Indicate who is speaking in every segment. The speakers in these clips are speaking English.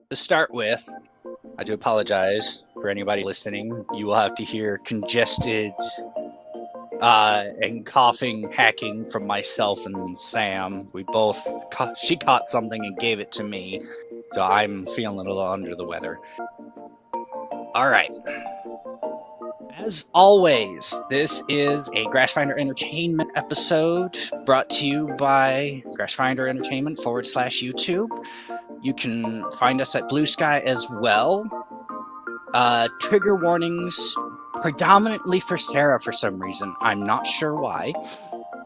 Speaker 1: To start with, I do apologize for anybody listening. You will have to hear congested and coughing, hacking from myself and Sam. She caught something and gave it to me, so I'm feeling a little under the weather. All right. As always, this is a Grassfinder Entertainment episode brought to you by Grassfinder Entertainment /YouTube. You can find us at Blue Sky as well. Trigger warnings predominantly for Sarah for some reason. I'm not sure why.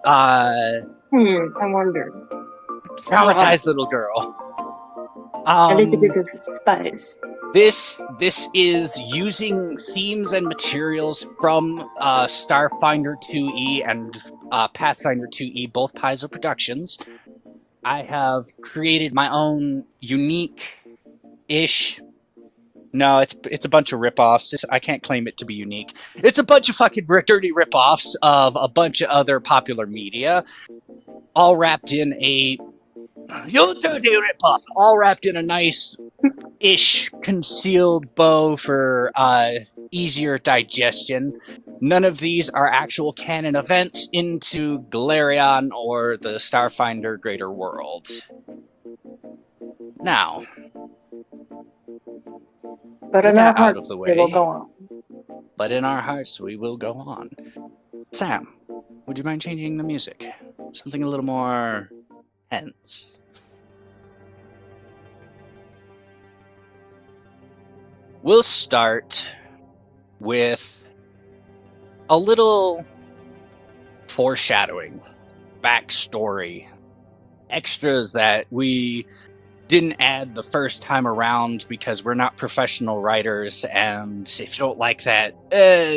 Speaker 2: I wonder.
Speaker 1: Traumatized little girl.
Speaker 2: A little bit of spice.
Speaker 1: This is using themes and materials from Starfinder 2E and Pathfinder 2E, both Paizo Productions. I have created my own unique-ish. No, it's a bunch of ripoffs. I can't claim it to be unique. It's a bunch of fucking dirty ripoffs of a bunch of other popular media, all wrapped in a ripoff. All wrapped in a nice-ish concealed bow for easier digestion. None of these are actual canon events into Galarion or the Starfinder Greater World. Now,
Speaker 2: but in our hearts,
Speaker 1: out of the
Speaker 2: we
Speaker 1: way,
Speaker 2: will go on.
Speaker 1: But in our hearts, we will go on. Sam, would you mind changing the music? Something a little more tense. We'll start with a little foreshadowing, backstory, extras that we didn't add the first time around because we're not professional writers, and if you don't like that,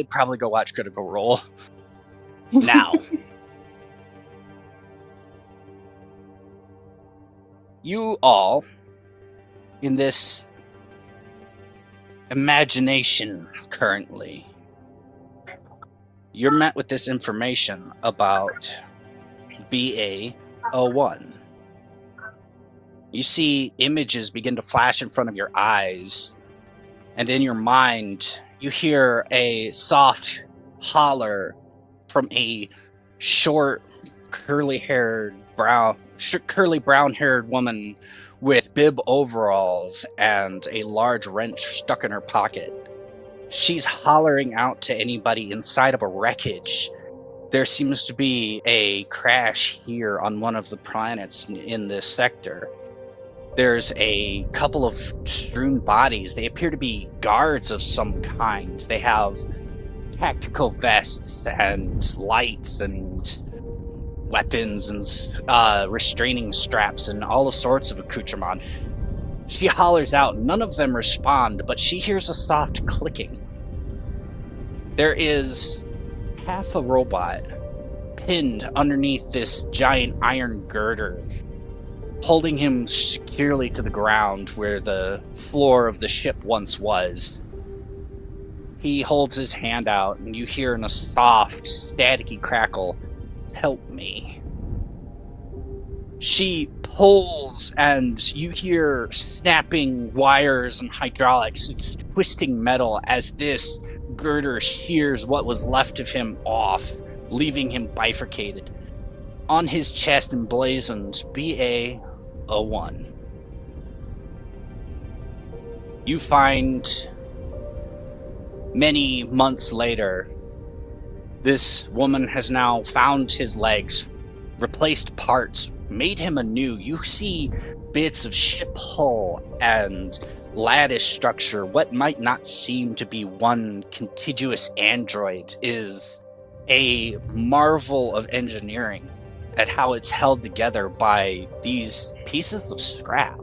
Speaker 1: probably go watch Critical Role. Now, you all, in this imagination currently, you're met with this information about BA-01. You see images begin to flash in front of your eyes, and in your mind, you hear a soft holler from a short, curly brown-haired woman with bib overalls and a large wrench stuck in her pocket. She's hollering out to anybody inside of a wreckage. There seems to be a crash here on one of the planets in this sector. There's a couple of strewn bodies. They appear to be guards of some kind. They have tactical vests and lights and weapons and restraining straps and all sorts of accoutrement. She hollers out. None of them respond, but she hears a soft clicking. There is half a robot pinned underneath this giant iron girder, holding him securely to the ground where the floor of the ship once was. He holds his hand out, and you hear in a soft, staticky crackle, "Help me." She pulls, and you hear snapping wires and hydraulics. It's twisting metal as this girder shears what was left of him off, leaving him bifurcated. On his chest emblazoned BA-01. You find many months later, this woman has now found his legs, replaced parts, made him anew. You see bits of ship hull and lattice structure. What might not seem to be one contiguous android is a marvel of engineering at how it's held together by these pieces of scrap.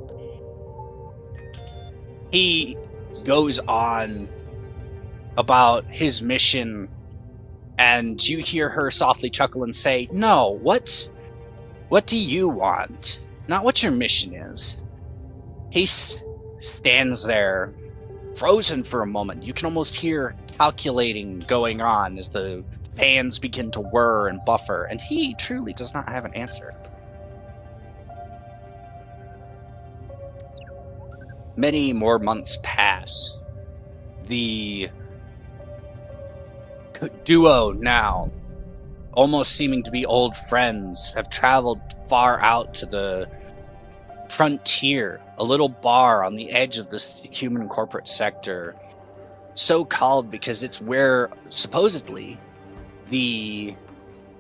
Speaker 1: He goes on about his mission, and you hear her softly chuckle and say, "No, what do you want? Not what your mission is." He stands there, frozen for a moment. You can almost hear calculating going on as the fans begin to whir and buffer, and he truly does not have an answer. Many more months pass. The duo now, almost seeming to be old friends, have traveled far out to the frontier, a little bar on the edge of this human corporate sector, so called because it's where supposedly the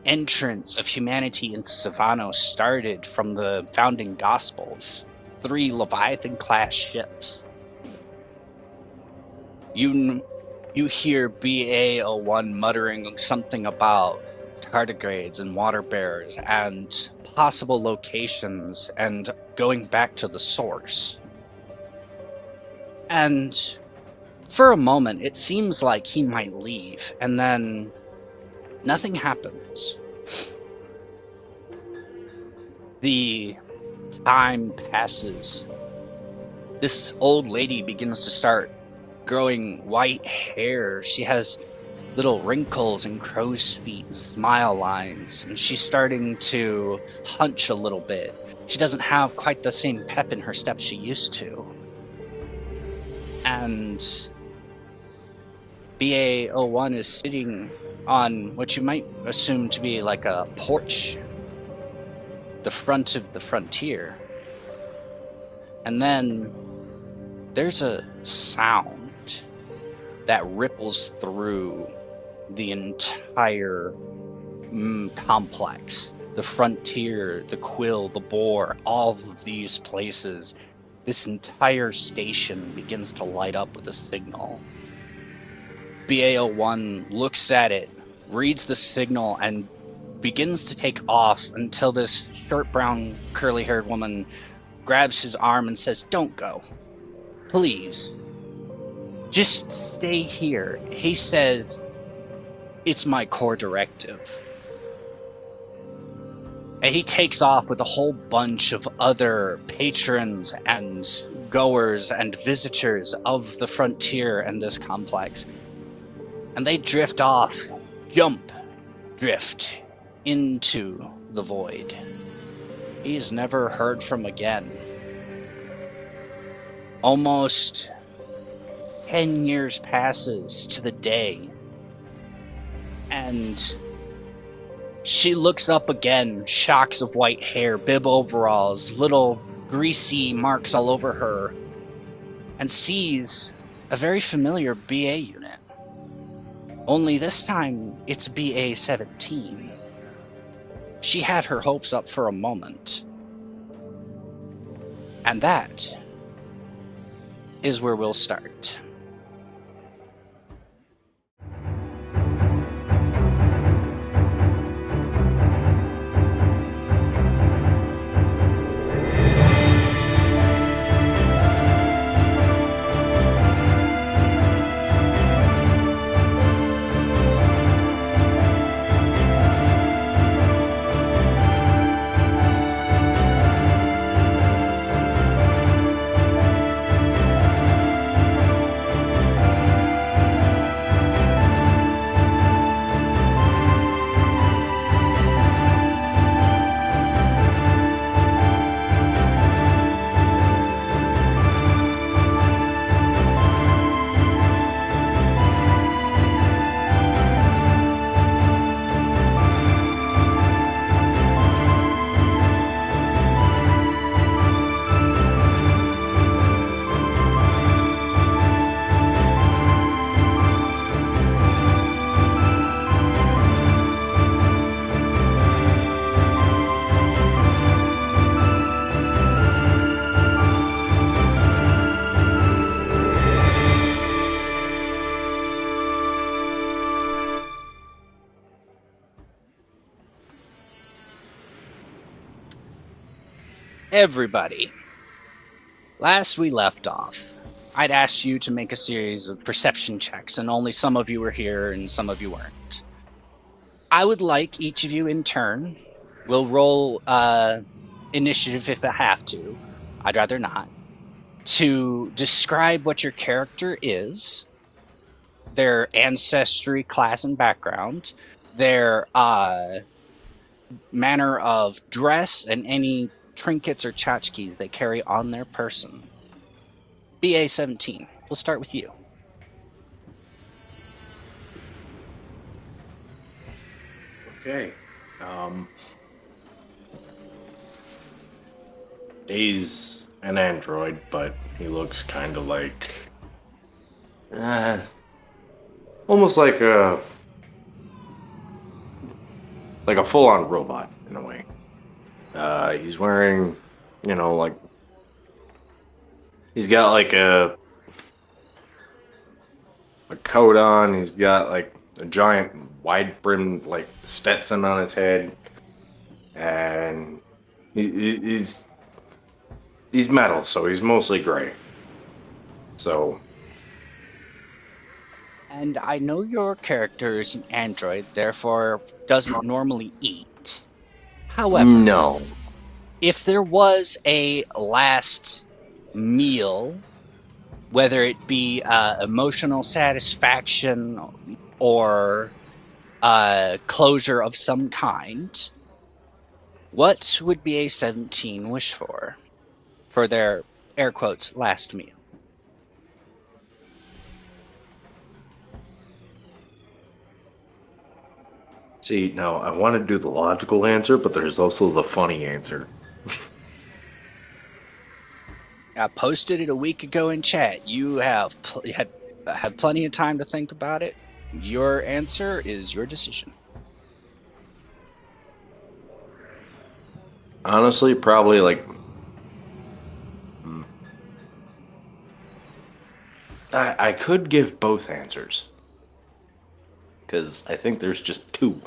Speaker 1: entrance of humanity into Savano started from the founding Gospels. 3 Leviathan-class ships. You hear BA-01 muttering something about tardigrades and water bears and possible locations and going back to the source. And for a moment, it seems like he might leave, and then nothing happens. The time passes. This old lady begins to start growing white hair. She has little wrinkles and crow's feet and smile lines, and she's starting to hunch a little bit. She doesn't have quite the same pep in her step she used to. And BA-01 is sitting on what you might assume to be like a porch, the front of the frontier. And then there's a sound that ripples through the entire complex. The frontier, the quill, the boar, all of these places. This entire station begins to light up with a signal. BA-01 looks at it, reads the signal, and begins to take off until this short brown curly-haired woman grabs his arm and says, "Don't go. Please. Just stay here." He says, "It's my core directive." And he takes off with a whole bunch of other patrons and goers and visitors of the frontier and this complex. And they drift off, drift into the void. He is never heard from again. Almost 10 years passes to the day, and she looks up again, shocks of white hair, bib overalls, little greasy marks all over her, and sees a very familiar BA unit. Only this time, it's BA-17. She had her hopes up for a moment. And that is where we'll start. Everybody, last we left off, I'd asked you to make a series of perception checks, and only some of you were here and some of you weren't. I would like each of you in turn, we'll roll initiative if I have to, I'd rather not, to describe what your character is, their ancestry, class, and background, their manner of dress, and any trinkets or tchotchkes they carry on their person. BA-17. We'll start with you.
Speaker 3: Okay. He's an android, but he looks kind of like, almost like a full-on robot in a way. He's wearing, like he's got like a coat on. He's got like a giant wide-brimmed like Stetson on his head, and he's metal, so he's mostly gray. So.
Speaker 1: And I know your character is an android, therefore doesn't normally eat. However,
Speaker 3: No.
Speaker 1: If there was a last meal, whether it be emotional satisfaction or closure of some kind, what would BA-17 wish for their, air quotes, last meal?
Speaker 3: See, now I want to do the logical answer, but there's also the funny answer.
Speaker 1: I posted it a week ago in chat. You have had plenty of time to think about it. Your answer is your decision.
Speaker 3: Honestly, probably like... I could give both answers. Because I think there's just two.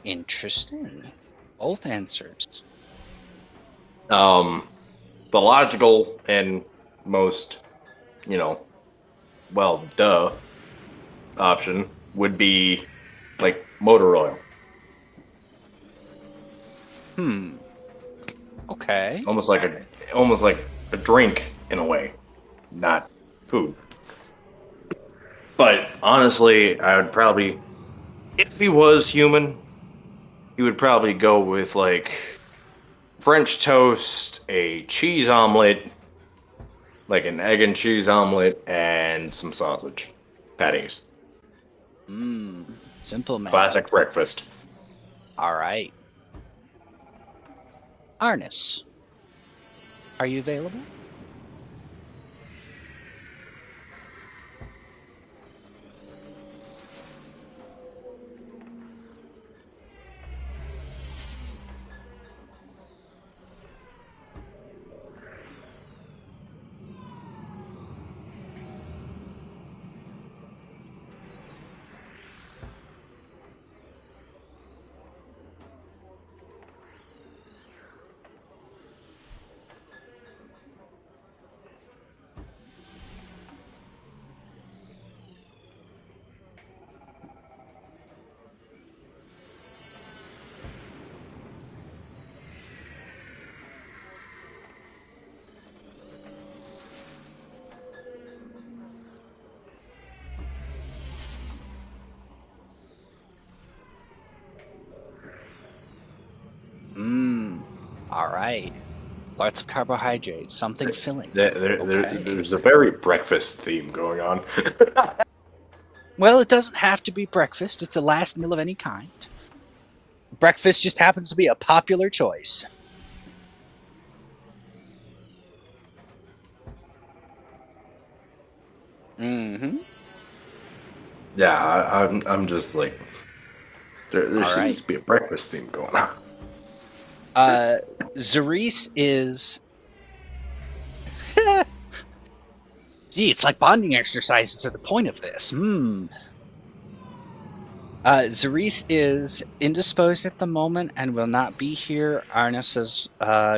Speaker 1: Interesting. Both answers.
Speaker 3: The logical and most, duh option would be like motor oil.
Speaker 1: Okay.
Speaker 3: Almost like a drink in a way, not food. But honestly, I would probably, if he was human, he would probably go with like French toast, a cheese omelet, like an egg and cheese omelet, and some sausage patties.
Speaker 1: Simple man.
Speaker 3: Classic breakfast.
Speaker 1: All right. Arnis, are you available? All right. Lots of carbohydrates, something filling.
Speaker 3: There's a very breakfast theme going on.
Speaker 1: Well, it doesn't have to be breakfast. It's the last meal of any kind. Breakfast just happens to be a popular choice. Mm-hmm.
Speaker 3: Yeah, I'm just like, there seems to be a breakfast theme going on.
Speaker 1: Zarice is... Gee, it's like bonding exercises are the point of this. Zarice is indisposed at the moment and will not be here. Arnis has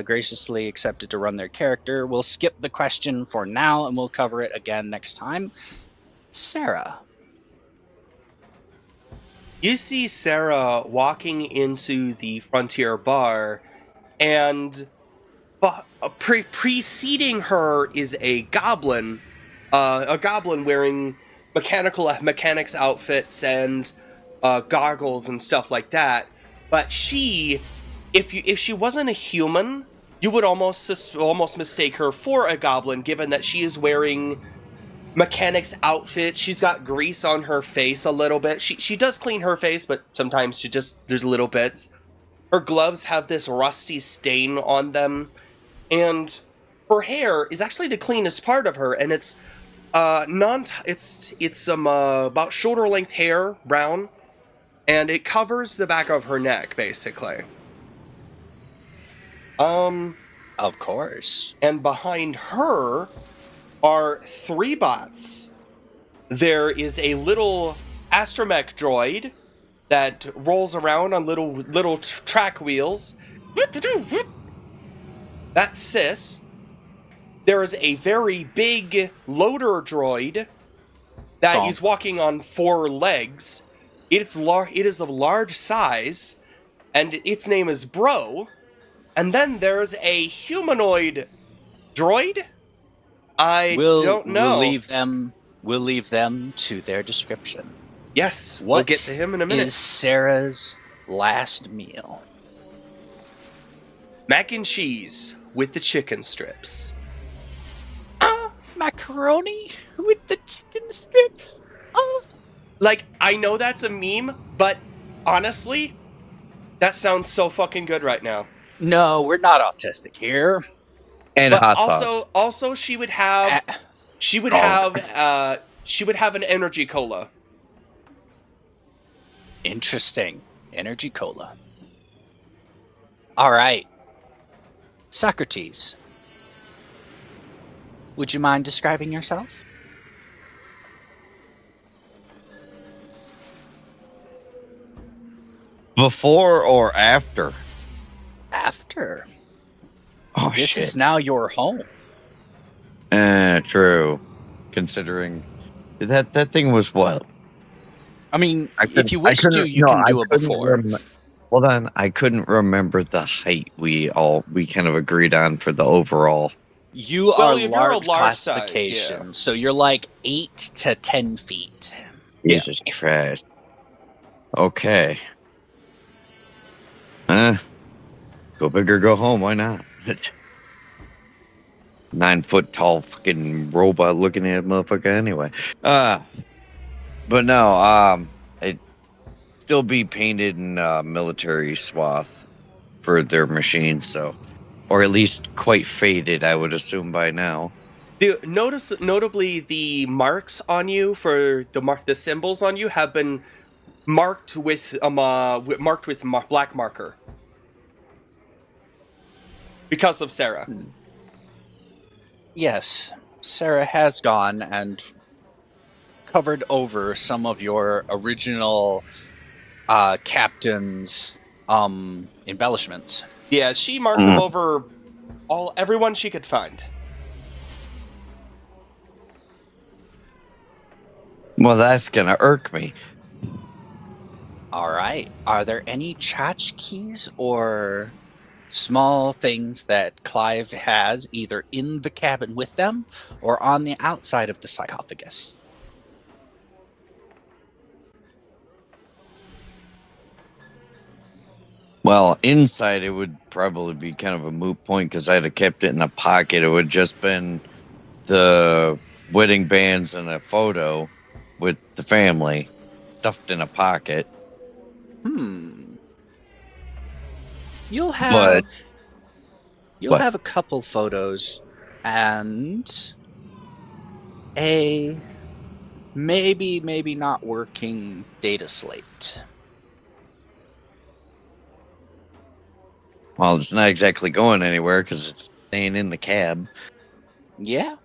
Speaker 1: graciously accepted to run their character. We'll skip the question for now and we'll cover it again next time. Sarah.
Speaker 4: You see Sarah walking into the Frontier Bar, and preceding her is a goblin wearing mechanics outfits and goggles and stuff like that. But she, if she wasn't a human, you would almost mistake her for a goblin, given that she is wearing mechanic's outfit. She's got grease on her face a little bit. She does clean her face, but sometimes there's little bits. Her gloves have this rusty stain on them, and her hair is actually the cleanest part of her, and it's about shoulder length hair, brown, and it covers the back of her neck basically.
Speaker 1: Of course.
Speaker 4: And behind her are 3 bots. There is a little astromech droid that rolls around on little track wheels. That's Sis. There is a very big loader droid that is walking on 4 legs. It is of large size, and its name is Bro. And then there's a humanoid droid. I don't know.
Speaker 1: We'll leave them to their description.
Speaker 4: Yes, we'll get to him in a minute.
Speaker 1: What is Sarah's last meal?
Speaker 4: Mac and cheese with the chicken strips.
Speaker 1: Macaroni with the chicken strips? Oh.
Speaker 4: Like, I know that's a meme, but honestly, that sounds so fucking good right now.
Speaker 1: No, we're not autistic here.
Speaker 5: And
Speaker 4: but
Speaker 5: hot sauce.
Speaker 4: Also, she would have an energy cola.
Speaker 1: Interesting. Energy cola. All right. Socrates. Would you mind describing yourself?
Speaker 5: Before or after?
Speaker 1: After.
Speaker 5: Oh,
Speaker 1: this
Speaker 5: shit.
Speaker 1: is now your home.
Speaker 5: True. Considering that thing was what?
Speaker 1: I mean, if you wish to, you can do it before.
Speaker 5: Well, then I couldn't remember the height we kind of agreed on for the overall.
Speaker 1: You are large
Speaker 4: large
Speaker 1: classification,
Speaker 4: size, yeah.
Speaker 1: So you're like 8 to 10 feet.
Speaker 5: Jesus Christ. Okay. Go big or go home. Why not? 9 foot tall fucking robot looking at motherfucker anyway. But no, it still be painted in military swath for their machines, so, or at least quite faded, I would assume by now.
Speaker 4: Notably, the marks on you for the symbols on you have been marked with black marker because of Sarah.
Speaker 1: Yes, Sarah has gone and covered over some of your original captain's embellishments.
Speaker 4: Yeah, she marked them over everyone she could find.
Speaker 5: Well, that's gonna irk me.
Speaker 1: All right. Are there any tchotchkes or small things that Clive has either in the cabin with them or on the outside of the sarcophagus?
Speaker 5: Well, inside it would probably be kind of a moot point because I'd have kept it in a pocket. It would just been the wedding bands and a photo with the family stuffed in a pocket.
Speaker 1: You'll have a couple photos and a maybe not working data slate.
Speaker 5: Well, it's not exactly going anywhere because it's staying in the cab.
Speaker 1: Yeah.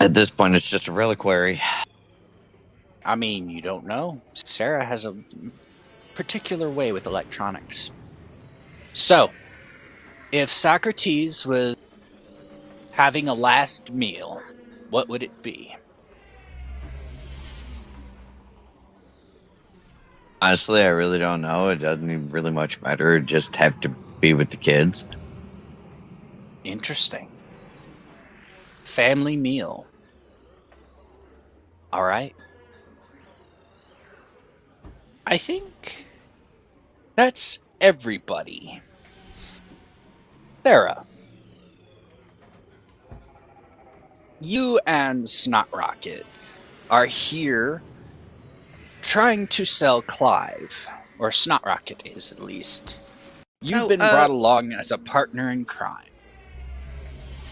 Speaker 5: At this point, it's just a reliquary.
Speaker 1: I mean, you don't know. Sarah has a particular way with electronics. So, if Socrates was having a last meal, what would it be?
Speaker 5: Honestly, I really don't know. It doesn't even really much matter. It just have to be with the kids.
Speaker 1: Interesting. Family meal. All right. I think that's everybody. Sarah, you and Snot Rocket are here trying to sell Clive, or Snot Rocket is at least. You've been brought along as a partner in crime.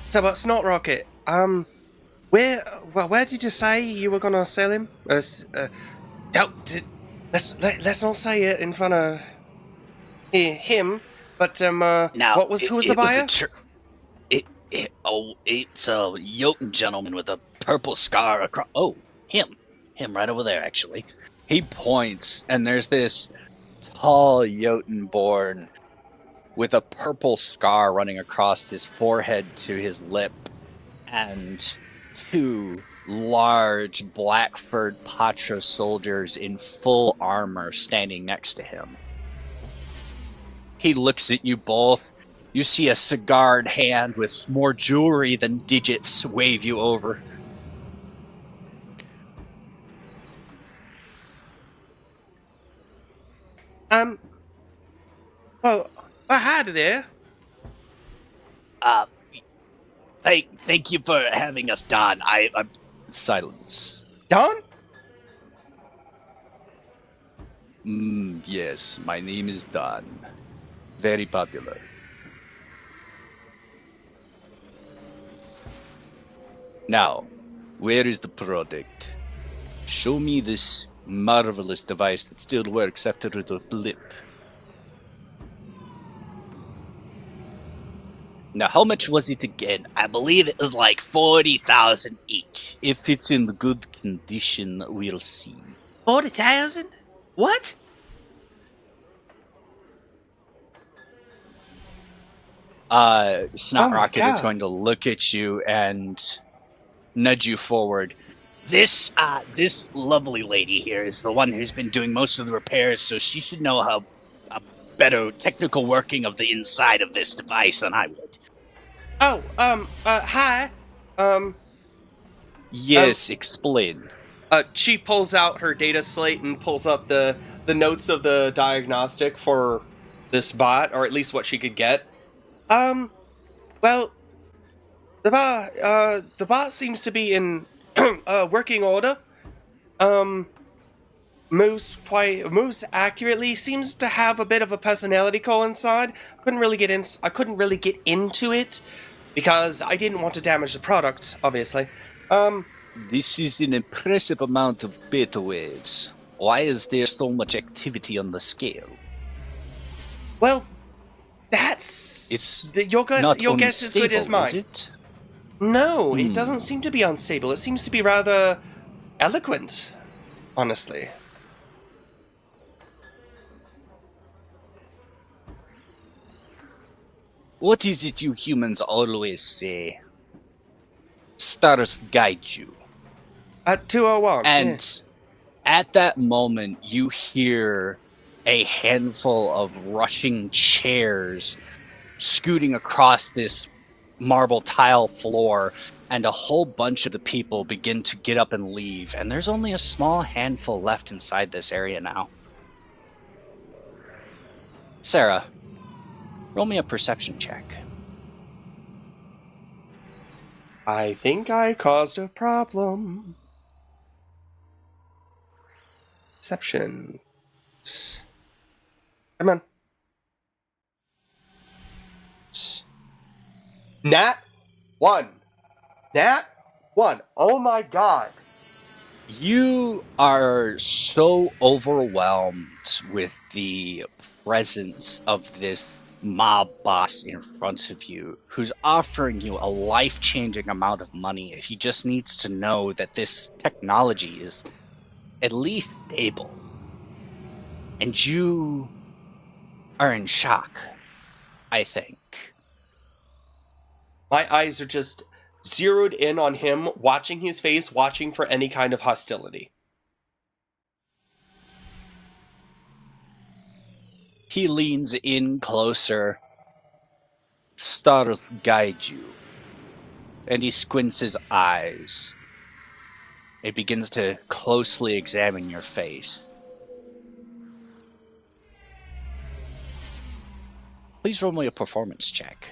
Speaker 4: So about Snot Rocket, where did you say you were gonna sell him? Let's not say it in front of him. But
Speaker 1: Now,
Speaker 4: who was the buyer?
Speaker 1: It's a Jotun gentleman with a purple scar across. Oh, him right over there. Actually, he points, and there's this tall Jotun-born with a purple scar running across his forehead to his lip, and two large black-furred Patra soldiers in full armor standing next to him. He looks at you both. You see a cigared hand with more jewelry than digits wave you over.
Speaker 4: Well, hi there.
Speaker 1: Thank you for having us, Don. I'm silence.
Speaker 4: Don?
Speaker 1: Yes, my name is Don. Very popular. Now, where is the product? Show me this marvelous device that still works after the blip. Now, how much was it again? I believe it was like 40,000 each. If it's in good condition, we'll see.
Speaker 4: 40,000? What?
Speaker 1: Snot Rocket is going to look at you and nudge you forward. This lovely lady here is the one who's been doing most of the repairs, so she should know how a better technical working of the inside of this device than I would.
Speaker 4: Oh, hi.
Speaker 1: Yes, explain.
Speaker 4: She pulls out her data slate and pulls up the notes of the diagnostic for this bot, or at least what she could get. Well, the bot seems to be in working order. Moves accurately. Seems to have a bit of a personality coincide. I couldn't really get into it because I didn't want to damage the product, obviously.
Speaker 1: This is an impressive amount of beta waves. Why is there so much activity on the scale?
Speaker 4: Well, your guess is good as mine.
Speaker 1: Is it?
Speaker 4: No, it doesn't seem to be unstable. It seems to be rather eloquent, honestly.
Speaker 1: What is it you humans always say? Stars guide you.
Speaker 4: At 201.
Speaker 1: And at that moment, you hear a handful of rushing chairs scooting across this marble tile floor, and a whole bunch of the people begin to get up and leave, and there's only a small handful left inside this area now. Sarah, roll me a perception check.
Speaker 4: I think I caused a problem. Perception. Come on. Nat 1. Nat 1. Oh my god.
Speaker 1: You are so overwhelmed with the presence of this mob boss in front of you, who's offering you a life-changing amount of money if he just needs to know that this technology is at least stable. And you are in shock, I think.
Speaker 4: My eyes are just zeroed in on him, watching his face, watching for any kind of hostility.
Speaker 1: He leans in closer. Stars guide you. And he squints his eyes. He begins to closely examine your face. Please roll me a performance check.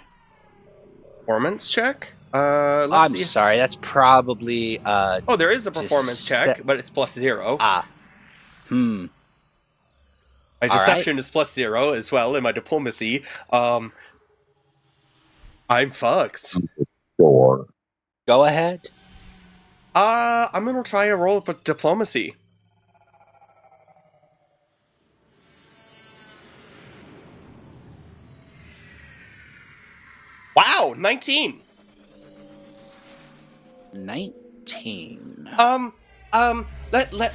Speaker 4: performance check.
Speaker 1: I'm sorry, that's probably
Speaker 4: Oh, there is a performance check, but it's +0.
Speaker 1: My
Speaker 4: deception is +0 as well, and my diplomacy. I'm fucked.
Speaker 5: Sure.
Speaker 1: Go ahead.
Speaker 4: I'm gonna try a roll of diplomacy. Wow, 19.
Speaker 1: 19.
Speaker 4: Let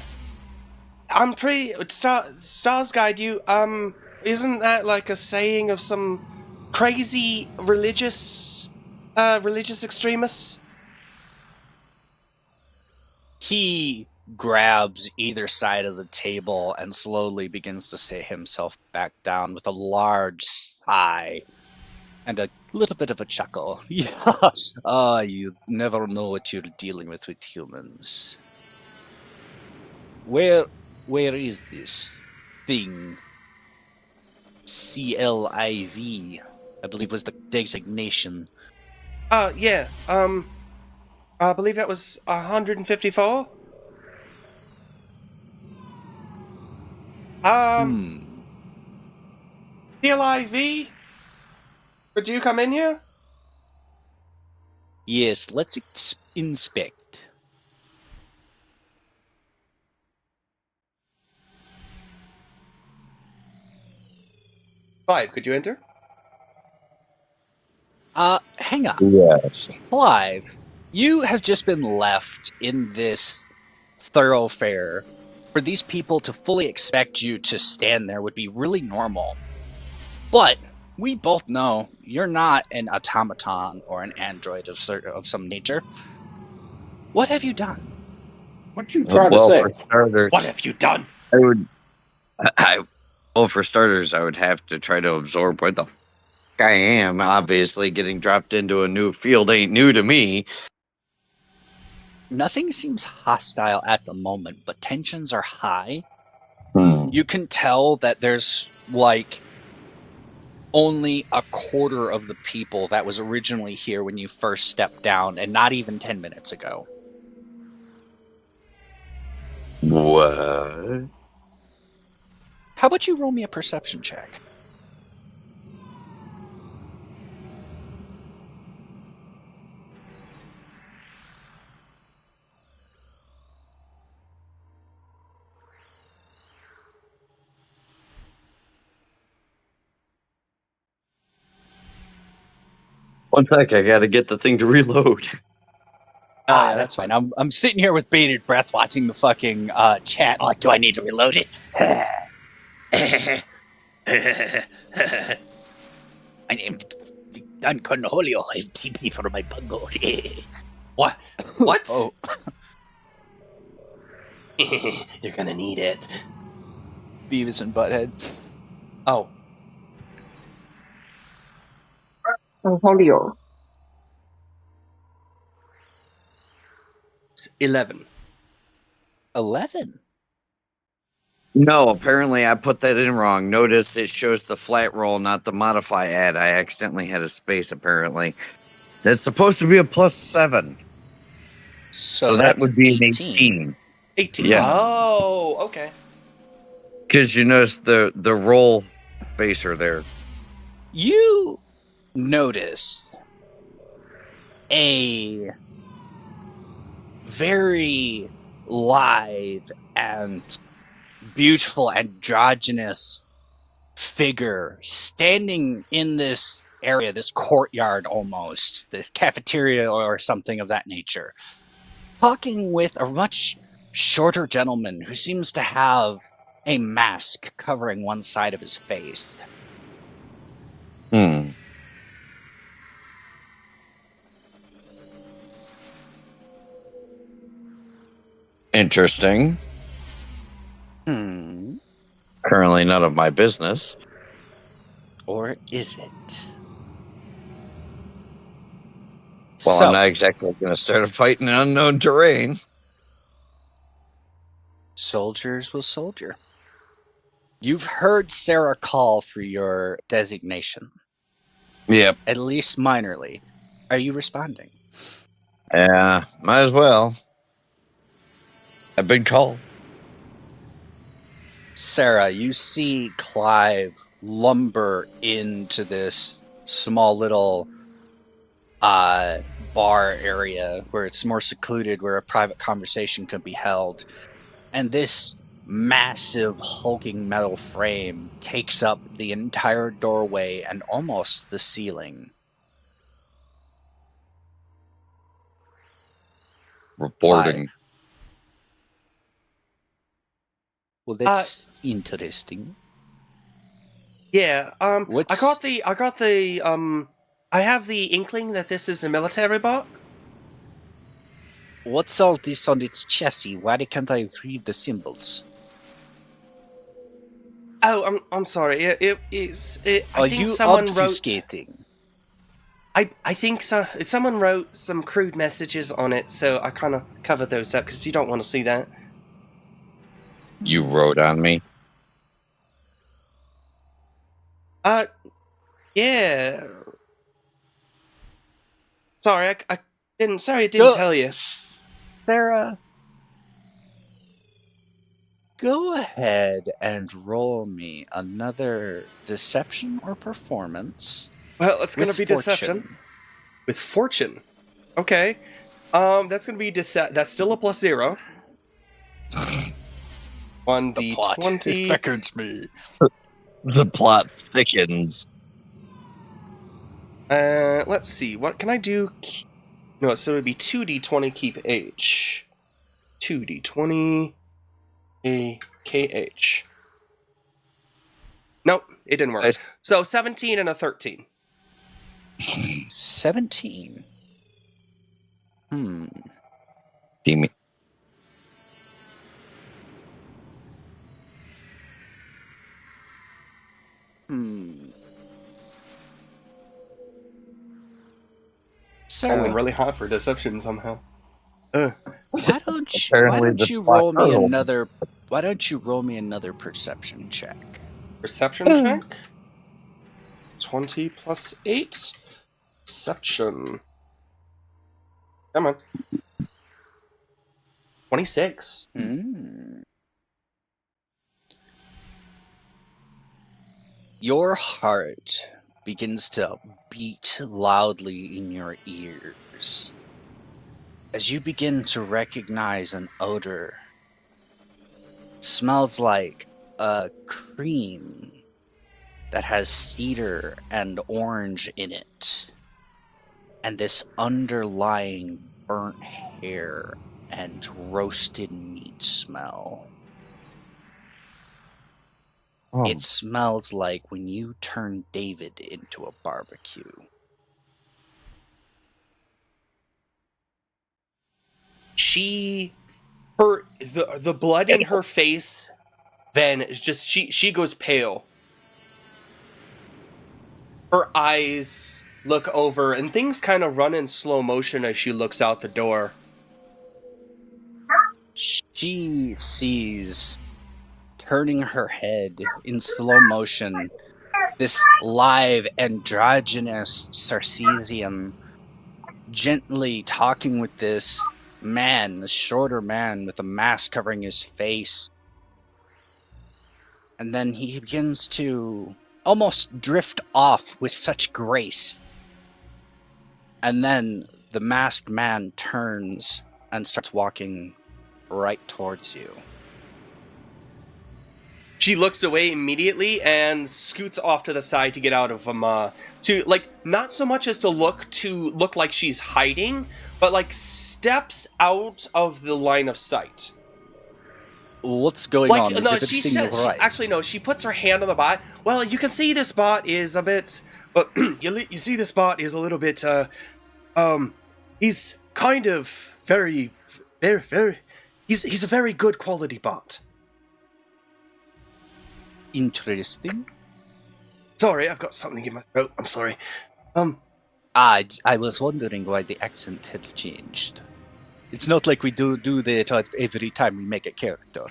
Speaker 4: I'm pretty stars guide you. Isn't that like a saying of some crazy religious extremists?
Speaker 1: He grabs either side of the table and slowly begins to sit himself back down with a large sigh and a little bit of a chuckle. Yeah. You never know what you're dealing with humans. Where is this thing? CLIV, I believe was the designation.
Speaker 4: Yeah. I believe that was 154. CLIV? Could you come in here?
Speaker 1: Yes, let's inspect.
Speaker 4: Five, could you enter?
Speaker 1: Hang on.
Speaker 5: Yes.
Speaker 1: Clive, you have just been left in this thoroughfare. For these people to fully expect you to stand there would be really normal. But we both know you're not an automaton or an android of some nature. What have you done?
Speaker 6: What you trying to say?
Speaker 5: For starters,
Speaker 4: what have you done?
Speaker 5: For starters, I would have to try to absorb what the fuck I am. Obviously, getting dropped into a new field ain't new to me.
Speaker 1: Nothing seems hostile at the moment, but tensions are high. You can tell that there's like only a quarter of the people that was originally here when you first stepped down, and not even 10 minutes ago.
Speaker 5: What?
Speaker 1: How about you roll me a perception check?
Speaker 5: One sec, I gotta get the thing to reload.
Speaker 1: Yeah, that's fine. I'm sitting here with bated breath watching the fucking chat. Like, do I need to reload it? My name's Don Cornholio. I have TP for my bungo.
Speaker 4: What? What?
Speaker 1: Oh.
Speaker 4: You're gonna need it.
Speaker 1: Beavis and Butthead.
Speaker 4: Oh.
Speaker 2: Cornholio.
Speaker 4: It's 11.
Speaker 1: 11?
Speaker 5: No, apparently I put that in wrong. Notice it shows the flat roll, not the modify add. I accidentally had a space, apparently. That's supposed to be a +7. So that would be
Speaker 1: 18.
Speaker 5: an 18.
Speaker 4: 18.
Speaker 5: Yeah.
Speaker 4: Oh, okay.
Speaker 5: Because you notice the roll facer there.
Speaker 1: You notice a very lithe and beautiful androgynous figure standing in this area, this courtyard almost, this cafeteria or something of that nature, talking with a much shorter gentleman who seems to have a mask covering one side of his face.
Speaker 5: Interesting. Currently none of my business.
Speaker 1: Or is it?
Speaker 5: Well, I'm not exactly going to start a fight in unknown terrain.
Speaker 1: Soldiers will soldier. You've heard Sarah call for your designation.
Speaker 5: Yep.
Speaker 1: At least minorly. Are you responding?
Speaker 5: Yeah, might as well. I've been called.
Speaker 1: Sarah, you see Clive lumber into this small little bar area where it's more secluded, where a private conversation could be held. And this massive hulking metal frame takes up the entire doorway and almost the ceiling.
Speaker 5: Reporting.
Speaker 1: Clive. Well, that's interesting.
Speaker 4: Yeah. I
Speaker 1: What's
Speaker 4: got the. I have the inkling that this is a military bot.
Speaker 1: what's all this on its chassis? Why can't I read the symbols?
Speaker 4: Oh, I'm sorry. It is. I
Speaker 1: Are
Speaker 4: think
Speaker 1: you
Speaker 4: someone wrote.
Speaker 1: obfuscating?
Speaker 4: I think so. Someone wrote some crude messages on it, so I kind of covered those up because you don't want to see that.
Speaker 5: You wrote on me.
Speaker 4: Yeah. Sorry, I didn't. Sorry, I didn't tell you.
Speaker 1: Sarah, go ahead and roll me another deception or performance.
Speaker 4: Well, it's gonna
Speaker 1: with
Speaker 4: be
Speaker 1: fortune.
Speaker 4: deception with fortune. Okay. That's gonna be That's still a +0. 1d20.
Speaker 1: beckons me.
Speaker 5: The plot thickens.
Speaker 4: Let's see. What can I do? No, so it would be 2d20 keep H. 2d20 AKH. Nope, it didn't work.
Speaker 5: Nice.
Speaker 4: So 17 and a 13.
Speaker 1: 17.
Speaker 5: Demon.
Speaker 1: Sarah,
Speaker 4: Rolling really hot for deception somehow.
Speaker 1: why don't you roll me another? Why don't you roll me another perception check?
Speaker 4: Perception check. 20 plus 8. Perception. Come on. 26.
Speaker 1: Your heart begins to beat loudly in your ears as you begin to recognize an odor. It smells like a cream that has cedar and orange in it, and this underlying burnt hair and roasted meat smell. It smells like when you turn David into a barbecue.
Speaker 4: The blood in her face then is just she goes pale. Her eyes look over and things kind of run in slow motion as she looks out the door.
Speaker 1: She sees, turning her head in slow motion, this live androgynous Circassian gently talking with this man, this shorter man with a mask covering his face. And then he begins to almost drift off with such grace. And then the masked man turns and starts walking right towards you.
Speaker 4: She looks away immediately and scoots off to the side to get out of him. Not so much as to look like she's hiding, but like steps out of the line of sight.
Speaker 1: What's going on? Is
Speaker 4: No,
Speaker 1: everything right?
Speaker 4: actually no. She puts her hand on the bot. Well, you can see this bot is a bit, but you see this bot is a little bit. He's kind of very. He's a very good quality bot.
Speaker 1: Interesting.
Speaker 4: Sorry, I've got something in my throat. I'm sorry.
Speaker 1: I was wondering why the accent had changed. It's not like we do that every time we make a character.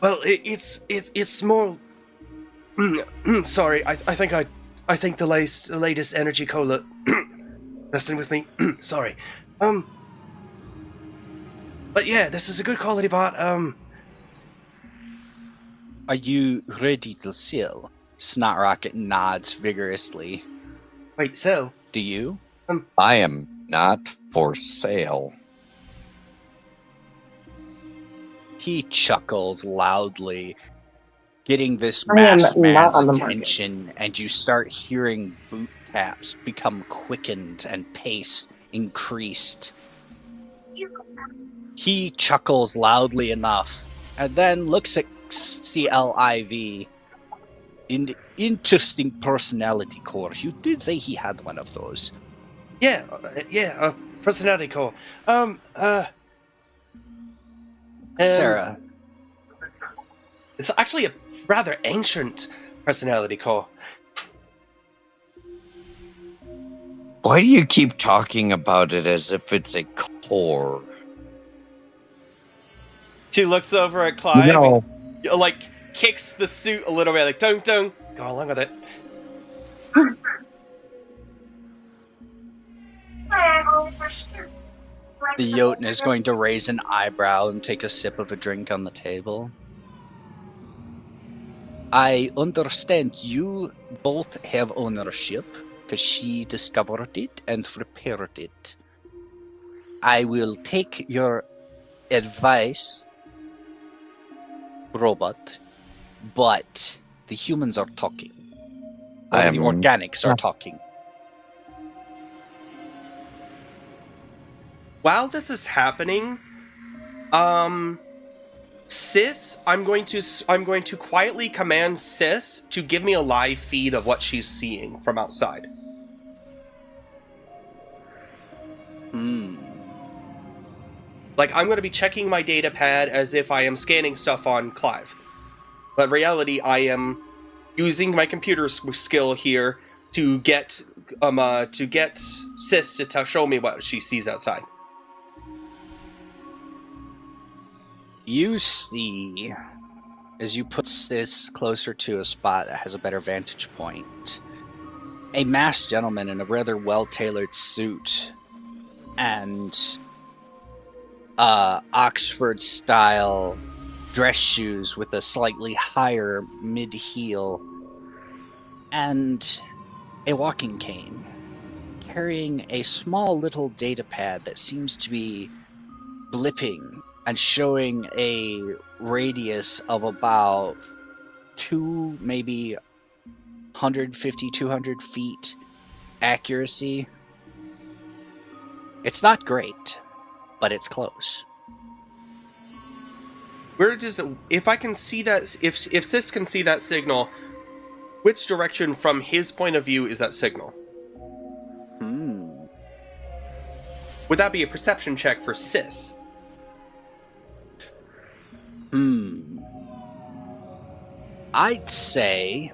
Speaker 4: Well, it's more. Sorry, I think the latest energy cola Listen with me. Sorry. But yeah, this is a good quality bot.
Speaker 1: Are you ready to sell? Snot Rocket nods vigorously.
Speaker 4: Wait, so?
Speaker 1: Do you?
Speaker 5: I am not for sale.
Speaker 1: He chuckles loudly, getting this
Speaker 2: I am
Speaker 1: masked
Speaker 2: not
Speaker 1: man's
Speaker 2: on the market.
Speaker 1: attention, and you start hearing boot taps become quickened and pace increased. He chuckles loudly enough, and then looks at CLIV. Interesting personality core. You did say he had one of those.
Speaker 4: Yeah, personality core.
Speaker 1: Sarah.
Speaker 4: It's actually a rather ancient personality core.
Speaker 5: Why do you keep talking about it as if it's a core?
Speaker 4: She looks over at Clive,
Speaker 5: No.
Speaker 4: like kicks the suit a little bit, like don't go along with it.
Speaker 1: The Jotun is going to raise an eyebrow and take a sip of a drink on the table. I understand you both have ownership, because she discovered it and prepared it. I will take your advice, robot, but the humans are talking. Or the organics are talking.
Speaker 4: While this is happening, Sis, I'm going to quietly command Sis to give me a live feed of what she's seeing from outside. Like, I'm going to be checking my data pad as if I am scanning stuff on Clive. But in reality, I am using my computer skill here to get Sis to show me what she sees outside.
Speaker 1: You see, as you put this closer to a spot that has a better vantage point, a masked gentleman in a rather well-tailored suit and Oxford-style dress shoes with a slightly higher mid-heel and a walking cane, carrying a small little data pad that seems to be blipping and showing a radius of about 150, 200 feet accuracy. It's not great, but it's close.
Speaker 4: Where does if I can see that, if Sis can see that signal, which direction from his point of view is that signal? Would that be a perception check for Sis?
Speaker 1: I'd say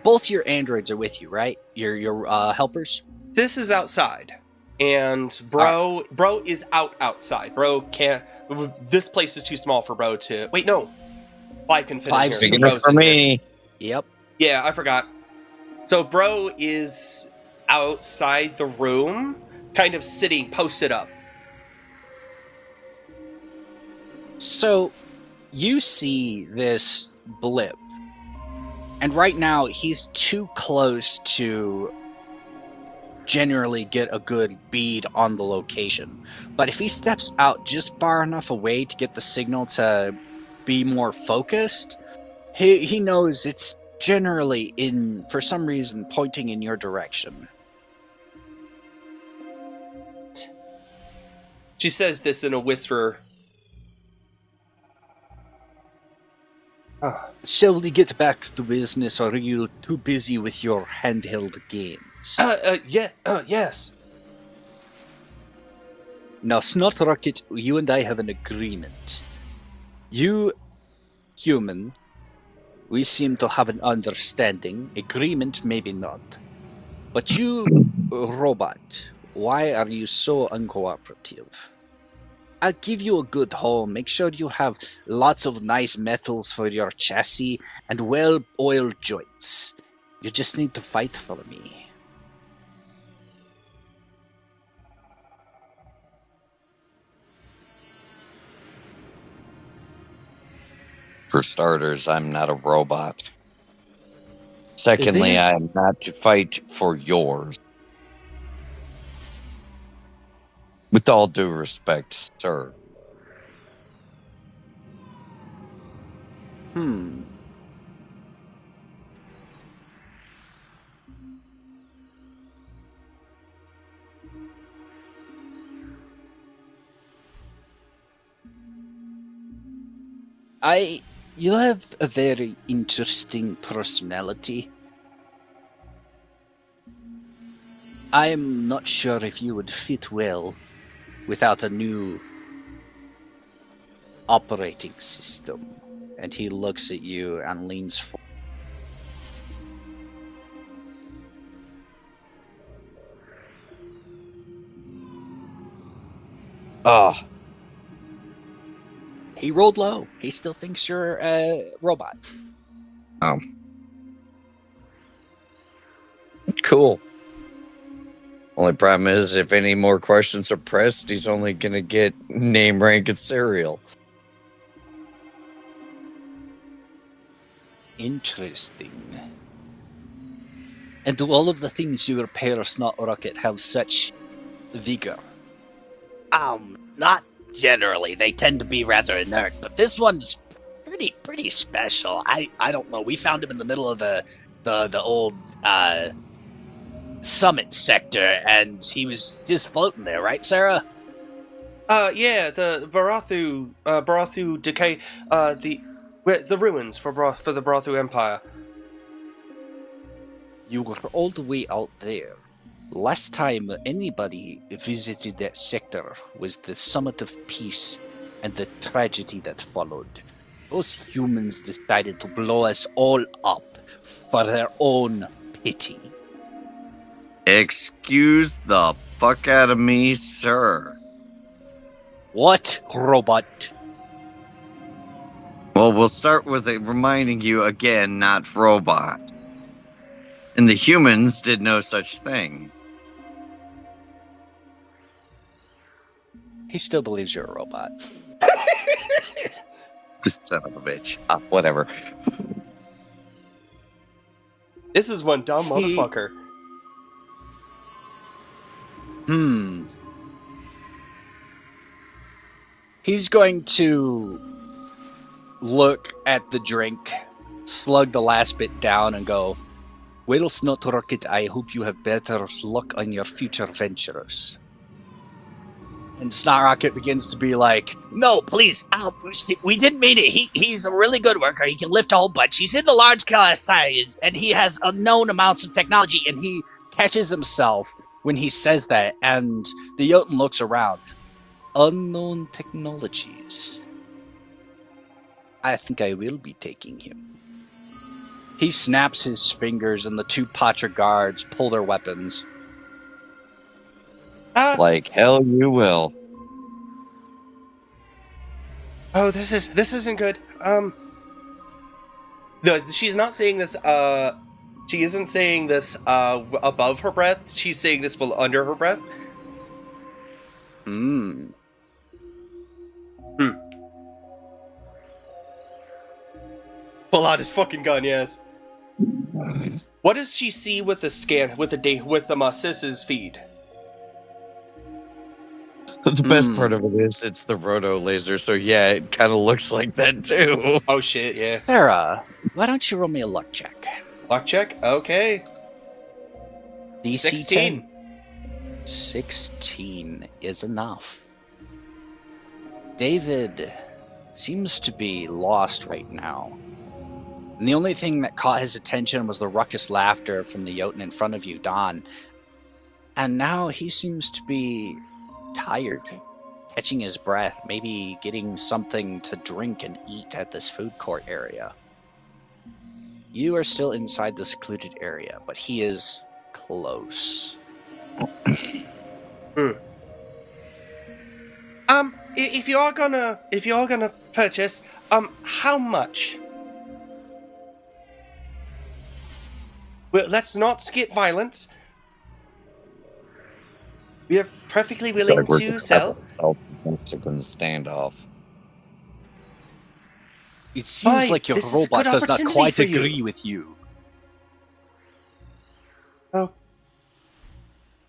Speaker 1: both your androids are with you, right? Your helpers.
Speaker 4: This is outside, and Bro is outside. Bro can't. This place is too small for Bro to. Wait, no. Clive can fit in here.
Speaker 5: Big enough for me.
Speaker 1: Yep.
Speaker 4: Yeah, I forgot. So Bro is outside the room, kind of sitting, posted up.
Speaker 1: So, you see this blip, and right now he's too close to generally get a good bead on the location. But if he steps out just far enough away to get the signal to be more focused, he knows it's generally for some reason, pointing in your direction.
Speaker 4: She says this in a whisper.
Speaker 1: Shall we get back to business, or are you too busy with your handheld games?
Speaker 4: Yes.
Speaker 1: Now, Snot Rocket, you and I have an agreement. You, human, we seem to have an understanding. Agreement, maybe not. But you, robot, why are you so uncooperative? I'll give you a good home. Make sure you have lots of nice metals for your chassis and well-oiled joints. You just need to fight for me.
Speaker 5: For starters, I'm not a robot. Secondly, I am not to fight for yours. With all due respect, sir.
Speaker 1: You have a very interesting personality. I'm not sure if you would fit well without a new operating system. And he looks at you and leans forward.
Speaker 5: Ah,
Speaker 1: He rolled low. He still thinks you're a robot.
Speaker 5: cool. Only problem is, if any more questions are pressed, he's only gonna get name, rank, and serial.
Speaker 1: Interesting. And do all of the things you repair Snot Rocket have such vigor? Not generally. They tend to be rather inert, but this one's pretty special. I don't know. We found him in the middle of the old summit sector, and he was just floating there, right, Sarah?
Speaker 4: Yeah, the Barathu decay, the ruins for the Barathu Empire.
Speaker 1: You were all the way out there. Last time anybody visited that sector was the Summit of Peace and the tragedy that followed. Those humans decided to blow us all up for their own pity.
Speaker 5: Excuse the fuck out of me, sir.
Speaker 1: What, robot?
Speaker 5: Well, we'll start with reminding you again, not robot. And the humans did no such thing.
Speaker 1: He still believes you're a robot.
Speaker 5: This son of a bitch. Whatever.
Speaker 4: This is one dumb motherfucker.
Speaker 1: He's going to look at the drink, slug the last bit down, and go, "Well, Snot Rocket, I hope you have better luck on your future ventures." And Snot Rocket begins to be like, "No, please, we didn't mean it. He's a really good worker. He can lift a whole bunch. He's in the large class science, and he has unknown amounts of technology." And he catches himself when he says that, and the Jotun looks around. Unknown technologies. I think I will be taking him. He snaps his fingers, and the two Patra guards pull their weapons.
Speaker 5: Like hell you will.
Speaker 4: Oh, this isn't good. No, she's not saying this. She isn't saying this above her breath. She's saying this under her breath. Pull out his fucking gun, yes. What does she see with the scan with the Sis's feed?
Speaker 5: The best part of it is it's the roto laser, so yeah, it kind of looks like that too.
Speaker 4: Oh shit, yeah.
Speaker 1: Sarah, why don't you roll me a luck check?
Speaker 4: Luck check? Okay.
Speaker 1: DC
Speaker 4: 16.
Speaker 1: 10. 16 is enough. David seems to be lost right now. And the only thing that caught his attention was the ruckus laughter from the Jotun in front of you, Don. And now he seems to be tired, catching his breath, maybe getting something to drink and eat at this food court area. You are still inside the secluded area, but he is close.
Speaker 4: If you are gonna purchase, how much? Well, let's not skip violence. We are perfectly willing to sell.
Speaker 5: Mexican standoff.
Speaker 1: It seems
Speaker 4: Fine,
Speaker 1: like your
Speaker 4: this is a
Speaker 1: robot
Speaker 4: good
Speaker 1: does not
Speaker 4: opportunity
Speaker 1: quite
Speaker 4: for you.
Speaker 1: agree with you.
Speaker 4: Oh,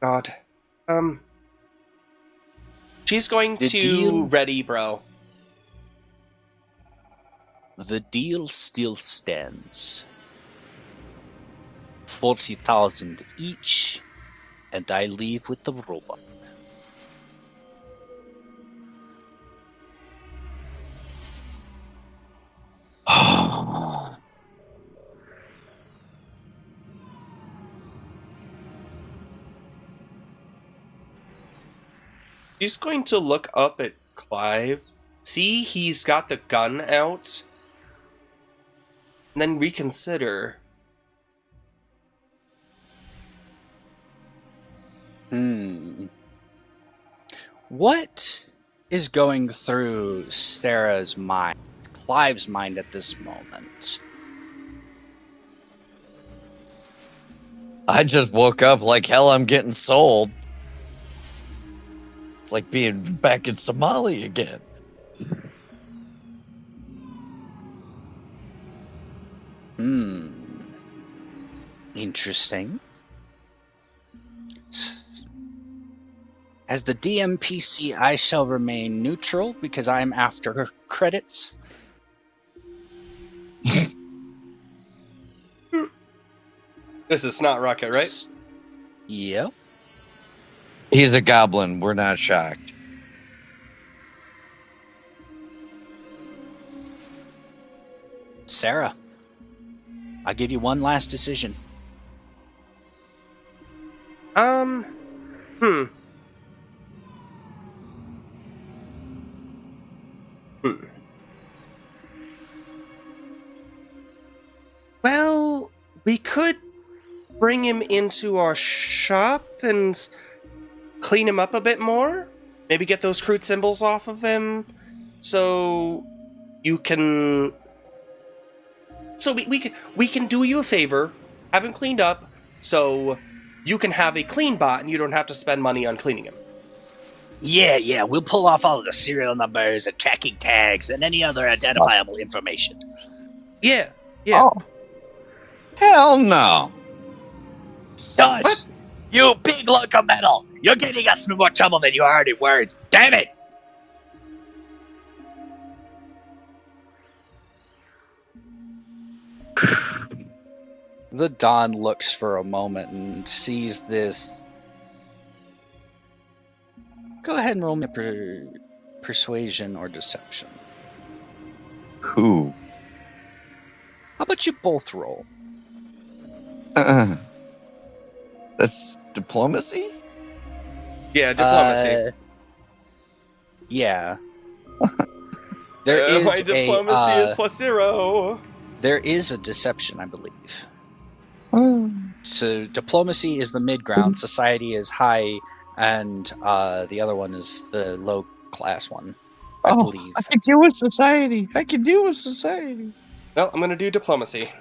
Speaker 4: God. She's going
Speaker 1: The
Speaker 4: to
Speaker 1: deal-
Speaker 4: ready, bro.
Speaker 1: The deal still stands. 40,000 each, and I leave with the robot.
Speaker 4: She's going to look up at Clive, see he's got the gun out, and then reconsider.
Speaker 1: What is going through Sarah's mind, Clive's mind at this moment?
Speaker 5: I just woke up like hell. I'm getting sold. It's like being back in Somalia again.
Speaker 1: Interesting. As the DMPC, I shall remain neutral because I'm after credits.
Speaker 4: This is not Rocket, right?
Speaker 1: Yep.
Speaker 5: He's a goblin. We're not shocked.
Speaker 1: Sarah, I'll give you one last decision.
Speaker 4: Well, we could bring him into our shop and clean him up a bit more. Maybe get those crude symbols off of him, so you can. So we can do you a favor, have him cleaned up, so you can have a clean bot and you don't have to spend money on cleaning him.
Speaker 1: Yeah, we'll pull off all of the serial numbers and tracking tags and any other identifiable information.
Speaker 4: Yeah.
Speaker 5: Oh, hell no.
Speaker 1: Shush! You big lunk of metal! You're getting us in more trouble than you are already worth. Damn it! The Don looks for a moment and sees this. Go ahead and roll me persuasion or deception.
Speaker 5: Who?
Speaker 1: How about you both roll?
Speaker 5: That's diplomacy?
Speaker 4: Yeah, diplomacy.
Speaker 1: Yeah. There is
Speaker 4: my diplomacy is +0.
Speaker 1: There is a deception, I believe. So diplomacy is the mid-ground, society is high, and the other one is the low-class one, I believe.
Speaker 5: I can deal with society.
Speaker 4: Well, I'm gonna do diplomacy.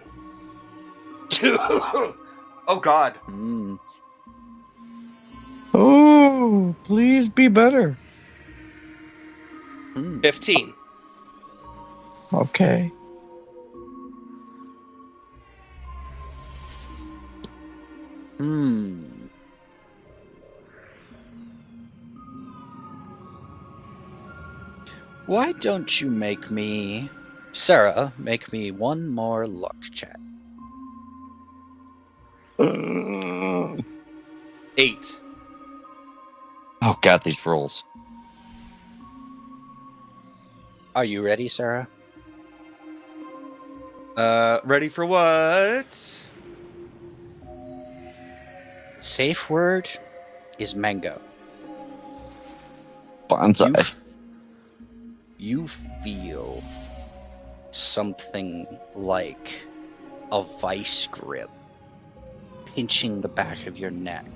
Speaker 4: Oh God.
Speaker 5: Oh, please be better.
Speaker 4: 15.
Speaker 5: Okay.
Speaker 1: Why don't you make me... Sarah, make me one more luck check.
Speaker 4: 8.
Speaker 5: Oh, God, these rolls.
Speaker 1: Are you ready, Sarah?
Speaker 4: Ready for what?
Speaker 1: Safe word is mango.
Speaker 5: Bonsai.
Speaker 1: You feel something like a vice grip pinching the back of your neck,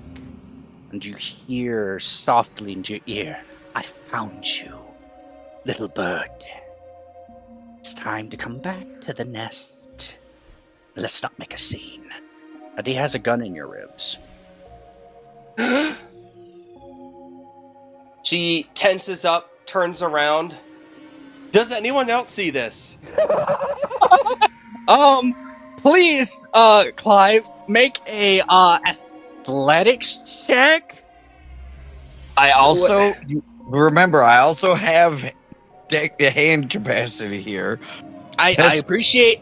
Speaker 1: and you hear softly into your ear, "I found you, little bird. It's time to come back to the nest. Let's not make a scene." And he has a gun in your ribs.
Speaker 4: She tenses up, turns around, Does anyone else see this?
Speaker 1: Please, Clive, make a athletics check.
Speaker 5: I also remember. I also have hand capacity here.
Speaker 1: I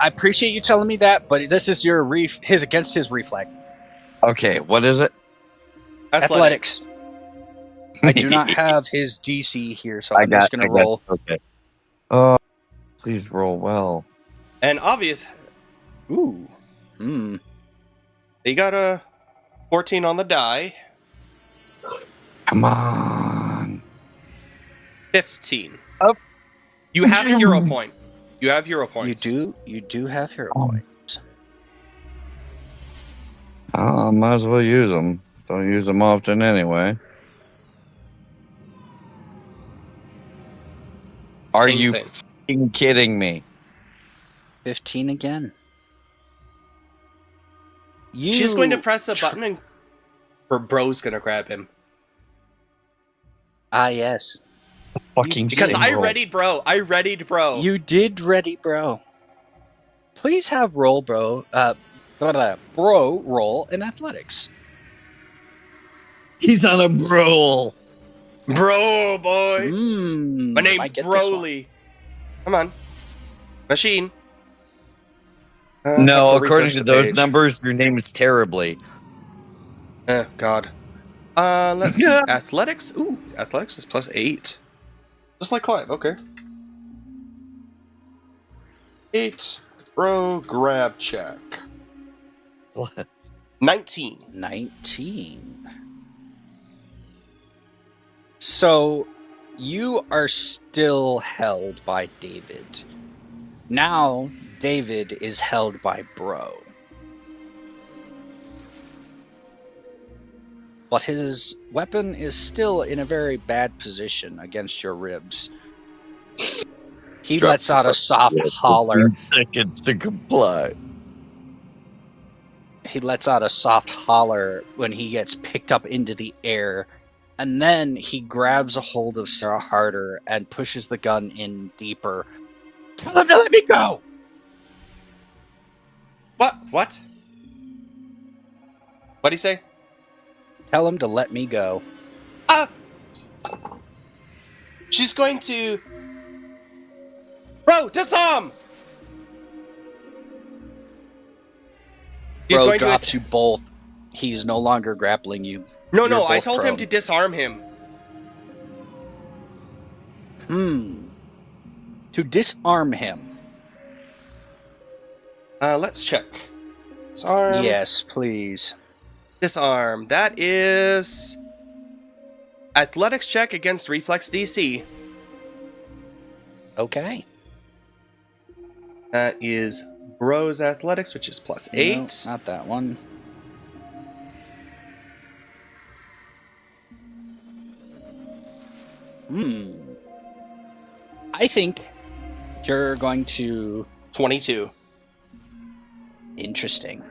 Speaker 1: appreciate you telling me that, but this is your his reflex.
Speaker 5: Okay, what is it?
Speaker 1: Athletics. I do not have his DC here, so I'm just gonna roll.
Speaker 5: Okay. Please roll well.
Speaker 4: And obvious.
Speaker 1: Ooh.
Speaker 4: He got a 14 on the die.
Speaker 5: Come on.
Speaker 4: 15.
Speaker 5: Oh.
Speaker 4: You have a hero point. You have hero points.
Speaker 1: You do have hero points.
Speaker 5: Might as well use them. Don't use them often anyway. Are you fucking kidding me?
Speaker 1: 15 again.
Speaker 4: She's going to press a button and her bro's going to grab him.
Speaker 1: Ah, yes.
Speaker 5: Fucking
Speaker 4: because I
Speaker 5: single.
Speaker 4: readied bro.
Speaker 1: You did ready, bro. Please have bro roll in athletics.
Speaker 5: He's on a roll.
Speaker 4: Bro, boy. My name's Broly. Come on. Machine.
Speaker 5: No, according to those numbers, your name is Terribly.
Speaker 4: God. Let's see. Athletics. Ooh, athletics is +8. Just like Clive, okay. 8. Bro, grab check.
Speaker 5: What?
Speaker 4: 19.
Speaker 1: 19. So, you are still held by David. Now, David is held by Bro. But his weapon is still in a very bad position against your ribs. He lets out a soft holler.
Speaker 5: Seconds to comply.
Speaker 1: He lets out a soft holler when he gets picked up into the air, and then he grabs a hold of Sarah harder and pushes the gun in deeper. Tell him to let me go!
Speaker 4: What? What'd he say?
Speaker 1: Tell him to let me go.
Speaker 4: She's going to... Bro, disarm!
Speaker 1: Bro drops you both. He's no longer grappling you.
Speaker 4: No, I told him to disarm him.
Speaker 1: To disarm him.
Speaker 4: Let's check. Disarm.
Speaker 1: Yes, please.
Speaker 4: Disarm. That is... Athletics check against reflex DC.
Speaker 1: Okay.
Speaker 4: That is Bro's athletics, which is +8.
Speaker 1: No, not that one. I think you're going to...
Speaker 4: 22.
Speaker 1: Interesting.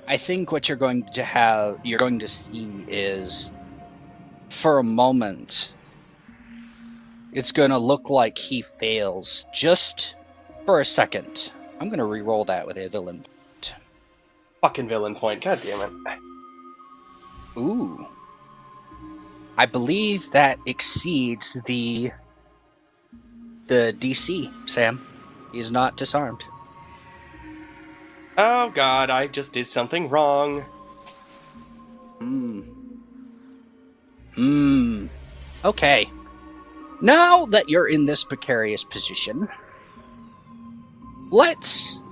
Speaker 1: I think what you're going to see is, for a moment, it's going to look like he fails just for a second. I'm going to re-roll that with a villain point.
Speaker 4: Fucking villain point. God damn it.
Speaker 1: Ooh. I believe that exceeds the DC, Sam. He's not disarmed.
Speaker 4: Oh god, I just did something wrong.
Speaker 1: Okay. Now that you're in this precarious position, let's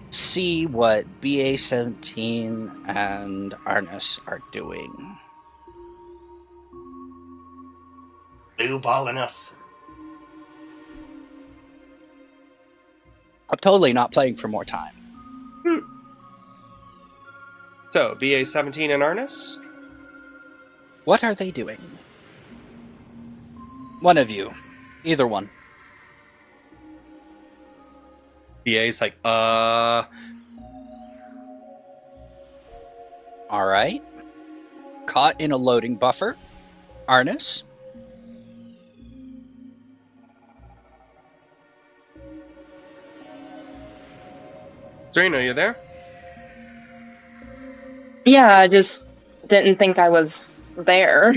Speaker 1: see what BA-17 and Arnis are doing.
Speaker 4: Blue balling us.
Speaker 1: I'm totally not playing for more time.
Speaker 4: So, BA-17 and Arnis?
Speaker 1: What are they doing? One of you. Either one.
Speaker 4: BA's like,
Speaker 1: Alright. Caught in a loading buffer. Arnis?
Speaker 4: Serena, are you there?
Speaker 2: Yeah, I just didn't think I was there.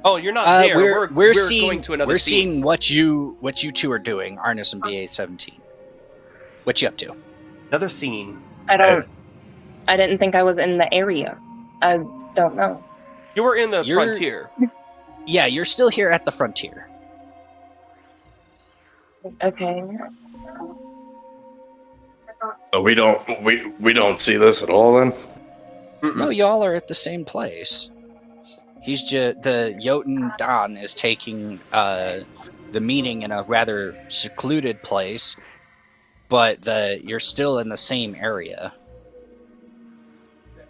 Speaker 4: Oh, you're not there. We're
Speaker 1: seeing,
Speaker 4: going to another
Speaker 1: we're
Speaker 4: scene.
Speaker 1: seeing what you two are doing, Arnis and BA-17. What you up to?
Speaker 4: Another scene.
Speaker 2: I didn't think I was in the area. I don't know.
Speaker 4: You were in the
Speaker 1: You're-
Speaker 4: frontier.
Speaker 1: Yeah, you're still here at the frontier.
Speaker 2: Okay.
Speaker 3: So we don't see this at all then?
Speaker 1: No, y'all are at the same place. He's just the Jotun Don is taking the meeting in a rather secluded place, but you're still in the same area.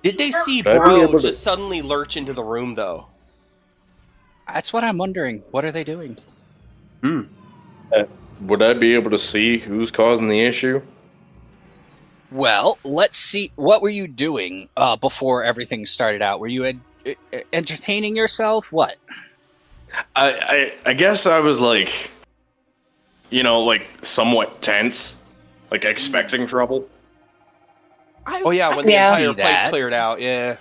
Speaker 4: Did they see
Speaker 3: I'd be
Speaker 4: Bro
Speaker 3: able to-
Speaker 4: just suddenly lurch into the room, though?
Speaker 1: That's what I'm wondering. What are they doing?
Speaker 3: Would I be able to see who's causing the issue?
Speaker 1: Well, let's see. What were you doing before everything started out? Were you entertaining yourself? What?
Speaker 3: I guess I was like, like somewhat tense, like expecting trouble.
Speaker 4: Oh yeah, when the entire place cleared out, yeah.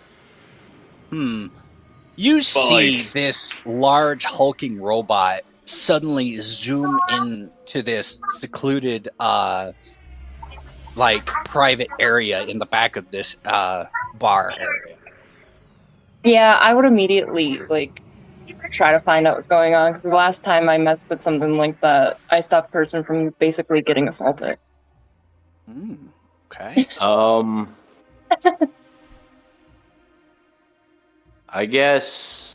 Speaker 1: You see this large hulking robot suddenly zoom into this secluded private area in the back of this bar area.
Speaker 2: Yeah, I would immediately try to find out what's going on, because the last time I messed with something like that, I stopped a person from basically getting assaulted.
Speaker 1: Okay.
Speaker 3: I guess.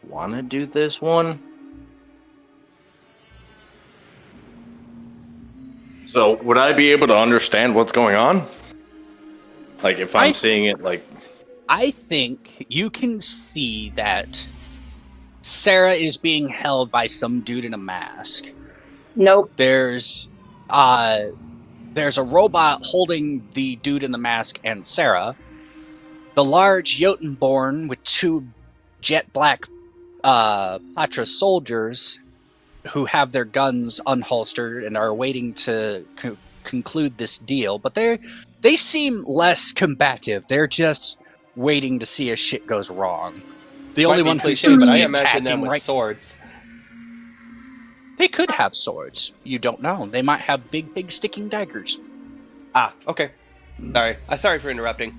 Speaker 3: Wanna do this one? So, would I be able to understand what's going on? Like, if I'm seeing it, like...
Speaker 1: I think you can see that Sarah is being held by some dude in a mask.
Speaker 2: Nope.
Speaker 1: There's a robot holding the dude in the mask and Sarah. The large Jotunborn with two jet black Patra soldiers who have their guns unholstered and are waiting to conclude this deal, but they seem less combative. They're just waiting to see if shit goes wrong. The only one who seems
Speaker 4: but
Speaker 1: to
Speaker 4: I
Speaker 1: be
Speaker 4: imagine them
Speaker 1: attacking
Speaker 4: with swords.
Speaker 1: They could have swords. You don't know. They might have big sticking daggers.
Speaker 4: Ah, okay. Sorry for interrupting.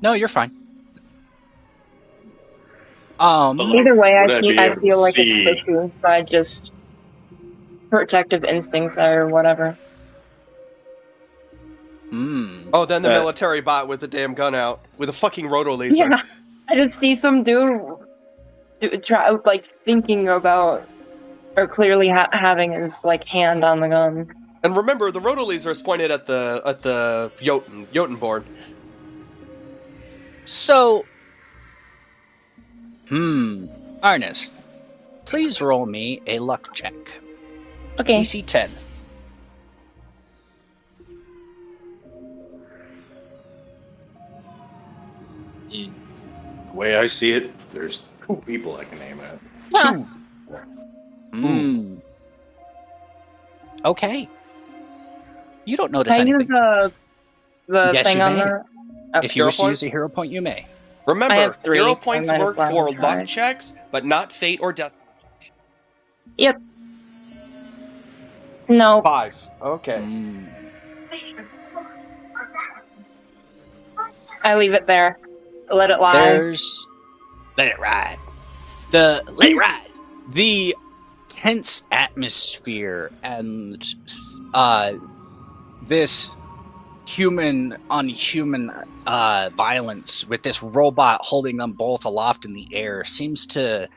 Speaker 1: No, you're fine.
Speaker 2: Either way, I
Speaker 3: Would I be able
Speaker 2: feel
Speaker 3: to
Speaker 2: like
Speaker 3: see-
Speaker 2: it's pushed by just protective instincts or whatever.
Speaker 4: Oh, then the military bot with the damn gun out with a fucking roto laser.
Speaker 2: Yeah, I just see some dude thinking about, or clearly having his hand on the gun.
Speaker 4: And remember, the roto laser is pointed at the Jotunborn.
Speaker 1: So, Arnis, please roll me a luck check.
Speaker 2: Okay.
Speaker 1: DC 10.
Speaker 3: The way I see it, there's 2 people I can name it.
Speaker 1: Okay. You don't notice
Speaker 2: Can I
Speaker 1: anything.
Speaker 2: use the
Speaker 1: Yes,
Speaker 2: thing
Speaker 1: you
Speaker 2: on
Speaker 1: may.
Speaker 2: the...
Speaker 1: If you wish to
Speaker 4: Hero
Speaker 1: use a hero point, you may.
Speaker 2: I
Speaker 4: Remember,
Speaker 2: have 3,
Speaker 4: hero
Speaker 2: so I
Speaker 4: points
Speaker 2: might as
Speaker 4: work
Speaker 2: well
Speaker 4: for
Speaker 2: try.
Speaker 4: luck checks, but not fate or destiny.
Speaker 2: Yep. No.
Speaker 4: 5. Okay.
Speaker 2: I leave it there. Let it lie.
Speaker 1: Let it ride. Let it ride. The tense atmosphere and this human on human violence with this robot holding them both aloft in the air seems to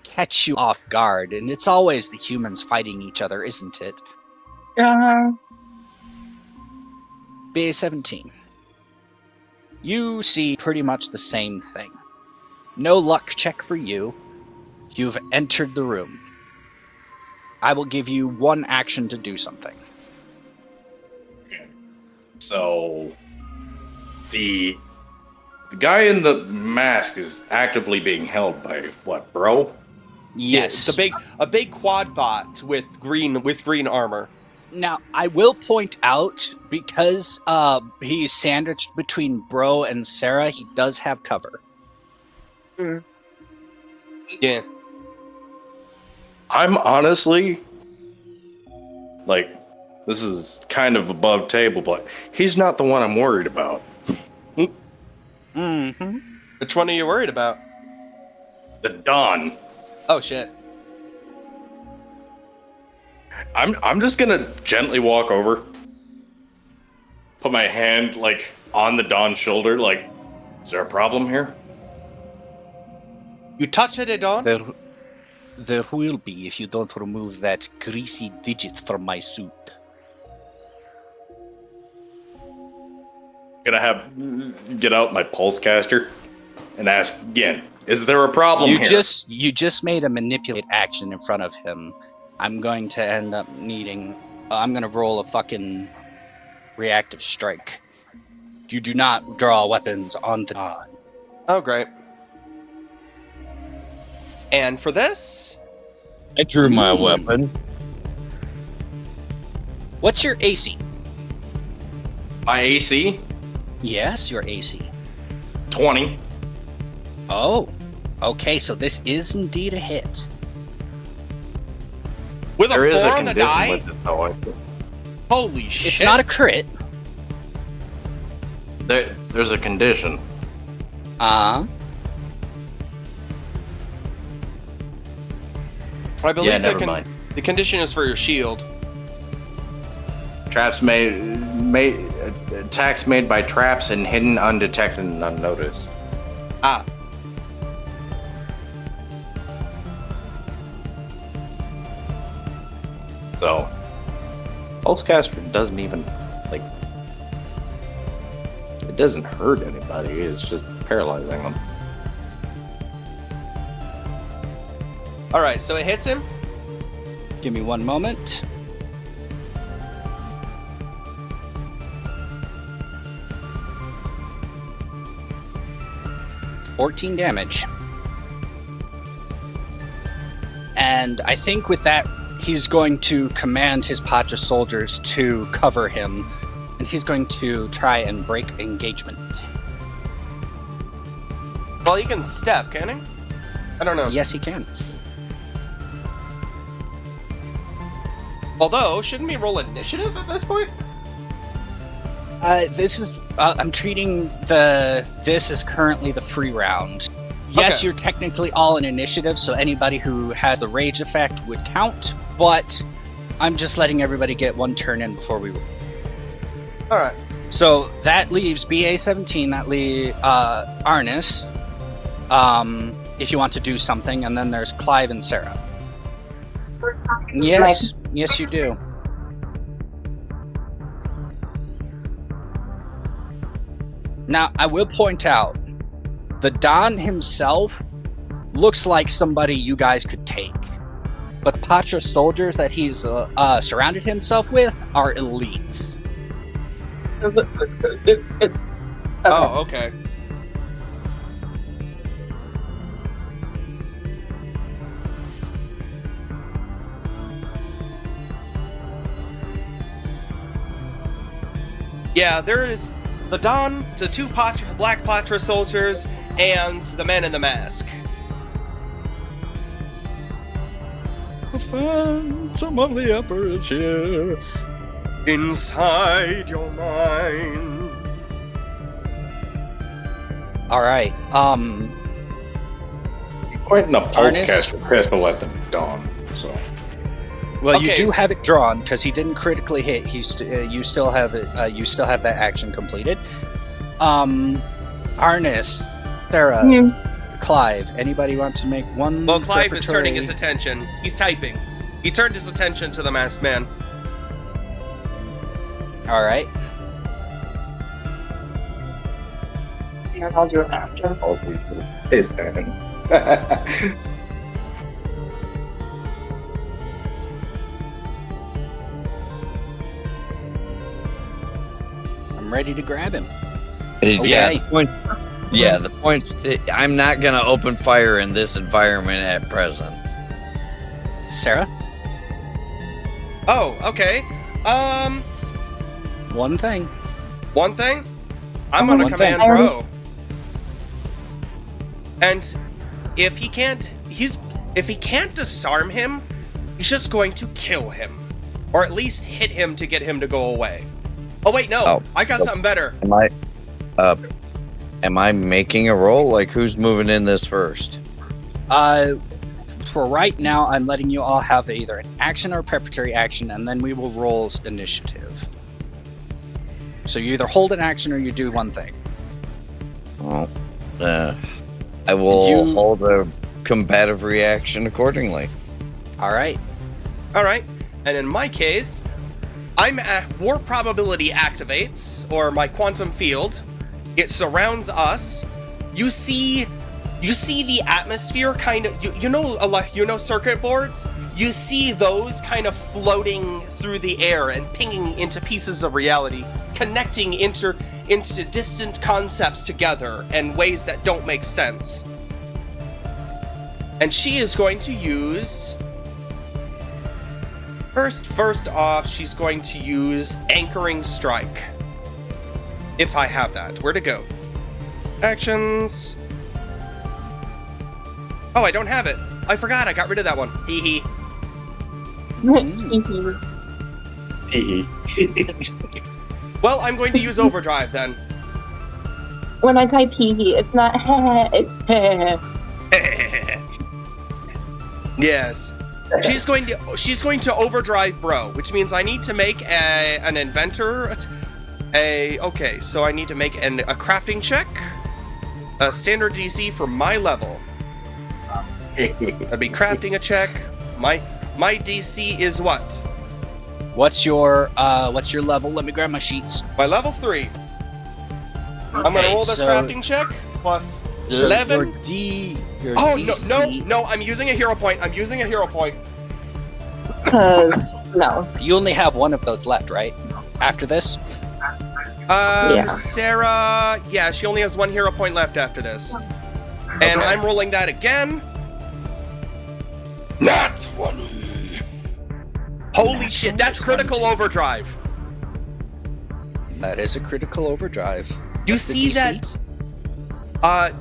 Speaker 1: catch you off guard, and it's always the humans fighting each other, isn't it? BA-17. You see pretty much the same thing. No luck check for you. You've entered the room. I will give you 1 action to do something.
Speaker 3: So, the guy in the mask is actively being held by what, bro?
Speaker 1: Yes.
Speaker 4: A big quad bot with green armor.
Speaker 1: Now, I will point out, because he's sandwiched between Bro and Sarah, he does have cover.
Speaker 4: Yeah.
Speaker 3: I'm honestly, like, this is kind of above table, but he's not the one I'm worried about.
Speaker 1: Mm-hmm.
Speaker 4: Which one are you worried about?
Speaker 3: The Don.
Speaker 4: Oh, shit.
Speaker 3: I'm just gonna gently walk over, put my hand, like, on the Don's shoulder, like, is there a problem here?
Speaker 4: You touch it, Don?
Speaker 1: There will be if you don't remove that greasy digit from my suit.
Speaker 3: Get out my pulse caster and ask again, is there a problem here?
Speaker 1: You just made a manipulate action in front of him. I'm going to end up needing... I'm going to roll a fucking reactive strike. You do not draw weapons on the Don.
Speaker 4: Oh, great. And for this...
Speaker 5: I drew my weapon.
Speaker 1: What's your AC?
Speaker 3: My AC?
Speaker 1: Yes, your AC.
Speaker 3: 20.
Speaker 1: Oh, okay, so this is indeed a hit.
Speaker 4: With
Speaker 3: There
Speaker 4: a
Speaker 3: is
Speaker 4: 4
Speaker 3: a
Speaker 4: on the
Speaker 3: condition
Speaker 4: die?
Speaker 3: with it, though.
Speaker 4: Holy shit.
Speaker 1: It's not a crit.
Speaker 3: There's a condition.
Speaker 4: I believe
Speaker 3: Yeah, never mind.
Speaker 4: the condition is for your shield.
Speaker 3: Traps attacks made by traps and hidden, undetected, and unnoticed.
Speaker 4: Ah.
Speaker 3: So, Pulsecaster doesn't even, like, it doesn't hurt anybody, it's just paralyzing them.
Speaker 4: Alright, so it hits him.
Speaker 1: Give me one moment. $14 damage. And I think with that, he's going to command his Pacha soldiers to cover him, and he's going to try and break engagement.
Speaker 4: Well, he can step, can he? I don't know.
Speaker 1: Yes, he can.
Speaker 4: Although, shouldn't we roll initiative at this point?
Speaker 1: This is... I'm treating this as currently the free round. Yes,
Speaker 4: Okay.
Speaker 1: You're technically all in initiative, so anybody who has the rage effect would count, but I'm just letting everybody get one turn in before we roll.
Speaker 4: Alright.
Speaker 1: So that leaves BA-17, that leaves Arnis, if you want to do something, and then there's Clive and Sarah. Yes, yes you do. Now, I will point out, the Don himself looks like somebody you guys could take. But the Pacha soldiers that he's surrounded himself with are elite.
Speaker 4: Oh, okay. Yeah, there is the Don, the two Black Patra soldiers, and the man in the mask.
Speaker 1: The phantom of the Emperor is here.
Speaker 4: Inside your mind.
Speaker 1: Alright,
Speaker 3: Quite enough
Speaker 1: Arnis?
Speaker 3: Pulsecaster critical at the Dawn, so.
Speaker 1: well, you
Speaker 4: Okay,
Speaker 1: do
Speaker 4: so-
Speaker 1: have it drawn because he didn't critically hit. You still have it. You still have that action completed. Arnis, Sarah, Clive. Anybody want to make one?
Speaker 4: Well, Clive is turning his
Speaker 1: preparatory-
Speaker 4: attention. He's typing. He turned his attention to the masked man.
Speaker 1: All right.
Speaker 2: I'll do it after.
Speaker 6: His hand.
Speaker 1: I'm ready to grab him.
Speaker 5: Yeah,
Speaker 1: Okay.
Speaker 5: the points. I'm not gonna open fire in this environment at present.
Speaker 1: Sarah.
Speaker 4: Oh, okay.
Speaker 1: One thing.
Speaker 4: One thing? I'm gonna
Speaker 1: One
Speaker 4: command
Speaker 2: thing.
Speaker 4: Bro. And if he can't disarm him, he's just going to kill him. Or at least hit him to get him to go away. Oh wait, no,
Speaker 5: Oh.
Speaker 4: I got something better.
Speaker 5: Am I making a roll? Like, who's moving in this first?
Speaker 1: For right now, I'm letting you all have either an action or a preparatory action, and then we will roll initiative. So you either hold an action or you do one thing.
Speaker 5: Well, I will
Speaker 1: You-
Speaker 5: hold a combative reaction accordingly.
Speaker 1: All right.
Speaker 4: Alright, and in my case, warp probability activates, or my quantum field. It surrounds us. You see the atmosphere kind of, you know circuit boards? You see those kind of floating through the air and pinging into pieces of reality, connecting into distant concepts together in ways that don't make sense. And she is going to use... First off, she's going to use Anchoring Strike. If I have that. Where to go? Actions. Oh, I don't have it. I forgot. I got rid of that one. Hee hee. Well, I'm going to use Overdrive then.
Speaker 2: When I type hee, it's not it's
Speaker 4: Yes. She's going to overdrive Bro, which means I need to make an inventor. Okay, so I need to make a crafting check. A standard DC for my level. I'd be crafting a check. My DC is what?
Speaker 1: What's your level? Let me grab my sheets.
Speaker 4: My level's 3. I'm gonna roll this crafting check plus 11.
Speaker 1: Your
Speaker 4: Oh
Speaker 1: DC,
Speaker 4: no! I'm using a hero point.
Speaker 2: because no.
Speaker 1: You only have one of those left, right? After this?
Speaker 2: Yeah.
Speaker 4: Sarah, yeah, she only has 1 hero point left after this. And I'm rolling that again. Nat 20. Holy shit, that's critical overdrive.
Speaker 1: That is a critical overdrive.
Speaker 4: You
Speaker 1: What's the
Speaker 4: see
Speaker 1: DC?
Speaker 4: that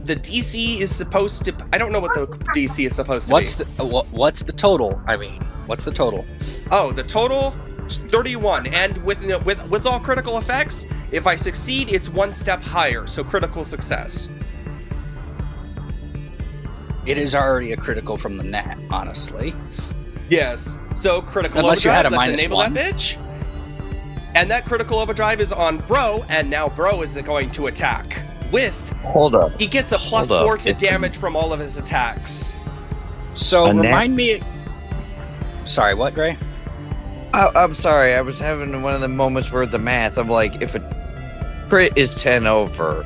Speaker 4: the DC is supposed to, I don't know what the DC is supposed to be.
Speaker 1: What's the total? I mean, what's the total?
Speaker 4: Oh, the total is 31, and with all critical effects, if I succeed, it's 1 step higher, so critical success.
Speaker 1: It is already a critical from the net, honestly.
Speaker 4: Yes. So critical
Speaker 1: Unless you
Speaker 4: overdrive,
Speaker 1: had a
Speaker 4: let's
Speaker 1: minus
Speaker 4: enable
Speaker 1: 1.
Speaker 4: that bitch. And that critical overdrive is on Bro, and now Bro is going to attack with.
Speaker 5: Hold up.
Speaker 4: He gets a plus
Speaker 5: Hold up.
Speaker 4: 4 to
Speaker 5: It's-
Speaker 4: damage from all of his attacks.
Speaker 1: So
Speaker 5: A net?
Speaker 1: remind me. Sorry, what, Gray?
Speaker 5: I'm sorry. I was having one of the moments where the math. I'm like, if a crit is 10 over,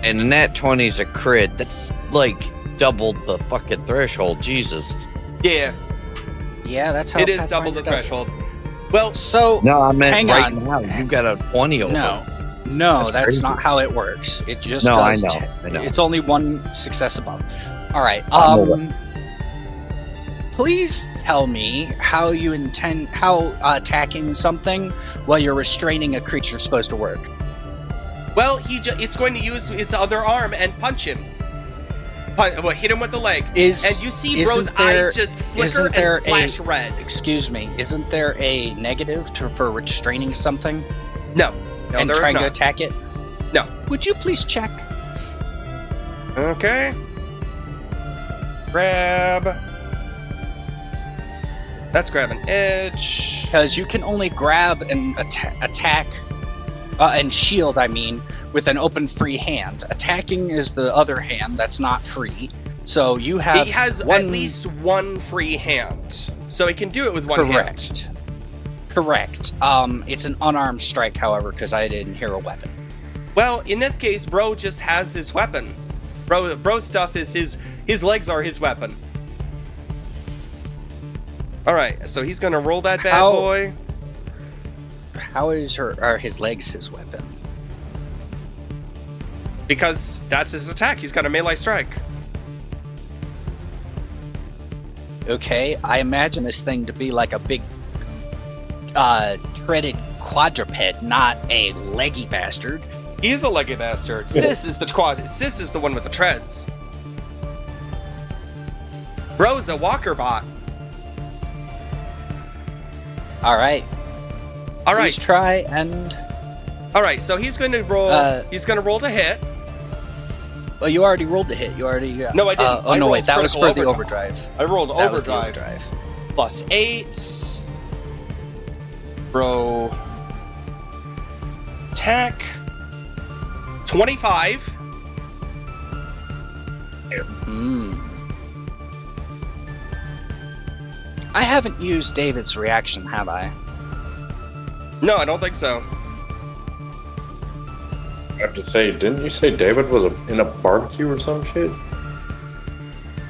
Speaker 5: and a nat 20 is a crit, that's like doubled the fucking threshold. Jesus.
Speaker 4: Yeah,
Speaker 1: Yeah, that's how
Speaker 4: it is double
Speaker 1: Pathfinder
Speaker 4: the
Speaker 1: does it.
Speaker 4: threshold. Well,
Speaker 1: So
Speaker 5: No, I meant
Speaker 1: Hang
Speaker 5: right
Speaker 1: on.
Speaker 5: now. You got a 20 over.
Speaker 1: no,
Speaker 5: That's
Speaker 1: that's
Speaker 5: crazy.
Speaker 1: not how it works. It just
Speaker 5: No,
Speaker 1: does.
Speaker 5: I know.
Speaker 1: It's only 1 success above. All right.
Speaker 5: I know
Speaker 1: Please tell me how attacking something while you're restraining a creature is supposed to work.
Speaker 4: well, it's going to use its other arm and punch him. Hit him with the leg. And you see Bro's eyes just flicker and splash red.
Speaker 1: Excuse me. Isn't there a negative for restraining something
Speaker 4: No,
Speaker 1: and
Speaker 4: there is
Speaker 1: trying to
Speaker 4: not.
Speaker 1: attack it?
Speaker 4: No.
Speaker 1: Would you please check?
Speaker 4: Okay. Grab. That's grab an edge.
Speaker 1: Because you can only grab and attack and shield, I mean, with an open free hand. Attacking is the other hand that's not free. So you have.
Speaker 4: He has at least 1 free hand, so he can do it with 1 hand.
Speaker 1: Correct. It's an unarmed strike, however, because I didn't hear a weapon.
Speaker 4: Well, in this case, Bro just has his weapon. Bro's stuff is his legs are his weapon. All right, so he's gonna roll that bad boy.
Speaker 1: How are his legs his weapon?
Speaker 4: Because that's his attack. He's got a melee strike.
Speaker 1: Okay, I imagine this thing to be like a big treaded quadruped, not a leggy bastard.
Speaker 4: He's a leggy bastard. Sis is the one with the treads. Bro's a walker bot.
Speaker 1: All right.
Speaker 4: All right.
Speaker 1: Please try and.
Speaker 4: All right. So he's going to roll. He's going to roll to hit.
Speaker 1: Well, you already rolled the hit. You already.
Speaker 4: No, I didn't.
Speaker 1: Oh no, wait. That was for the overdrive.
Speaker 4: I rolled
Speaker 1: That
Speaker 4: overdrive.
Speaker 1: Was the overdrive.
Speaker 4: Plus 8. Bro. Attack. 25.
Speaker 1: I haven't used David's reaction, have I?
Speaker 4: No, I don't think so.
Speaker 6: I have to say, didn't you say David was in a barbecue or some shit?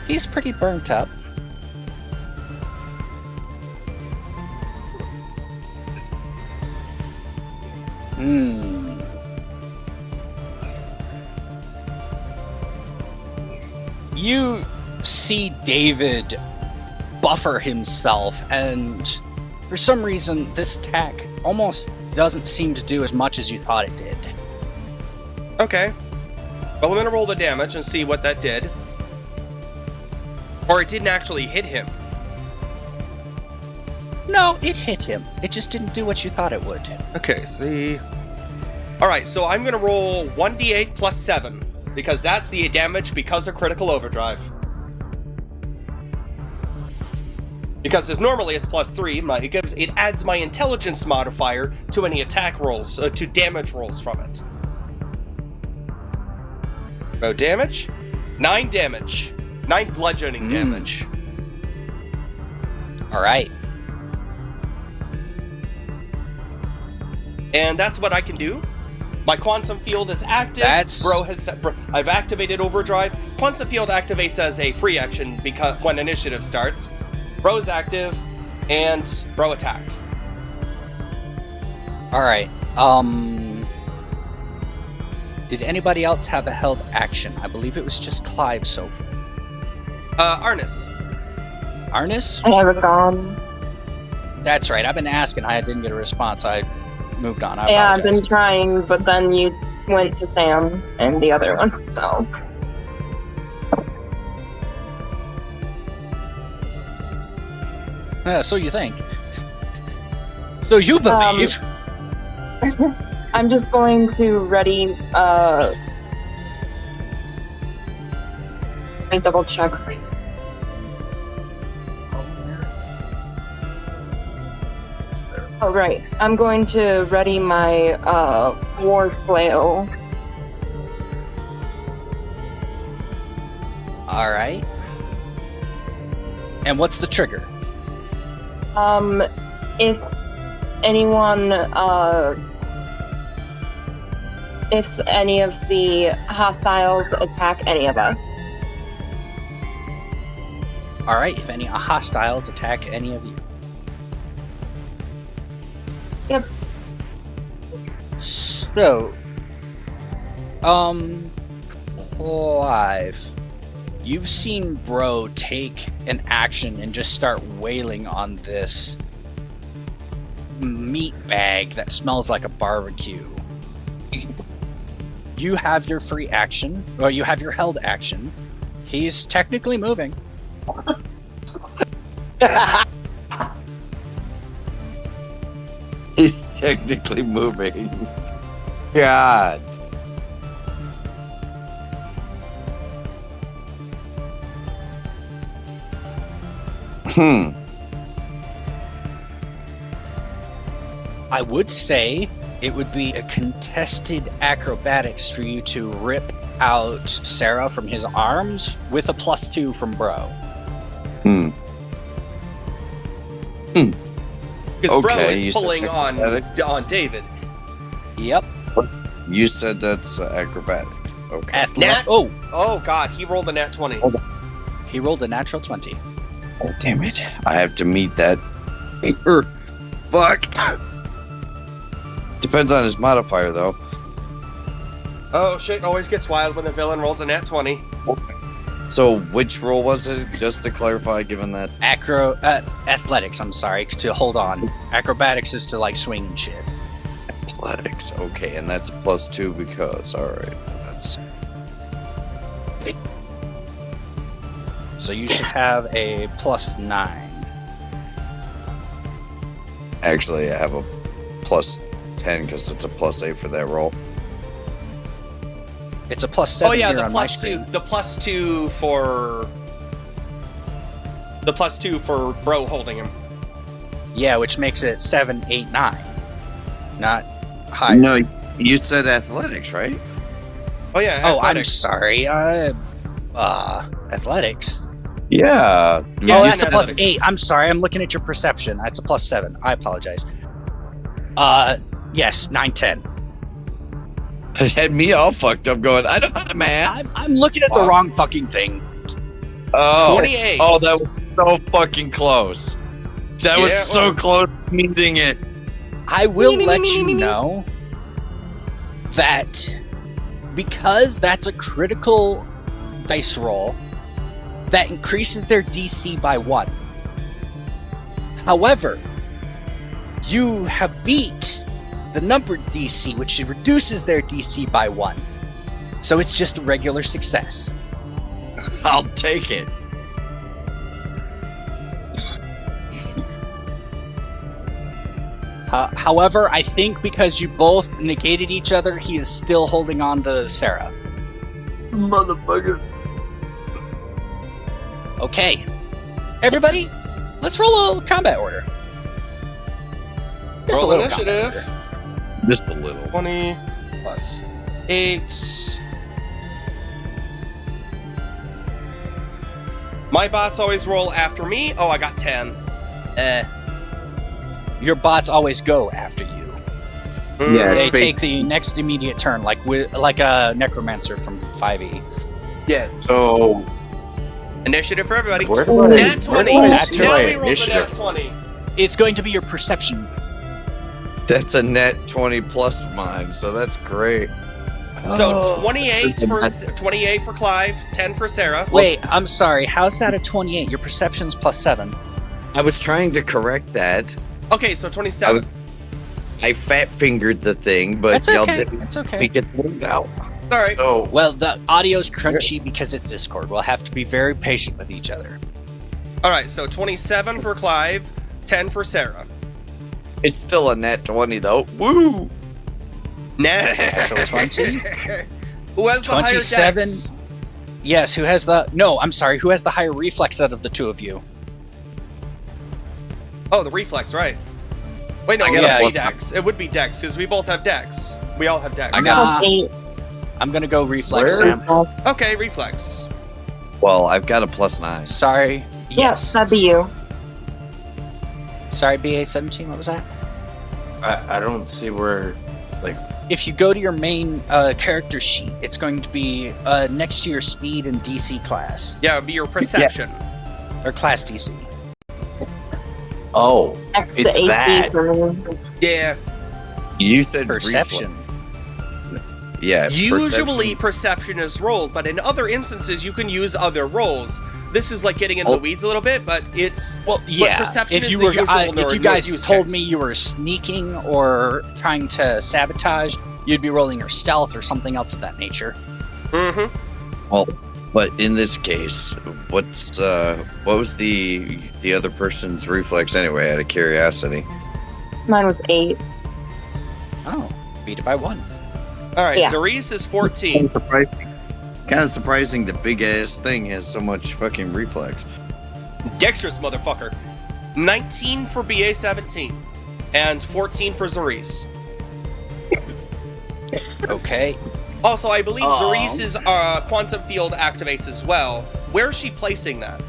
Speaker 1: He's pretty burnt up. You see David buffer himself, and for some reason, this attack almost doesn't seem to do as much as you thought it did.
Speaker 4: Okay. Well, I'm gonna roll the damage and see what that did. Or it didn't actually hit him.
Speaker 1: No, it hit him. It just didn't do what you thought it would.
Speaker 4: Okay, see. Alright, so I'm gonna roll 1d8 plus 7, because that's the damage because of critical overdrive. Because as normally it's plus 3, it adds my intelligence modifier to any attack rolls, to damage rolls from it. No damage? 9 damage. 9 bludgeoning damage.
Speaker 1: Alright.
Speaker 4: And that's what I can do. My quantum field is active. I've activated overdrive. Quantum field activates as a free action because when initiative starts. Bro's active, and Bro attacked.
Speaker 1: Alright, did anybody else have a held action? I believe it was just Clive so far.
Speaker 4: Arnis.
Speaker 1: Arnis?
Speaker 2: I have a gone.
Speaker 1: That's right, I've been asking, I didn't get a response, I moved on.
Speaker 2: Yeah, I've been trying, but then you went to Sam and the other one, so...
Speaker 1: So you think. So you believe.
Speaker 2: I'm just going to ready, let me double check. Oh, right. I'm going to ready my, war flail.
Speaker 1: Alright. And what's the trigger?
Speaker 2: If anyone, if any of the hostiles attack any of us.
Speaker 1: Alright, if any hostiles attack any of you.
Speaker 2: Yep.
Speaker 1: So, Clive, you've seen Bro take an action and just start wailing on this meat bag that smells like a barbecue. You have your free action, or you have your held action. He's technically moving.
Speaker 5: He's technically moving. God.
Speaker 1: I would say it would be a contested acrobatics for you to rip out Sarah from his arms with a +2 from Bro.
Speaker 4: Because Bro is pulling on David.
Speaker 1: Yep.
Speaker 5: You said that's acrobatics. Okay.
Speaker 4: Oh god, he rolled a nat 20.
Speaker 1: He rolled a natural 20.
Speaker 5: Oh, damn it. I have to meet that. Fuck. Depends on his modifier, though.
Speaker 4: Oh, shit always gets wild when the villain rolls a nat 20.
Speaker 5: So which role was it? Just to clarify, given that.
Speaker 1: Athletics, I'm sorry, to hold on. Acrobatics is to like swing and shit.
Speaker 5: Athletics, okay, and that's +2 because, alright, that's...
Speaker 1: So you should have a +9.
Speaker 5: Actually, I have a +10 because it's a +8 for that roll.
Speaker 1: It's a +7
Speaker 4: Oh yeah,
Speaker 1: here
Speaker 4: the
Speaker 1: on my
Speaker 4: +2.
Speaker 1: screen.
Speaker 4: The +2 for. The +2 for bro holding him.
Speaker 1: Yeah, which makes it 7, 8, 9. Not higher.
Speaker 5: No, you said athletics, right?
Speaker 4: Oh yeah.
Speaker 1: Oh, I'm
Speaker 4: athletics.
Speaker 1: sorry. Athletics.
Speaker 5: Yeah.
Speaker 1: Oh,
Speaker 4: Yeah,
Speaker 1: that's a
Speaker 4: athletics.
Speaker 1: +8. I'm sorry. I'm looking at your perception. That's a +7. I apologize. Yes, 9, 10.
Speaker 5: It had me all fucked up going, I don't know the math.
Speaker 1: I'm looking at the wrong fucking thing.
Speaker 5: Oh,
Speaker 4: 28.
Speaker 5: Oh, that was so fucking close. That was
Speaker 4: Yeah,
Speaker 5: so
Speaker 4: well-
Speaker 5: close to meeting it.
Speaker 1: I will let you know that because that's a critical dice roll, that increases their DC by 1. However, you have beat the numbered DC, which reduces their DC by 1. So it's just a regular success.
Speaker 5: I'll take it.
Speaker 1: However, I think because you both negated each other, he is still holding on to Sarah.
Speaker 5: Motherfucker.
Speaker 1: Okay. Everybody, let's roll a combat order. Just
Speaker 4: Roll
Speaker 1: a little
Speaker 4: initiative.
Speaker 1: combat order.
Speaker 5: Just a little.
Speaker 4: 20 plus 8. My bots always roll after me. Oh, I got 10.
Speaker 1: Your bots always go after you.
Speaker 5: Yeah,
Speaker 1: They
Speaker 5: it's
Speaker 1: take the next immediate turn, like a necromancer from 5e.
Speaker 4: Yeah.
Speaker 3: So
Speaker 4: Initiative for everybody.
Speaker 3: where do I,
Speaker 4: Nat 20.
Speaker 3: where do I
Speaker 1: Nat
Speaker 3: see
Speaker 1: 20.
Speaker 3: my
Speaker 4: Now we roll the
Speaker 3: initiative?
Speaker 4: nat 20.
Speaker 1: It's going to be your perception.
Speaker 5: That's a net 20 plus mine, so that's great.
Speaker 4: So 28 for Clive, 10 for Sarah.
Speaker 1: Wait, I'm sorry. How's that a 28? Your perception's +7.
Speaker 5: I was trying to correct that.
Speaker 4: Okay, so 27.
Speaker 5: I fat fingered the thing, but
Speaker 1: That's
Speaker 5: y'all
Speaker 1: okay.
Speaker 5: didn't
Speaker 1: That's okay.
Speaker 5: speak it out.
Speaker 4: All right.
Speaker 3: So
Speaker 1: Well, the audio's crunchy because it's Discord. We'll have to be very patient with each other.
Speaker 4: All right, so 27 for Clive, 10 for Sarah.
Speaker 5: It's still a net 20 though. Woo!
Speaker 1: Natural 20.
Speaker 4: Who has the
Speaker 1: 27.
Speaker 4: higher dex?
Speaker 1: Yes, who has the... No, I'm sorry. Who has the higher reflex out of the two of you?
Speaker 4: Oh, the reflex, right. Wait, no,
Speaker 5: I
Speaker 4: it
Speaker 5: got
Speaker 1: a
Speaker 4: would be
Speaker 5: plus
Speaker 4: dex. It would be dex, because we both have dex. We all have dex.
Speaker 5: I
Speaker 1: got-
Speaker 5: got.
Speaker 1: Nah. I'm going to go reflex,
Speaker 3: Where?
Speaker 1: Sam.
Speaker 4: Okay, reflex.
Speaker 5: Well, I've got a +9.
Speaker 1: Sorry.
Speaker 2: Yes, that'd be you.
Speaker 1: Sorry, BA17. What was that?
Speaker 3: I don't see where, like,
Speaker 1: If you go to your main character sheet, it's going to be next to your speed and DC class.
Speaker 4: Yeah, it would be your perception.
Speaker 1: Or class DC.
Speaker 3: oh,
Speaker 2: X to
Speaker 3: It's
Speaker 2: AC
Speaker 3: that.
Speaker 2: for me.
Speaker 4: Yeah.
Speaker 5: You said
Speaker 1: Perception.
Speaker 5: reflex. Yeah.
Speaker 4: Usually perception is rolled, but in other instances you can use other rolls. This is like getting into the weeds a little bit, but it's
Speaker 1: Well, yeah.
Speaker 4: perception
Speaker 1: If
Speaker 4: is
Speaker 1: you
Speaker 4: the
Speaker 1: were,
Speaker 4: usual
Speaker 1: if you guys
Speaker 4: use
Speaker 1: told
Speaker 4: case.
Speaker 1: me you were sneaking or trying to sabotage, you'd be rolling your stealth or something else of that nature.
Speaker 4: Mm-hmm.
Speaker 5: Well, but in this case, what was the other person's reflex anyway? Out of curiosity.
Speaker 2: Mine was 8.
Speaker 1: Oh, beat it by 1.
Speaker 4: All right,
Speaker 2: Yeah.
Speaker 4: Cerise is 14.
Speaker 5: Kind of surprising the big ass thing has so much fucking reflex.
Speaker 4: Dexterous motherfucker. 19 for BA17. And 14 for Cerise.
Speaker 1: Okay.
Speaker 4: Also, I believe
Speaker 1: Oh.
Speaker 4: Cerise's quantum field activates as well. Where is she placing that?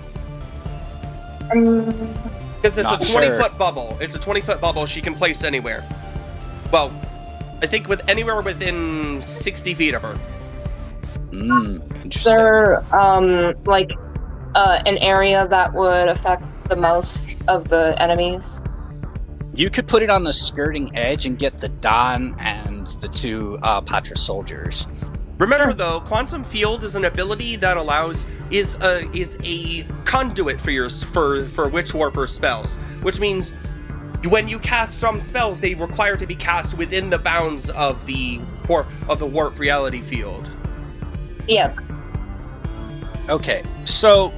Speaker 4: Because it's
Speaker 1: Not
Speaker 4: a 20-foot
Speaker 1: sure.
Speaker 4: bubble. It's a 20-foot bubble she can place anywhere. Well, I think with anywhere within 60 feet of her.
Speaker 1: Interesting.
Speaker 2: There, like, an area that would affect the most of the enemies?
Speaker 1: You could put it on the skirting edge and get the Don and the two Patra soldiers.
Speaker 4: Remember,
Speaker 2: Sure.
Speaker 4: though, quantum field is an ability that is a conduit for witch warper spells, which means when you cast some spells, they require to be cast within the bounds of the warp reality field.
Speaker 2: Yeah,
Speaker 1: Okay, so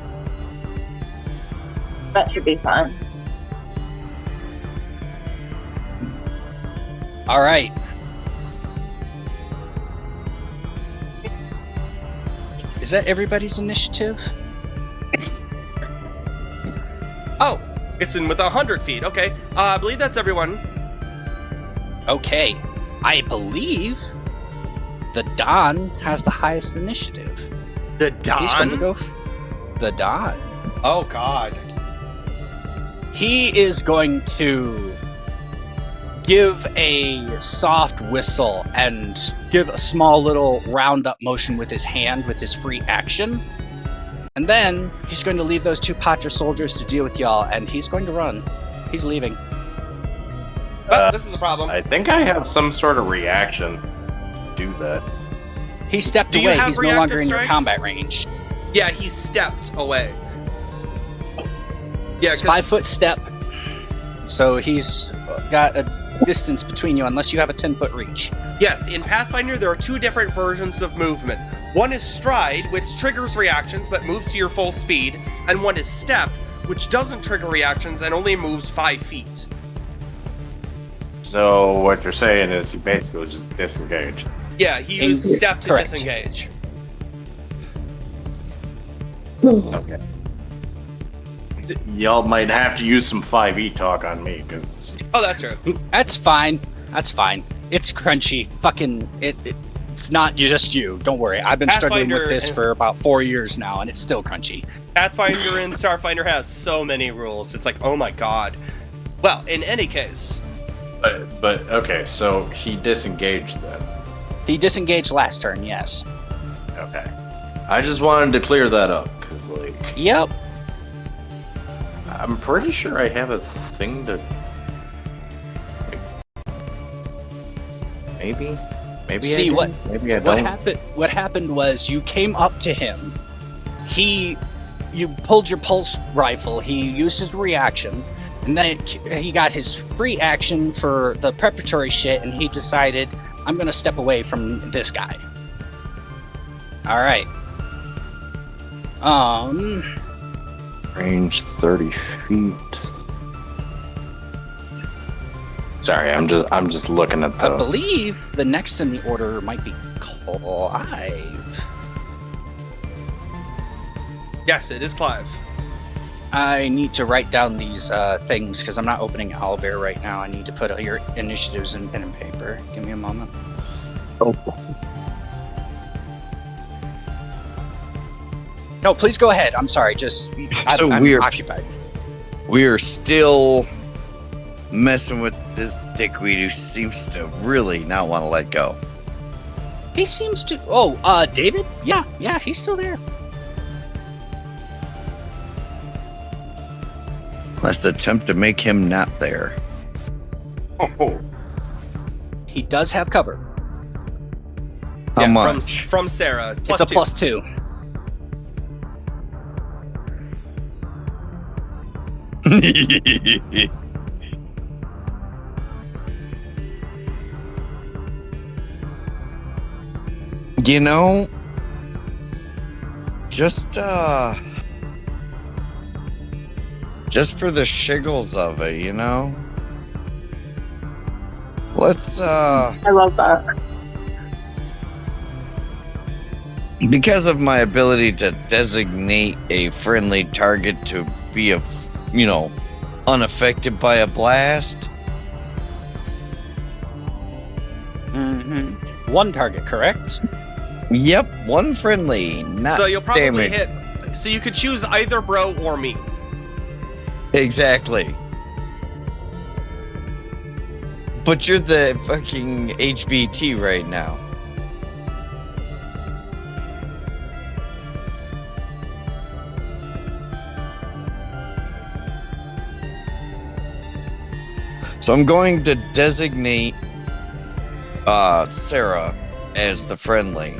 Speaker 2: that should be fine.
Speaker 1: all right. Is that everybody's initiative?
Speaker 4: Oh, it's in with 100 feet. Okay, I believe that's everyone.
Speaker 1: Okay, I believe the Don has the highest initiative.
Speaker 4: The
Speaker 1: He's going to
Speaker 4: Don.
Speaker 1: go. The Don.
Speaker 4: Oh God.
Speaker 1: He is going to give a soft whistle and give a small little round-up motion with his hand with his free action. And then he's going to leave those two Patra soldiers to deal with y'all, and he's going to run. He's leaving.
Speaker 4: But this is a problem.
Speaker 3: I think I have some sort of reaction to do that.
Speaker 1: He stepped
Speaker 4: Do you
Speaker 1: away.
Speaker 4: have
Speaker 1: He's no longer
Speaker 4: reactive
Speaker 1: in your
Speaker 4: strike?
Speaker 1: combat range.
Speaker 4: Yeah, he stepped away. Yeah,
Speaker 1: It's
Speaker 4: 'cause-
Speaker 1: 5-foot step. So he's got a distance between you unless you have a 10-foot reach.
Speaker 4: Yes, in Pathfinder, there are two different versions of movement. One is stride, which triggers reactions but moves to your full speed, and one is step, which doesn't trigger reactions and only moves 5 feet.
Speaker 3: So what you're saying is he basically was just disengaged.
Speaker 4: Yeah, he used step to
Speaker 1: Correct.
Speaker 4: disengage.
Speaker 3: Okay. Y'all might have to use some 5e talk on me, because
Speaker 4: Oh, that's true.
Speaker 1: That's fine. That's fine. It's crunchy. Fucking it's not just you. Don't worry. I've been struggling with
Speaker 4: Pathfinder
Speaker 1: this for about 4 years now, and it's still crunchy.
Speaker 4: Pathfinder and Starfinder has so many rules. It's like, oh my god. Well, in any case,
Speaker 3: but okay, so he disengaged then.
Speaker 1: He disengaged last turn, yes.
Speaker 3: Okay. I just wanted to clear that up, because, like,
Speaker 1: Yep.
Speaker 3: I'm pretty sure I have a thing to... Maybe? Maybe
Speaker 1: See,
Speaker 3: I do?
Speaker 1: what-
Speaker 3: Maybe I
Speaker 1: What
Speaker 3: don't.
Speaker 1: happened? What happened was you came up to him. You pulled your pulse rifle. He used his reaction, and then he got his free action for the preparatory shit, and he decided, I'm gonna step away from this guy. All right.
Speaker 3: Range 30 feet. Sorry, I'm just looking at
Speaker 1: I
Speaker 3: the...
Speaker 1: believe the next in the order might be Clive.
Speaker 4: yes, it is Clive.
Speaker 1: I need to write down these things because I'm not opening Owlbear right now. I need to put your initiatives in pen and paper. Give me a moment.
Speaker 5: Oh.
Speaker 1: No, please go ahead. I'm sorry.
Speaker 5: So
Speaker 1: I'm
Speaker 5: weird.
Speaker 1: occupied.
Speaker 5: We're still messing with this dickweed who seems to really not want to let go.
Speaker 1: He seems to. Oh, David? Yeah, he's still there.
Speaker 5: Let's attempt to make him not there.
Speaker 3: Oh,
Speaker 1: He does have cover.
Speaker 5: How
Speaker 4: Yeah,
Speaker 5: much?
Speaker 4: From Sarah.
Speaker 1: It's a +2.
Speaker 5: You know, just for the shiggles of it, you know? Let's,
Speaker 2: I love that.
Speaker 5: because of my ability to designate a friendly target to be unaffected by a blast.
Speaker 1: Mm-hmm. One target, correct?
Speaker 5: Yep, one friendly, not
Speaker 4: So you'll probably
Speaker 5: damage.
Speaker 4: hit. So you could choose either bro or me.
Speaker 5: Exactly. But you're the fucking HBT right now. So I'm going to designate Sarah as the friendly.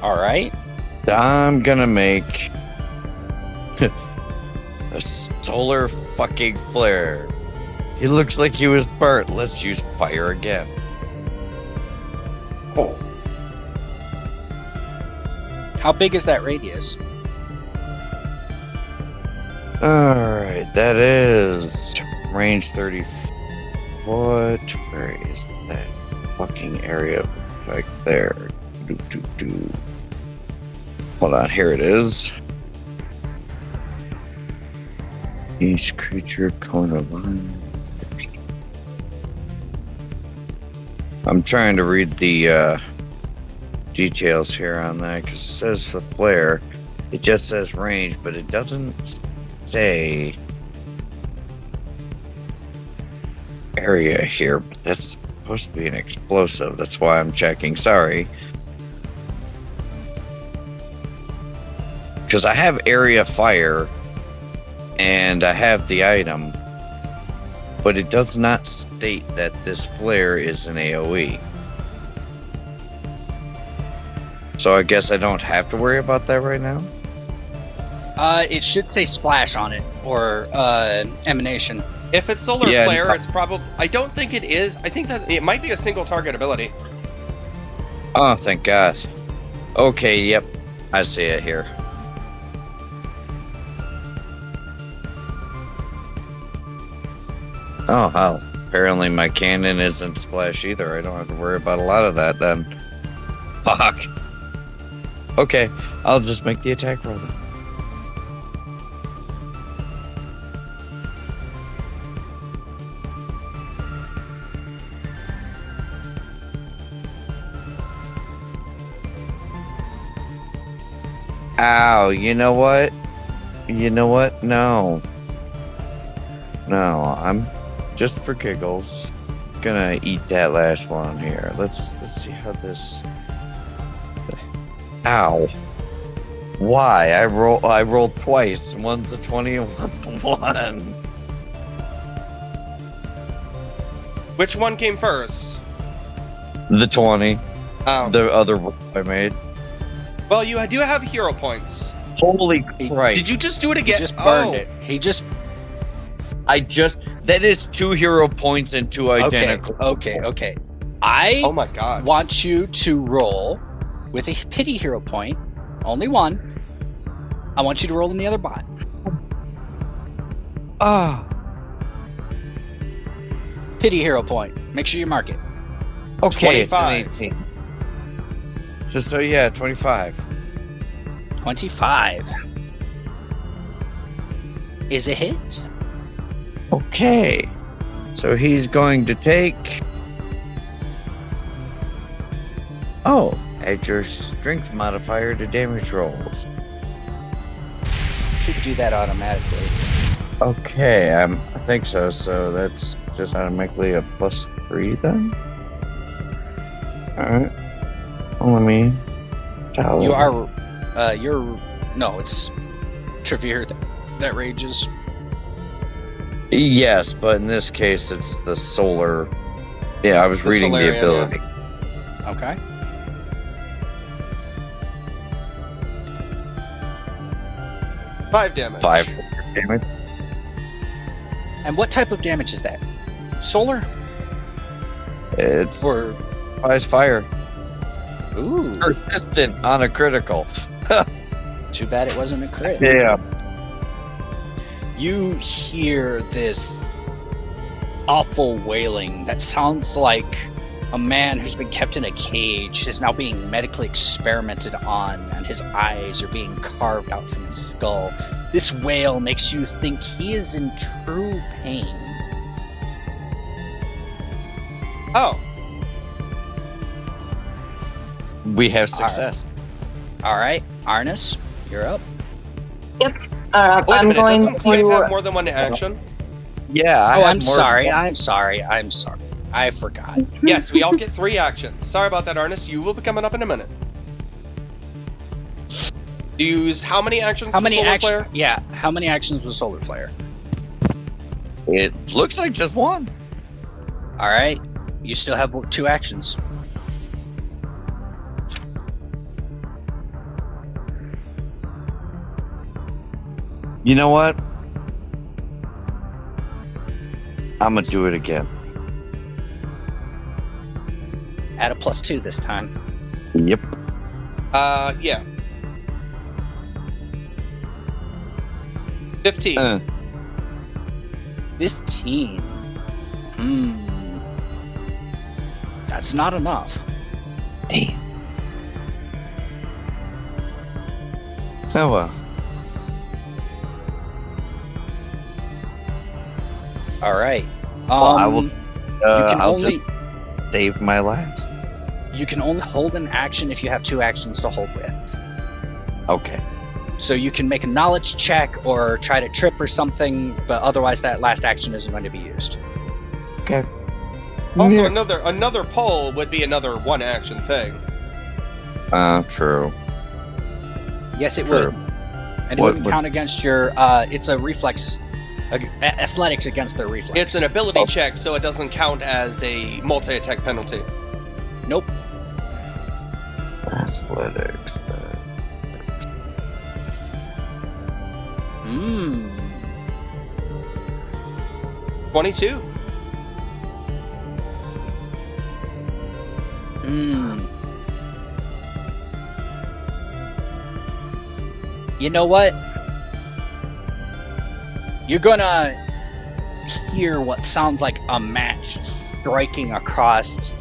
Speaker 1: All right.
Speaker 5: I'm gonna make a solar fucking flare. He looks like he was burnt. Let's use fire again.
Speaker 6: Oh,
Speaker 1: How big is that radius?
Speaker 5: Alright, that is range 30 foot. Where is that fucking area right there? Hold on, here it is. Each creature cone of line. I'm trying to read the details here on that because it says the flare. It just says range, but it doesn't say area here. But that's supposed to be an explosive. That's why I'm checking. Sorry. Because I have area fire and I have the item, but it does not state that this flare is an AoE. So I guess I don't have to worry about that right now?
Speaker 1: It should say splash on it, or emanation.
Speaker 4: If it's solar
Speaker 5: Yeah,
Speaker 4: flare,
Speaker 5: no.
Speaker 4: it's probably. I don't think it is. I think that it might be a single target ability.
Speaker 5: Oh, thank God. Okay, yep. I see it here. Oh, hell. Apparently my cannon isn't splash either. I don't have to worry about a lot of that then. Fuck. Okay, I'll just make the attack roll then. Ow, you know what? You know what? No. No, I'm just for giggles gonna eat that last one here. Let's see how this. Ow. Why? I rolled twice. One's a 20 and one's a 1.
Speaker 4: Which one came first?
Speaker 5: The 20.
Speaker 4: Oh.
Speaker 5: The other roll I made.
Speaker 4: Well, you do have hero points.
Speaker 5: Holy Christ.
Speaker 4: Did you just do it
Speaker 1: He
Speaker 4: again?
Speaker 1: just burned
Speaker 4: Oh.
Speaker 1: it. He just.
Speaker 5: that is 2 hero points and 2 identical.
Speaker 1: Okay. I
Speaker 4: Oh my god.
Speaker 1: want you to roll with a pity hero point. Only one. I want you to roll in the other bot.
Speaker 5: Ah.
Speaker 1: Pity hero point. Make sure you mark it.
Speaker 5: Okay, it's
Speaker 4: 25.
Speaker 5: an 18. So yeah, 25.
Speaker 1: 25 is a hit.
Speaker 5: Okay. So he's going to take. Oh, add your strength modifier to damage rolls.
Speaker 1: Should do that automatically.
Speaker 5: Okay, I think so. So that's just automatically a +3 then. All right. Well, let me.
Speaker 1: You are. You're. No, it's Trevere that rages.
Speaker 5: Yes, but in this case, it's the solar. Yeah, I was
Speaker 4: The
Speaker 5: reading the
Speaker 4: Solarium,
Speaker 5: ability.
Speaker 1: Okay.
Speaker 4: Five damage.
Speaker 5: 5 damage.
Speaker 1: And what type of damage is that? Solar
Speaker 5: It's
Speaker 1: or?
Speaker 5: Surprise fire.
Speaker 1: Ooh.
Speaker 5: Persistent on a critical.
Speaker 1: Too bad it wasn't a crit.
Speaker 5: Yeah.
Speaker 1: You hear this awful wailing that sounds like a man who's been kept in a cage is now being medically experimented on, and his eyes are being carved out from his skull. This wail makes you think he is in true pain.
Speaker 4: Oh.
Speaker 5: We have success.
Speaker 1: All right, Arnis, you're up.
Speaker 2: Wait a
Speaker 4: I'm
Speaker 2: minute,
Speaker 4: going
Speaker 2: going
Speaker 4: doesn't Clive have
Speaker 2: to.
Speaker 4: more than one action?
Speaker 5: Yeah. I
Speaker 1: Oh,
Speaker 5: have
Speaker 1: I'm
Speaker 5: more-
Speaker 1: sorry. I'm sorry. I forgot.
Speaker 4: Yes, we all get 3 actions. Sorry about that, Arnis. You will be coming up in a minute. You used how many actions
Speaker 1: How
Speaker 4: for
Speaker 1: many
Speaker 4: Solar
Speaker 1: actions?
Speaker 4: Flare?
Speaker 1: Yeah, how many actions was Solar Player?
Speaker 5: It looks like just one.
Speaker 1: All right, you still have 2 actions.
Speaker 5: You know what? I'm gonna do it again.
Speaker 1: Add a +2 this time.
Speaker 5: Yep.
Speaker 4: Yeah. 15.
Speaker 1: 15. That's not enough.
Speaker 5: Damn. Oh well.
Speaker 1: All right.
Speaker 5: I will.
Speaker 1: You can
Speaker 5: I'll
Speaker 1: only
Speaker 5: just save my lives.
Speaker 1: you can only hold an action if you have 2 actions to hold with.
Speaker 5: Okay.
Speaker 1: So you can make a knowledge check or try to trip or something, but otherwise that last action isn't going to be used.
Speaker 5: Okay.
Speaker 4: Also,
Speaker 5: Next.
Speaker 4: another pull would be another 1 action thing.
Speaker 5: True.
Speaker 1: Yes, it
Speaker 5: True.
Speaker 1: would. And it
Speaker 5: What-
Speaker 1: wouldn't
Speaker 5: what's-
Speaker 1: count against your. It's a reflex. Athletics against their reflex.
Speaker 4: It's an ability check, so it doesn't count as a multi-attack penalty.
Speaker 1: Nope.
Speaker 5: Athletics.
Speaker 4: 22.
Speaker 1: You know what? You're gonna hear what sounds like a match striking across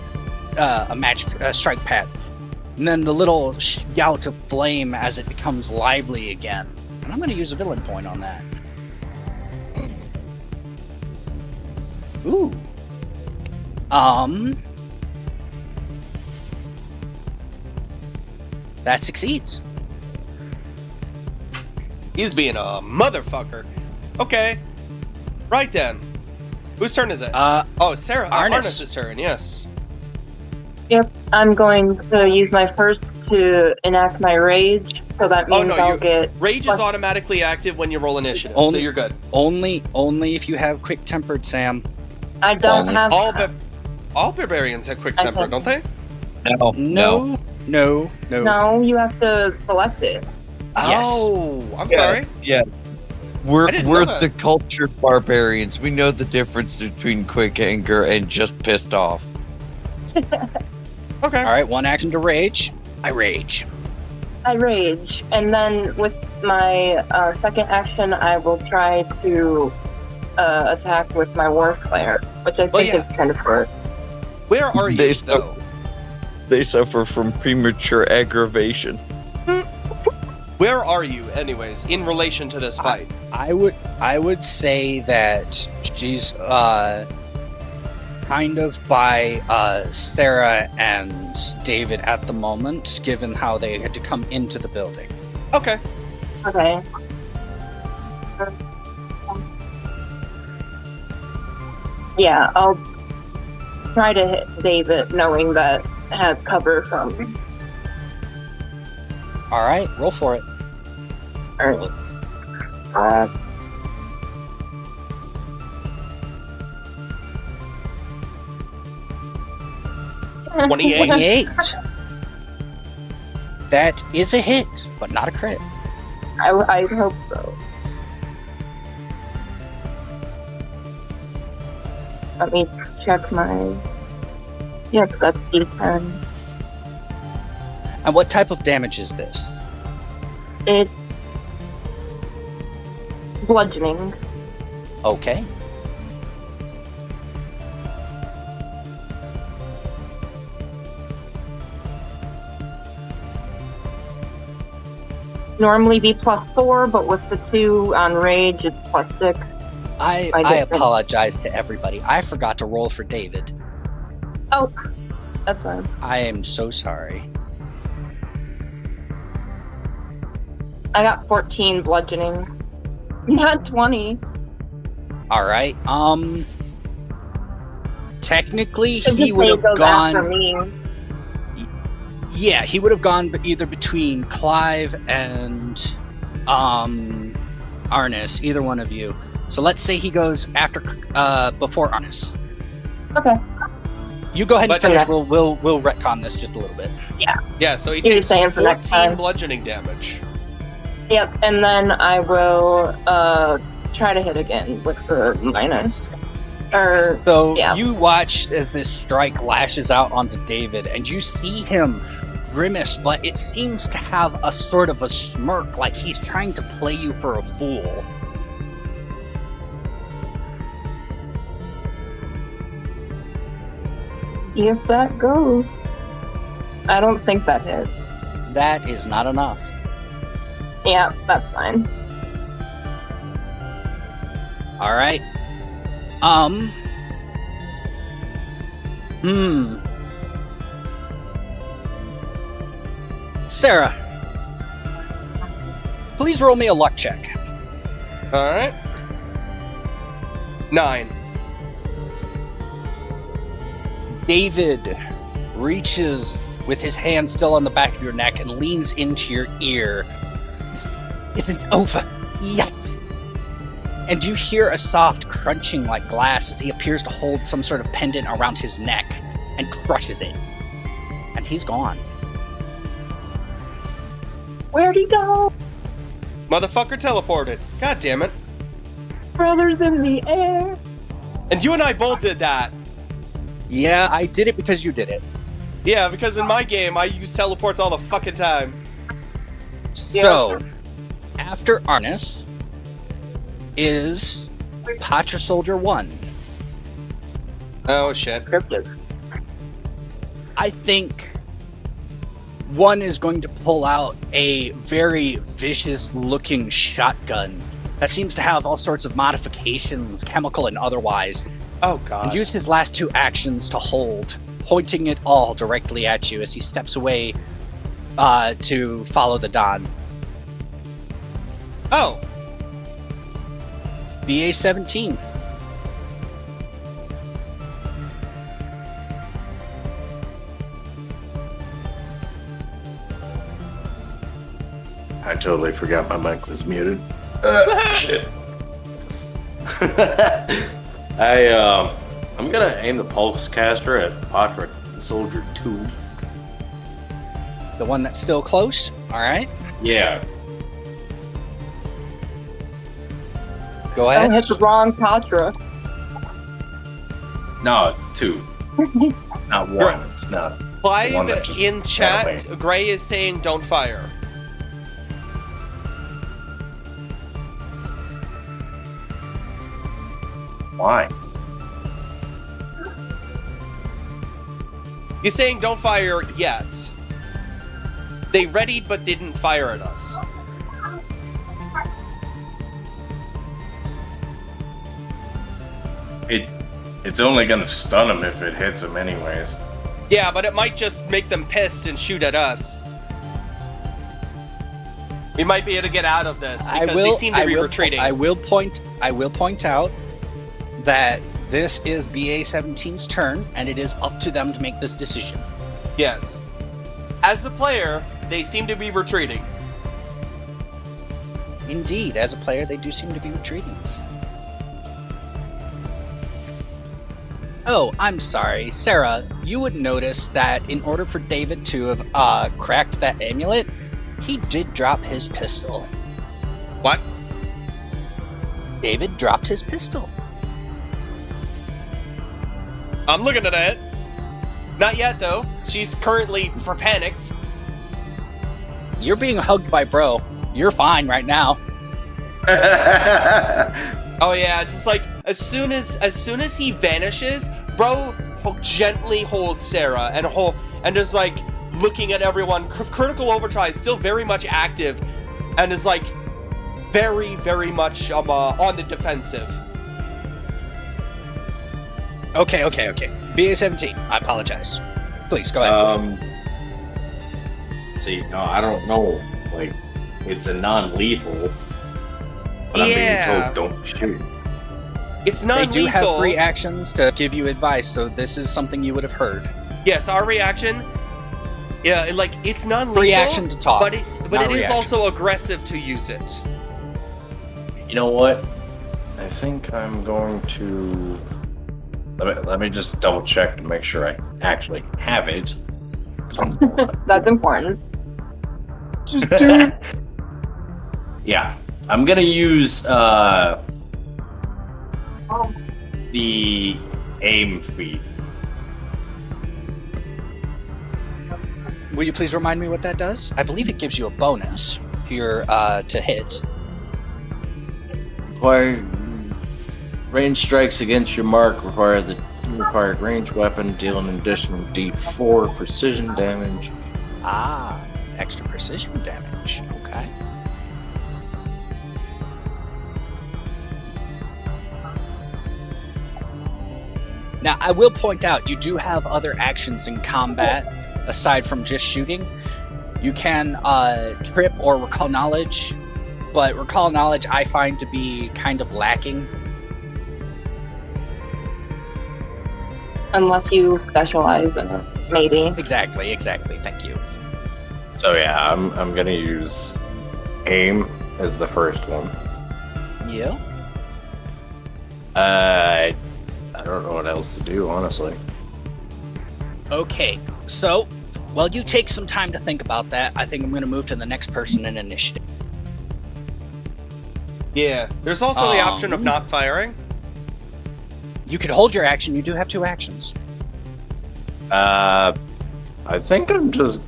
Speaker 1: a strike pad, and then the little shout of flame as it becomes lively again. And I'm gonna use a villain point on that. Ooh. That succeeds.
Speaker 4: He's being a motherfucker. Okay. Right then. Whose turn is it? Sarah.
Speaker 1: Arnis.
Speaker 4: Arnis' turn, yes.
Speaker 2: Yep, I'm going to use my first to enact my rage, so that means I'll get...
Speaker 4: Rage is automatically active when you roll initiative,
Speaker 1: Only-
Speaker 4: so you're good.
Speaker 1: Only if you have quick-tempered, Sam.
Speaker 2: I don't have...
Speaker 4: All barbarians have quick temper,
Speaker 2: Okay.
Speaker 4: don't they?
Speaker 1: No.
Speaker 2: No, you have to select it.
Speaker 1: Yes.
Speaker 4: Oh, I'm sorry.
Speaker 5: Yeah. We're
Speaker 4: I didn't know that.
Speaker 5: the cultured barbarians. We know the difference between quick anger and just pissed off.
Speaker 4: Okay.
Speaker 1: All right, 1 action to rage. I rage.
Speaker 2: I rage, and then with my second action, I will try to attack with my war flare, which I think is kind of short.
Speaker 4: Where are you,
Speaker 5: They
Speaker 4: though?
Speaker 5: They suffer from premature aggravation.
Speaker 4: Where are you, anyways, in relation to this fight?
Speaker 1: I would say that she's kind of by Sarah and David at the moment, given how they had to come into the building.
Speaker 4: Okay.
Speaker 2: Okay. Yeah, I'll try to hit David, knowing that it has cover from me.
Speaker 1: All right, roll for it.
Speaker 2: Alright.
Speaker 4: 28.
Speaker 1: 28. That is a hit, but not a crit.
Speaker 2: I hope so. Let me check my... Yep, that's D10.
Speaker 1: And what type of damage is this?
Speaker 2: It's bludgeoning.
Speaker 1: Okay.
Speaker 2: Normally be +4, but with the 2 on rage, it's +6.
Speaker 1: I
Speaker 2: get them.
Speaker 1: apologize to everybody. I forgot to roll for David.
Speaker 2: Oh, that's fine.
Speaker 1: I am so sorry.
Speaker 2: I got 14 bludgeoning. Not 20.
Speaker 1: All right. Technically,
Speaker 2: It
Speaker 1: he
Speaker 2: just
Speaker 1: would have
Speaker 2: goes after
Speaker 1: gone.
Speaker 2: me.
Speaker 1: Yeah, he would have gone either between Clive and Arnis, either one of you. So let's say he goes after before Arnis.
Speaker 2: Okay.
Speaker 1: You go ahead and
Speaker 4: But-
Speaker 1: finish.
Speaker 2: Okay.
Speaker 1: We'll retcon this just a little bit.
Speaker 4: Yeah, so he
Speaker 2: You're
Speaker 4: takes
Speaker 2: saying for next
Speaker 4: 14
Speaker 2: time.
Speaker 4: bludgeoning damage.
Speaker 2: Yep, and then I will try to hit again with the minus.
Speaker 1: So
Speaker 2: yeah.
Speaker 1: you watch as this strike lashes out onto David, and you see him grimace, but it seems to have a sort of a smirk, like he's trying to play you for a fool.
Speaker 2: If that goes. I don't think that hit.
Speaker 1: That is not enough.
Speaker 2: Yeah, that's fine.
Speaker 1: All right. Sarah, please roll me a luck check.
Speaker 4: All right. 9.
Speaker 1: David reaches with his hand still on the back of your neck and leans into your ear. This isn't over yet. And you hear a soft crunching like glass as he appears to hold some sort of pendant around his neck and crushes it. And he's gone.
Speaker 2: Where'd he go?
Speaker 4: Motherfucker teleported. God damn it.
Speaker 2: Brothers in the air.
Speaker 4: And you and I both did that.
Speaker 1: Yeah, I did it because you did it.
Speaker 4: Yeah, because in my game, I use teleports all the fucking time.
Speaker 1: So, after Arnis is Patra Soldier 1.
Speaker 4: Oh, shit.
Speaker 2: Scripted.
Speaker 1: I think 1 is going to pull out a very vicious-looking shotgun that seems to have all sorts of modifications, chemical and otherwise,
Speaker 4: Oh, God.
Speaker 1: and use his last 2 actions to hold, pointing it all directly at you as he steps away to follow the Don.
Speaker 4: Oh.
Speaker 1: BA-17.
Speaker 3: I totally forgot my mic was muted. Shit. I'm gonna aim the pulse caster at Patra Soldier 2.
Speaker 1: The one that's still close? Alright.
Speaker 3: Yeah.
Speaker 1: Go
Speaker 2: I
Speaker 1: ahead.
Speaker 2: hit the wrong Patra.
Speaker 3: No, it's 2. Not 1. It's not. The one
Speaker 4: Clive
Speaker 3: that just
Speaker 4: in
Speaker 3: ran
Speaker 4: chat,
Speaker 3: away.
Speaker 4: Gray is saying don't fire.
Speaker 3: Why?
Speaker 4: He's saying don't fire yet. They readied but didn't fire at us.
Speaker 3: It's only gonna stun him if it hits him anyways.
Speaker 4: Yeah, but it might just make them pissed and shoot at us. We might be able to get out of this because they seem to be retreating.
Speaker 1: I will point out that this is BA-17's turn, and it is up to them to make this decision.
Speaker 4: Yes. As a player, they seem to be retreating.
Speaker 1: Indeed, as a player, they do seem to be retreating. Oh, I'm sorry. Sarah, you would notice that in order for David to have cracked that amulet, he did drop his pistol.
Speaker 4: What?
Speaker 1: David dropped his pistol.
Speaker 4: I'm looking at it. Not yet, though. She's currently panicked.
Speaker 1: You're being hugged by bro. You're fine right now.
Speaker 4: Oh yeah, just like as soon as he vanishes, bro gently holds Sarah and is like looking at everyone. Critical Overdrive is still very much active, and is like very much on the defensive.
Speaker 1: Okay. BA-17, I apologize. Please, go ahead.
Speaker 3: See, no, I don't know. Like, it's a non-lethal, but I'm being told don't shoot.
Speaker 4: It's
Speaker 1: They
Speaker 4: non-lethal.
Speaker 1: do have free actions to give you advice, so this is something you would have heard.
Speaker 4: Yes, our reaction. Yeah, it's non-lethal.
Speaker 1: Free action to talk,
Speaker 4: but it is
Speaker 1: reaction.
Speaker 4: also aggressive to use it.
Speaker 3: You know what? I think I'm going to... Let me just double check to make sure I actually have it.
Speaker 2: That's important.
Speaker 5: Just do it.
Speaker 3: Yeah. I'm gonna use the aim feat.
Speaker 1: Will you please remind me what that does? I believe it gives you a bonus to your to hit.
Speaker 3: Require range strikes against your mark require the required range weapon, dealing an additional D4 precision damage.
Speaker 1: Ah, extra precision damage. Okay. Now, I will point out, you do have other actions in combat aside from just shooting. You can trip or recall knowledge, but recall knowledge I find to be kind of lacking.
Speaker 2: Unless you specialize in it, maybe.
Speaker 1: Exactly. Thank you.
Speaker 3: So yeah, I'm gonna use aim as the first one.
Speaker 1: Yeah.
Speaker 3: I don't know what else to do, honestly.
Speaker 1: Okay, so, while you take some time to think about that, I think I'm going to move to the next person in initiative.
Speaker 4: Yeah. There's also the option of not firing.
Speaker 1: You could hold your action. You do have 2 actions.
Speaker 3: I think I'm just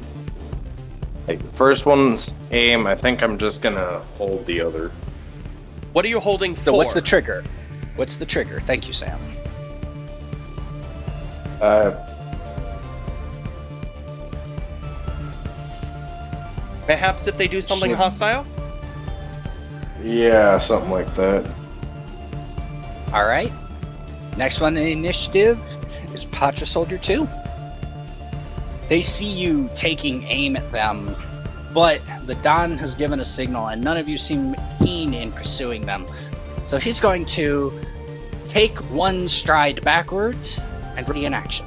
Speaker 3: like the first one's aim. I think I'm just gonna hold the other.
Speaker 4: What are you holding for?
Speaker 1: So what's the trigger? Thank you, Sam.
Speaker 4: Perhaps if they do something hostile?
Speaker 6: Yeah, something like that.
Speaker 1: All right. Next one in the initiative is Patra Soldier 2. They see you taking aim at them, but the Don has given a signal, and none of you seem keen in pursuing them. So he's going to take 1 stride backwards and ready in action.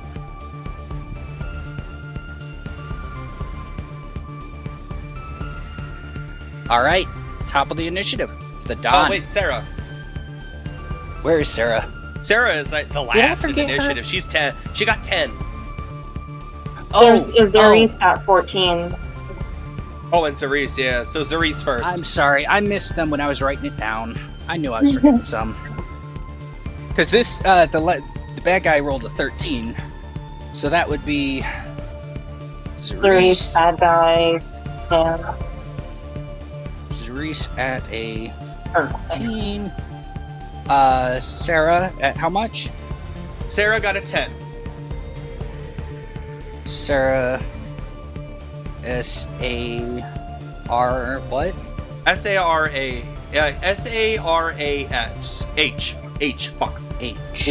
Speaker 1: All right, top of the initiative, the Don.
Speaker 4: Oh, wait, Sarah.
Speaker 1: Where is Sarah?
Speaker 4: Sarah is like the
Speaker 2: Did I
Speaker 4: last in
Speaker 2: forget her?
Speaker 4: initiative. She's 10. She got 10.
Speaker 2: There's Izuri's at 14.
Speaker 4: Oh, and Cerise, yeah. So Cerise first.
Speaker 1: I'm sorry, I missed them when I was writing it down. I knew I was forgetting some. Because this, the bad guy rolled a 13, so that would be
Speaker 2: Izuri's, bad guy, Sam.
Speaker 1: Cerise at a
Speaker 2: Or
Speaker 1: 13. Sarah at how much?
Speaker 4: Sarah got a 10.
Speaker 1: Sarah S-A-R what?
Speaker 4: S-A-R-A. Yeah, S-A-R-A-H. H. Fuck.
Speaker 1: H.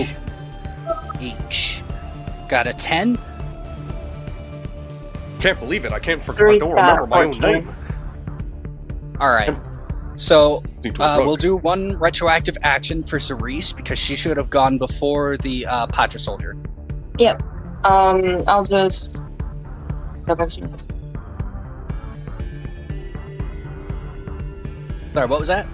Speaker 1: H. Got a 10?
Speaker 4: Can't believe it. I can't
Speaker 2: Cerise
Speaker 4: don't
Speaker 2: got
Speaker 4: remember my own
Speaker 2: 14.
Speaker 4: name.
Speaker 1: Alright. So,
Speaker 6: Seem to have
Speaker 1: we'll
Speaker 6: broke.
Speaker 1: do 1 retroactive action for Cerise because she should have gone before the Patra Soldier.
Speaker 2: Yep. I'll just double check.
Speaker 1: Sorry, what was that?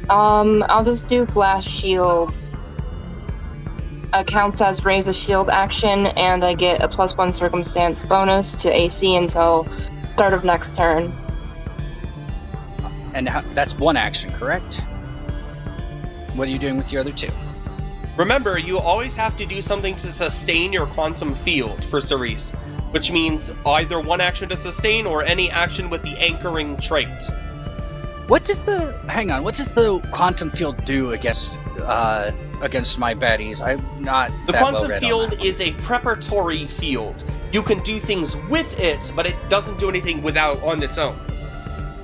Speaker 2: I'll just do glass shield. Counts as raise a shield action, and I get a +1 circumstance bonus to AC until start of next turn.
Speaker 1: And that's 1 action, correct? What are you doing with your other 2?
Speaker 4: Remember, you always have to do something to sustain your quantum field for Cerise, which means either 1 action to sustain or any action with the anchoring trait.
Speaker 1: What does the quantum field do against my baddies? I'm not
Speaker 4: The
Speaker 1: that well
Speaker 4: quantum
Speaker 1: read on
Speaker 4: field
Speaker 1: that.
Speaker 4: is a preparatory field. You can do things with it, but it doesn't do anything without on its own.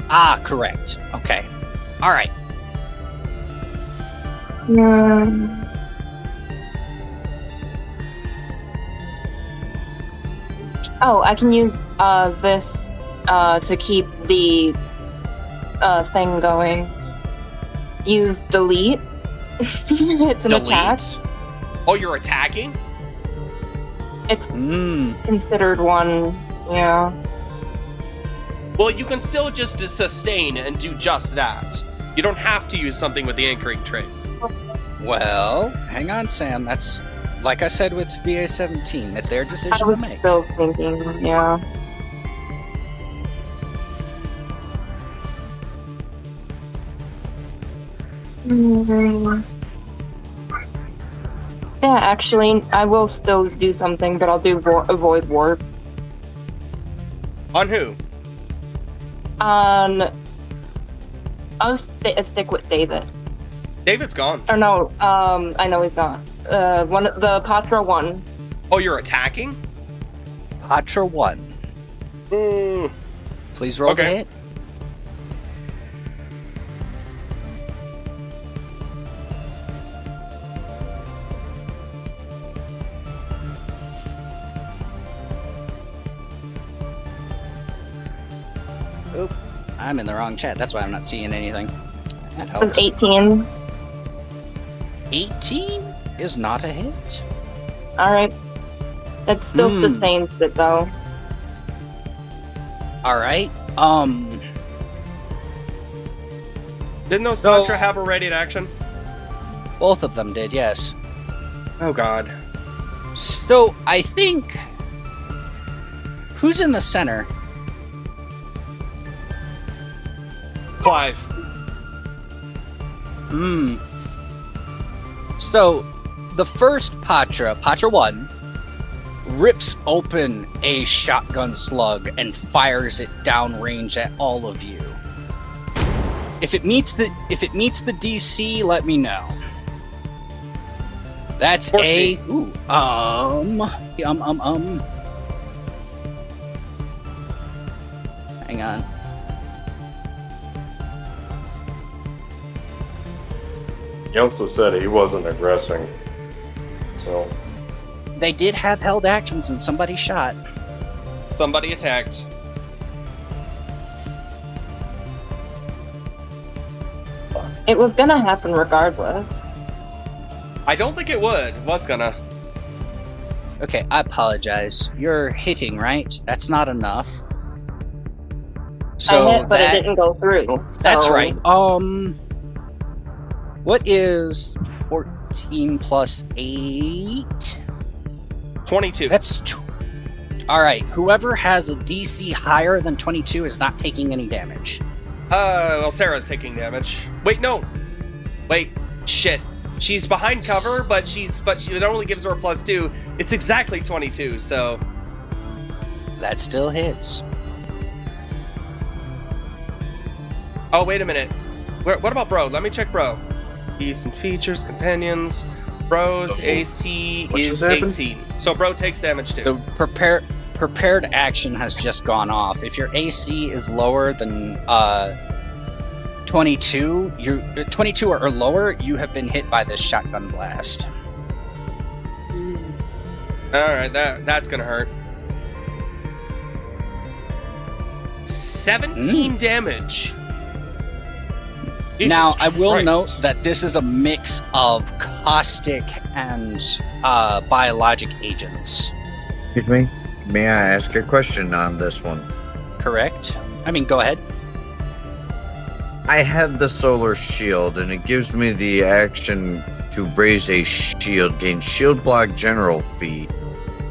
Speaker 1: Ah, correct. Okay. All right.
Speaker 2: Oh, I can use this to keep the thing going. Use delete. It's an attack.
Speaker 4: Oh, you're attacking?
Speaker 2: It's
Speaker 1: Mm.
Speaker 2: considered one, yeah.
Speaker 4: Well, you can still just sustain and do just that. You don't have to use something with the anchoring trait.
Speaker 1: Well, hang on, Sam. That's like I said with VA-17. That's their
Speaker 2: I
Speaker 1: decision to
Speaker 2: was
Speaker 1: make.
Speaker 2: still thinking, yeah. Mm. Yeah, actually, I will still do something, but I'll do avoid warp.
Speaker 4: On who?
Speaker 2: I'll stick with David.
Speaker 4: David's gone.
Speaker 2: Or no, I know he's not. The Patra one.
Speaker 4: Oh, you're attacking?
Speaker 1: Patra 1. Please roll the
Speaker 4: Okay.
Speaker 1: hit. Oop, I'm in the wrong chat. That's why I'm not seeing anything. That
Speaker 2: It was
Speaker 1: helps.
Speaker 2: 18.
Speaker 1: 18 is not a hit.
Speaker 2: Alright. That still sustains it, though.
Speaker 1: All right.
Speaker 4: Didn't those
Speaker 1: So-
Speaker 4: Patra have a ready action?
Speaker 1: Both of them did, yes.
Speaker 4: Oh god.
Speaker 1: So I think who's in the center?
Speaker 4: Clive.
Speaker 1: So the first Patra 1, rips open a shotgun slug and fires it downrange at all of you. If it meets the DC, let me know. That's
Speaker 4: 14.
Speaker 1: Hang on.
Speaker 6: He also said he wasn't aggressing. So,
Speaker 1: They did have held actions and somebody shot.
Speaker 4: Somebody attacked.
Speaker 2: It was gonna happen regardless.
Speaker 4: I don't think it was gonna.
Speaker 1: Okay, I apologize. You're hitting, right? That's not enough. So
Speaker 2: I hit, but it didn't go through. So
Speaker 1: that's right. What is 14 plus 8?
Speaker 4: 22.
Speaker 1: All right. Whoever has a DC higher than 22 is not taking any damage.
Speaker 4: Well, Sarah's taking damage. Wait, no. Wait, shit. She's behind cover, but it only gives her a +2. It's exactly 22, so.
Speaker 1: That still hits.
Speaker 4: Oh, wait a minute. What about Bro? Let me check Bro. Feats and features, companions. Bro's AC
Speaker 6: What
Speaker 4: is
Speaker 6: just happened?
Speaker 4: 18. So Bro takes damage too.
Speaker 1: The prepared action has just gone off. If your AC is lower than 22, 22 or lower, you have been hit by this shotgun blast.
Speaker 4: Alright, that's gonna hurt. 17 damage. Jesus
Speaker 1: Now, I will
Speaker 4: Christ.
Speaker 1: note that this is a mix of caustic and biologic agents.
Speaker 5: Excuse me? May I ask a question on this one?
Speaker 1: Correct? I mean, go ahead.
Speaker 5: I have the solar shield, and it gives me the action to raise a shield, gain shield block general feat.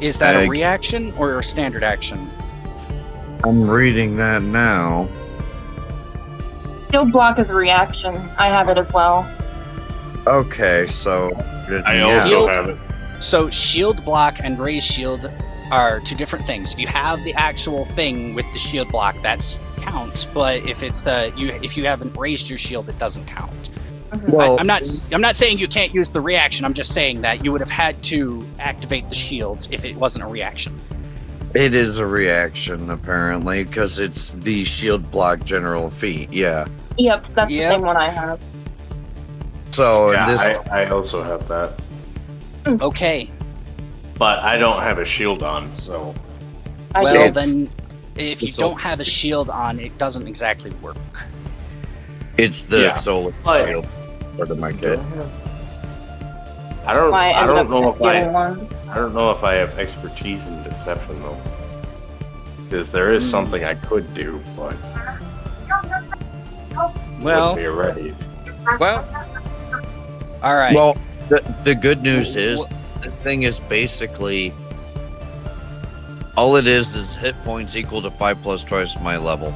Speaker 1: Is that a reaction or a standard action?
Speaker 5: I'm reading that now.
Speaker 2: Shield block is a reaction. I have it as well.
Speaker 5: Okay, so...
Speaker 6: I
Speaker 5: yeah.
Speaker 6: also have it.
Speaker 1: So shield block and raise shield are two different things. If you have the actual thing with the shield block, that counts. But if it's if you haven't raised your shield, it doesn't count.
Speaker 5: Well,
Speaker 1: I'm not saying you can't use the reaction. I'm just saying that you would have had to activate the shields if it wasn't a reaction.
Speaker 5: it is a reaction, apparently, because it's the shield block general feat, yeah.
Speaker 2: Yep, that's
Speaker 1: Yep.
Speaker 2: the same one I have.
Speaker 5: So, in
Speaker 6: Yeah,
Speaker 5: this...
Speaker 6: I also have that.
Speaker 1: Okay.
Speaker 3: But I don't have a shield on, so
Speaker 2: I
Speaker 1: Well,
Speaker 2: do.
Speaker 1: then, if you
Speaker 5: So-
Speaker 1: don't have a shield on, it doesn't exactly work.
Speaker 5: It's the
Speaker 3: Yeah.
Speaker 5: solar
Speaker 3: But-
Speaker 5: shield part of my kit.
Speaker 3: I don't
Speaker 2: I
Speaker 3: I
Speaker 2: ended
Speaker 3: don't
Speaker 2: up
Speaker 3: know if
Speaker 2: getting one.
Speaker 3: I don't know if I have expertise in deception though. Because there is something I could do, but
Speaker 1: Well,
Speaker 3: wouldn't be ready.
Speaker 4: Well,
Speaker 1: all right.
Speaker 5: Well, the good news is, the thing is basically... All it is hit points equal to 5 plus twice my level.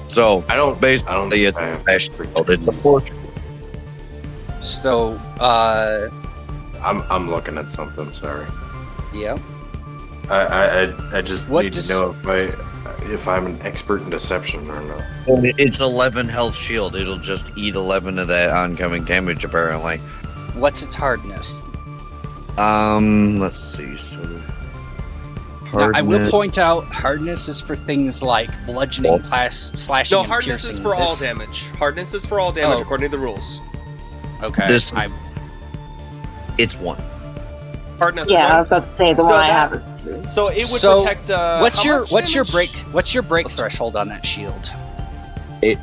Speaker 5: So,
Speaker 3: I don't
Speaker 5: basically,
Speaker 3: think
Speaker 5: it's
Speaker 3: I
Speaker 5: a
Speaker 3: have
Speaker 5: flash shield. It's a
Speaker 3: expertise.
Speaker 5: force.
Speaker 1: So,
Speaker 3: I'm looking at something. Sorry.
Speaker 1: yeah.
Speaker 3: I just
Speaker 1: What
Speaker 3: need
Speaker 1: does-
Speaker 3: to know if I'm an expert in deception or not.
Speaker 5: It's 11 health shield. It'll just eat 11 of that oncoming damage, apparently.
Speaker 1: What's its hardness?
Speaker 5: Let's see. So,
Speaker 1: Now, I will
Speaker 5: hardness-
Speaker 1: point out, hardness is for things like bludgeoning, slashing,
Speaker 4: No,
Speaker 1: and
Speaker 4: hardness
Speaker 1: piercing.
Speaker 4: is for all
Speaker 1: This-
Speaker 4: damage. Hardness is for all damage
Speaker 1: Oh.
Speaker 4: according to the rules.
Speaker 1: Okay.
Speaker 5: This-
Speaker 1: I'm-
Speaker 5: It's 1.
Speaker 4: Hardness
Speaker 2: Yeah, I
Speaker 4: one.
Speaker 2: was about to say the
Speaker 4: So
Speaker 2: one I
Speaker 4: that-
Speaker 2: have is 2.
Speaker 4: So it would
Speaker 1: So,
Speaker 4: protect.
Speaker 1: what's
Speaker 4: how
Speaker 1: your
Speaker 4: much
Speaker 1: what's your
Speaker 4: damage?
Speaker 1: break threshold on that shield?
Speaker 5: It.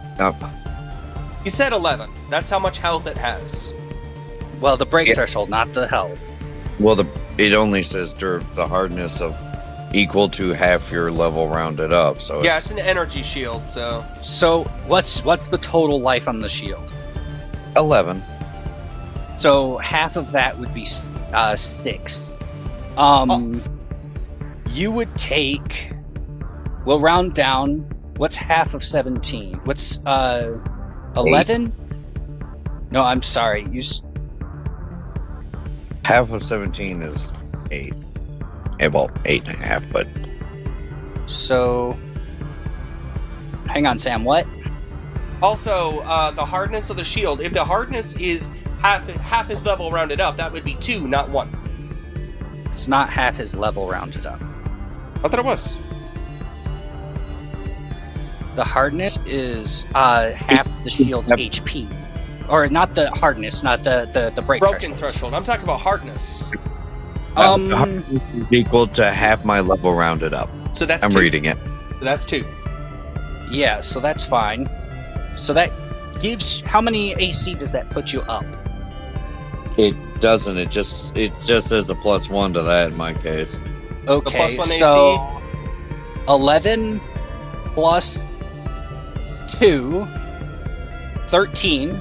Speaker 4: You said 11. That's how much health it has.
Speaker 1: Well, the break
Speaker 5: Yeah.
Speaker 1: threshold, not the health.
Speaker 5: Well, it only says the hardness of equal to half your level rounded up. So
Speaker 4: Yeah, it's an energy shield. So
Speaker 1: So what's the total life on the shield?
Speaker 5: 11.
Speaker 1: So half of that would be 6. You would take. We'll round down. What's half of 17? What's 11? No, I'm sorry.
Speaker 5: Half of 17 is 8. Yeah, well, 8.5, but
Speaker 1: So. Hang on, Sam. What?
Speaker 4: also the hardness of the shield. If the hardness is half his level rounded up, that would be 2, not 1.
Speaker 1: It's not half his level rounded up.
Speaker 4: I thought it was.
Speaker 1: The hardness is half the shield's HP. Or not the hardness, not the break
Speaker 4: Broken
Speaker 1: threshold.
Speaker 4: threshold. I'm talking about hardness.
Speaker 5: the hardness is equal to half my level rounded up.
Speaker 4: So that's
Speaker 5: I'm
Speaker 4: 2.
Speaker 5: reading it.
Speaker 4: So that's 2.
Speaker 1: Yeah, so that's fine. So that gives how many AC does that put you up?
Speaker 5: It doesn't. It just says a +1 to that in my case.
Speaker 1: Okay,
Speaker 4: plus 1
Speaker 1: so 11 plus 2, 13.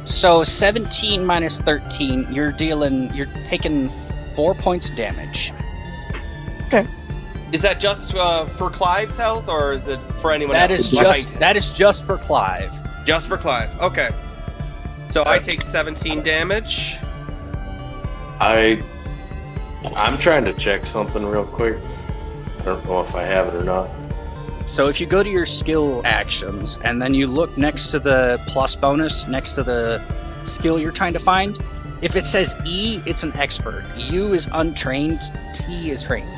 Speaker 1: So 17 minus 13, you're taking 4 points of damage.
Speaker 4: Is that just for Clive's health, or is it for anyone
Speaker 1: That
Speaker 4: else?
Speaker 1: is just for Clive.
Speaker 4: Just for Clive. Okay. So I take 17 damage.
Speaker 3: I'm trying to check something real quick. I don't know if I have it or not.
Speaker 1: So if you go to your skill actions and then you look next to the plus bonus, next to the skill you're trying to find, if it says E, it's an expert. U is untrained, T is trained.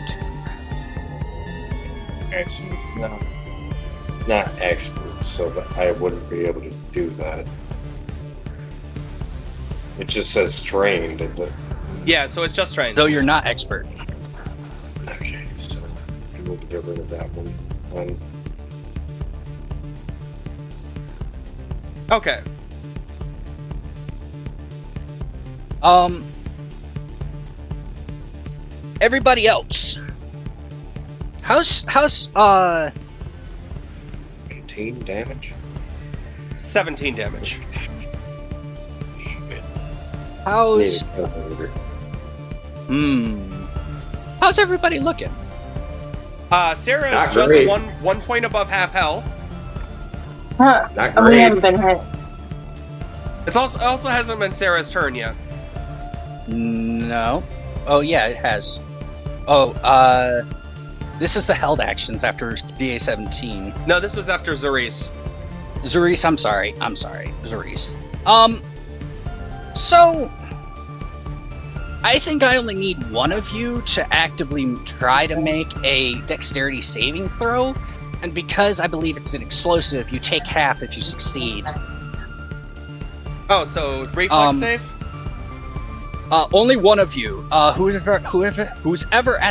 Speaker 3: Actually, it's not expert, so that I wouldn't be able to do that. It just says trained.
Speaker 4: Yeah, so it's just trained.
Speaker 1: So you're not expert.
Speaker 3: Okay, so I need to get rid of that one.
Speaker 4: Okay.
Speaker 1: Everybody else. How's
Speaker 3: 18 damage?
Speaker 4: 17 damage.
Speaker 3: Shit.
Speaker 1: how's
Speaker 3: Need a calculator.
Speaker 1: how's everybody looking?
Speaker 4: Sarah
Speaker 3: Not
Speaker 4: is just
Speaker 3: great.
Speaker 4: one point above half health.
Speaker 2: Huh.
Speaker 3: Not
Speaker 2: And we
Speaker 3: great.
Speaker 2: haven't been hit.
Speaker 4: It also hasn't been Sarah's turn yet.
Speaker 1: No. Oh yeah, it has. Oh, this is the held actions after BA-17.
Speaker 4: No, this was after Zuri's.
Speaker 1: Zuri's, I'm sorry, Zuri's. So I think I only need one of you to actively try to make a dexterity saving throw, and because I believe it's an explosive, you take half if you succeed.
Speaker 4: Oh, so reflex save?
Speaker 1: Only one of you, who's ever at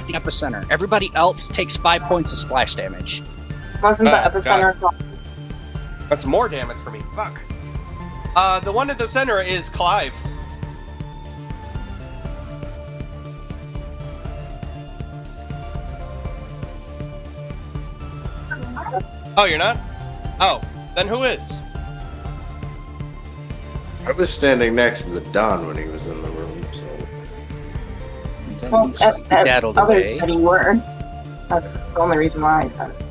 Speaker 1: the epicenter. Everybody else takes 5 points of splash damage.
Speaker 2: Wasn't the
Speaker 4: God.
Speaker 2: epicenter?
Speaker 4: That's more damage for me. Fuck. The one at the center is Clive. Oh, you're not? Oh, then who is?
Speaker 3: I was standing next to the Don when he was in the room, so.
Speaker 1: Then
Speaker 2: Well,
Speaker 1: he's daddled
Speaker 2: others
Speaker 1: away.
Speaker 2: said he were. That's the only reason why I said it.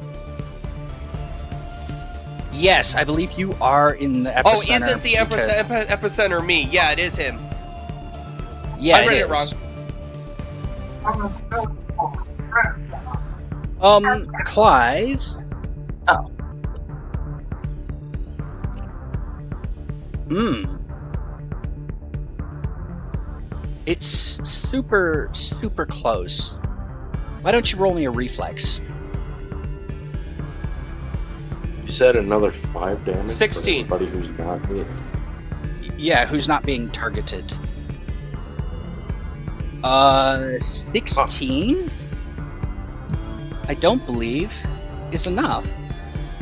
Speaker 1: Yes, I believe you are in the epicenter.
Speaker 4: Oh, isn't the epicenter me? Yeah, it is him.
Speaker 1: Yeah,
Speaker 4: I read it
Speaker 1: wrong. Clive.
Speaker 2: Oh.
Speaker 1: It's super, super close. Why don't you roll me a reflex?
Speaker 6: You said another 5 damage.
Speaker 4: 16.
Speaker 6: For anybody who's not hit.
Speaker 1: Yeah, who's not being targeted? 16? I don't believe is enough.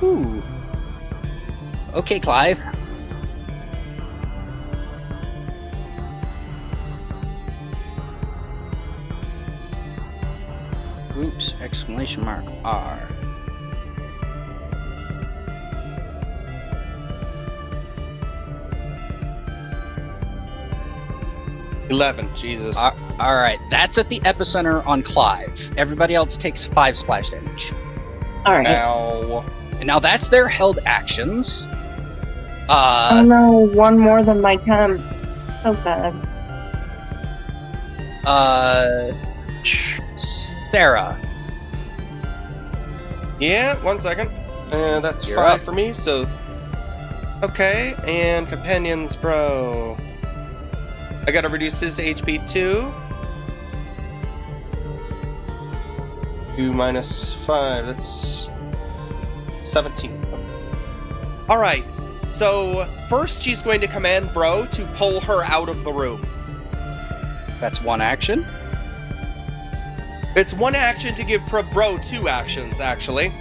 Speaker 1: Ooh. Okay, Clive. Oops, exclamation mark R.
Speaker 4: Jesus.
Speaker 1: All right, that's at the epicenter on Clive. Everybody else takes 5 splash damage.
Speaker 2: All right.
Speaker 1: Now that's their held actions.
Speaker 2: Oh no, one more than my temp. So bad.
Speaker 1: Sarah.
Speaker 4: Yeah, 1 second. That's
Speaker 1: You're
Speaker 4: 5
Speaker 1: up.
Speaker 4: for me, so... Okay, and companions, bro. I gotta reduce his HP 2. 2 minus 5, that's... 17. Alright, so first she's going to command Bro to pull her out of the room.
Speaker 1: That's 1 action.
Speaker 4: It's 1 action to give Bro 2 actions, actually.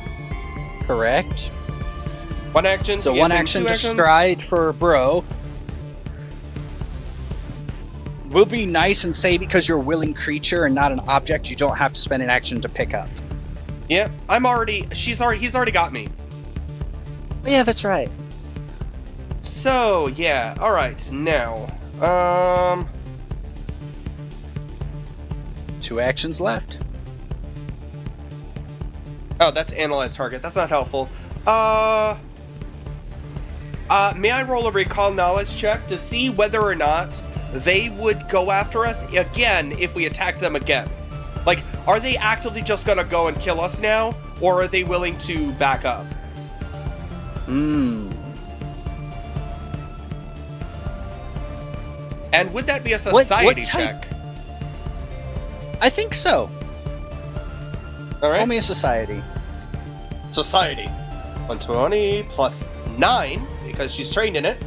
Speaker 1: Correct.
Speaker 4: 1 action to
Speaker 1: So
Speaker 4: give
Speaker 1: 1
Speaker 4: him
Speaker 1: action
Speaker 4: 2
Speaker 1: to
Speaker 4: actions.
Speaker 1: stride for Bro. Will be nice and say because you're a willing creature and not an object, you don't have to spend an action to pick up.
Speaker 4: Yeah, he's already got me.
Speaker 1: Yeah, that's right.
Speaker 4: So, yeah, alright, now,
Speaker 1: 2 actions left.
Speaker 4: oh, that's analyze target, that's not helpful. May I roll a recall knowledge check to see whether or not they would go after us again if we attack them again? Like, are they actively just gonna go and kill us now, or are they willing to back up? And would that be a society
Speaker 1: what type?
Speaker 4: check?
Speaker 1: I think so.
Speaker 4: Alright.
Speaker 1: Roll me a society.
Speaker 4: Society. 120 plus 9, because she's trained in it.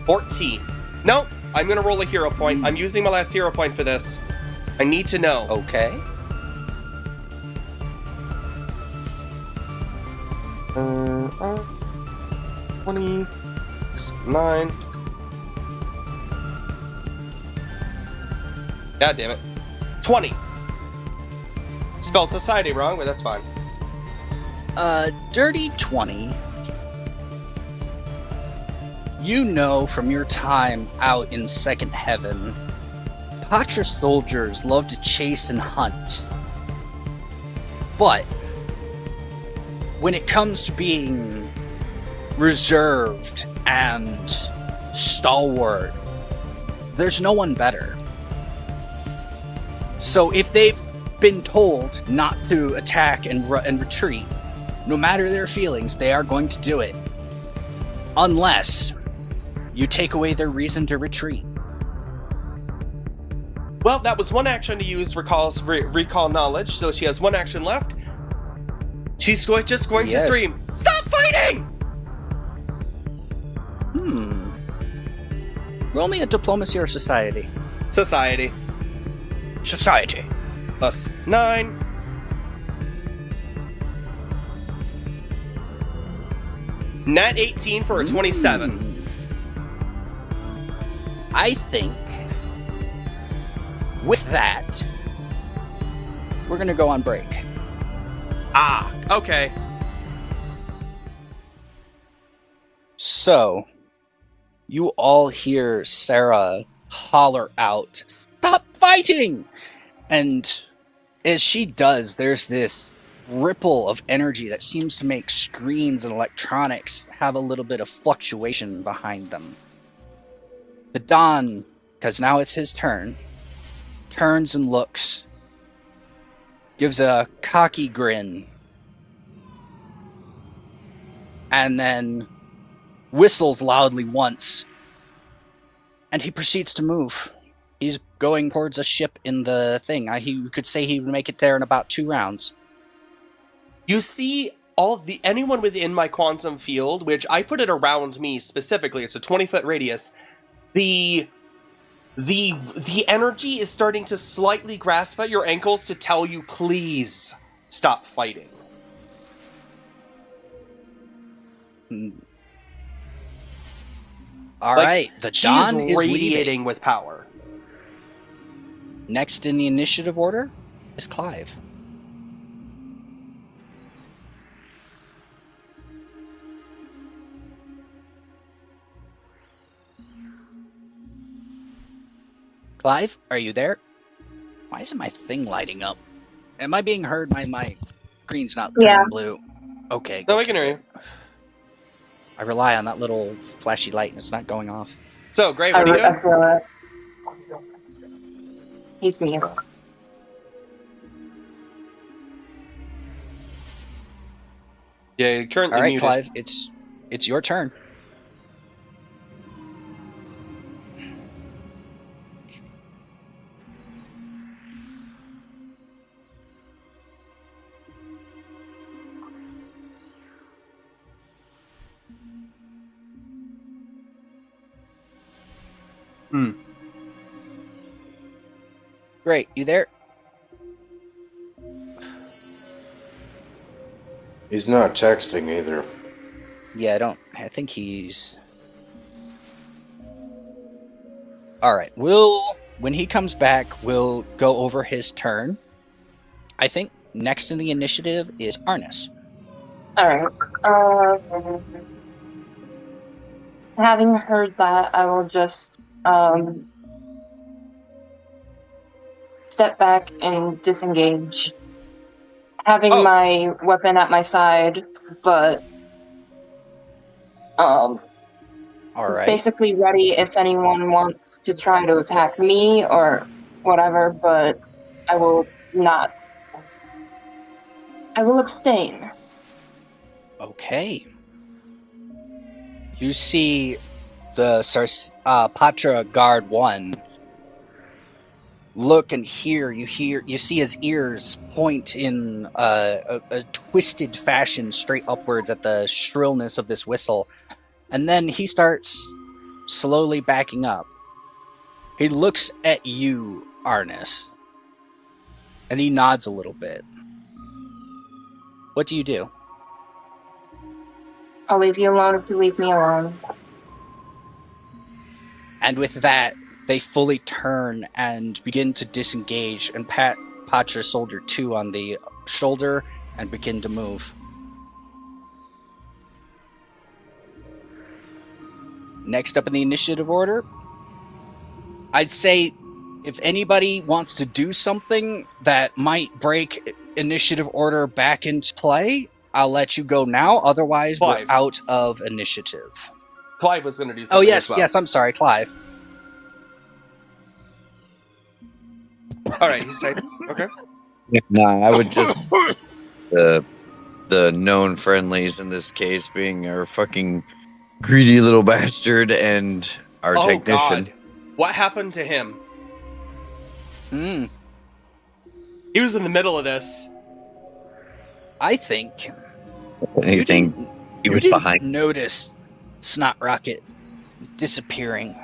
Speaker 4: $14. No, I'm gonna roll a hero point. I'm using my last hero point for this. I need to know.
Speaker 1: Okay.
Speaker 4: 20, 9. God damn it. 20. Spelled society wrong, but that's fine.
Speaker 1: Dirty 20. You know from your time out in Second Heaven, Patra soldiers love to chase and hunt. But when it comes to being reserved and stalwart, there's no one better. So if they've been told not to attack and retreat, no matter their feelings, they are going to do it. Unless you take away their reason to retreat.
Speaker 4: Well, that was 1 action to use recall knowledge, so she has 1 action left. She's just going to scream, "Stop fighting!"
Speaker 1: Roll me a diplomacy or society.
Speaker 4: Society.
Speaker 1: Society.
Speaker 4: Plus 9. Nat 18 for a 27.
Speaker 1: I think with that, we're going to go on break.
Speaker 4: Ah, okay.
Speaker 1: So, you all hear Sarah holler out, "Stop fighting! And as she does, there's this ripple of energy that seems to make screens and electronics have a little bit of fluctuation behind them. The Don, because now it's his turn, turns and looks, gives a cocky grin, and then whistles loudly once, and he proceeds to move. He's going towards a ship in the thing. He could say he would make it there in about 2 rounds.
Speaker 4: You see anyone within my quantum field, which I put it around me specifically. It's a 20-foot radius. The energy is starting to slightly grasp at your ankles to tell you, please stop fighting.
Speaker 1: All right, the Don is
Speaker 4: radiating
Speaker 1: leaving.
Speaker 4: with power.
Speaker 1: Next in the initiative order is Clive. Clive, are you there? Why isn't my thing lighting up? Am I being heard? My screen's not turning blue. Okay.
Speaker 4: No, I can hear you.
Speaker 1: I rely on that little flashy light and it's not going off.
Speaker 4: So, Gray, what are you doing?
Speaker 2: feel it. He's me.
Speaker 4: Yeah, you're currently
Speaker 1: All right,
Speaker 4: muted.
Speaker 1: Clive, it's your turn. Great, you there?
Speaker 6: He's not texting either.
Speaker 1: Yeah, I think he's... Alright, when he comes back, we'll go over his turn. I think next in the initiative is Arnis.
Speaker 2: Alright. Having heard that, I will just step back and disengage. Having my weapon at my side, but
Speaker 1: All right.
Speaker 2: basically ready if anyone wants to try to attack me or whatever, but I will not. I will abstain.
Speaker 1: Okay. You see the Patra Guard 1 look and hear. You see his ears point in a twisted fashion straight upwards at the shrillness of this whistle. And then he starts slowly backing up. He looks at you, Arnis. And he nods a little bit. What do you do?
Speaker 2: I'll leave you alone if you leave me alone.
Speaker 1: And with that, they fully turn and begin to disengage and pat Patra Soldier 2 on the shoulder and begin to move. Next up in the initiative order, I'd say if anybody wants to do something that might break initiative order back into play, I'll let you go now. Otherwise,
Speaker 4: Clive.
Speaker 1: we're out of initiative.
Speaker 4: Clive was going to do something.
Speaker 1: Oh, yes,
Speaker 4: as well.
Speaker 1: yes, I'm sorry, Clive.
Speaker 4: All right, he's typing. Okay.
Speaker 5: Nah, I would just the known friendlies in this case being our fucking greedy little bastard and our technician.
Speaker 4: God. What happened to him?
Speaker 1: Mm,
Speaker 4: He was in the middle of this.
Speaker 1: I think
Speaker 5: Anything he
Speaker 1: you
Speaker 5: was
Speaker 1: didn't
Speaker 5: behind.
Speaker 1: notice Snot Rocket disappearing.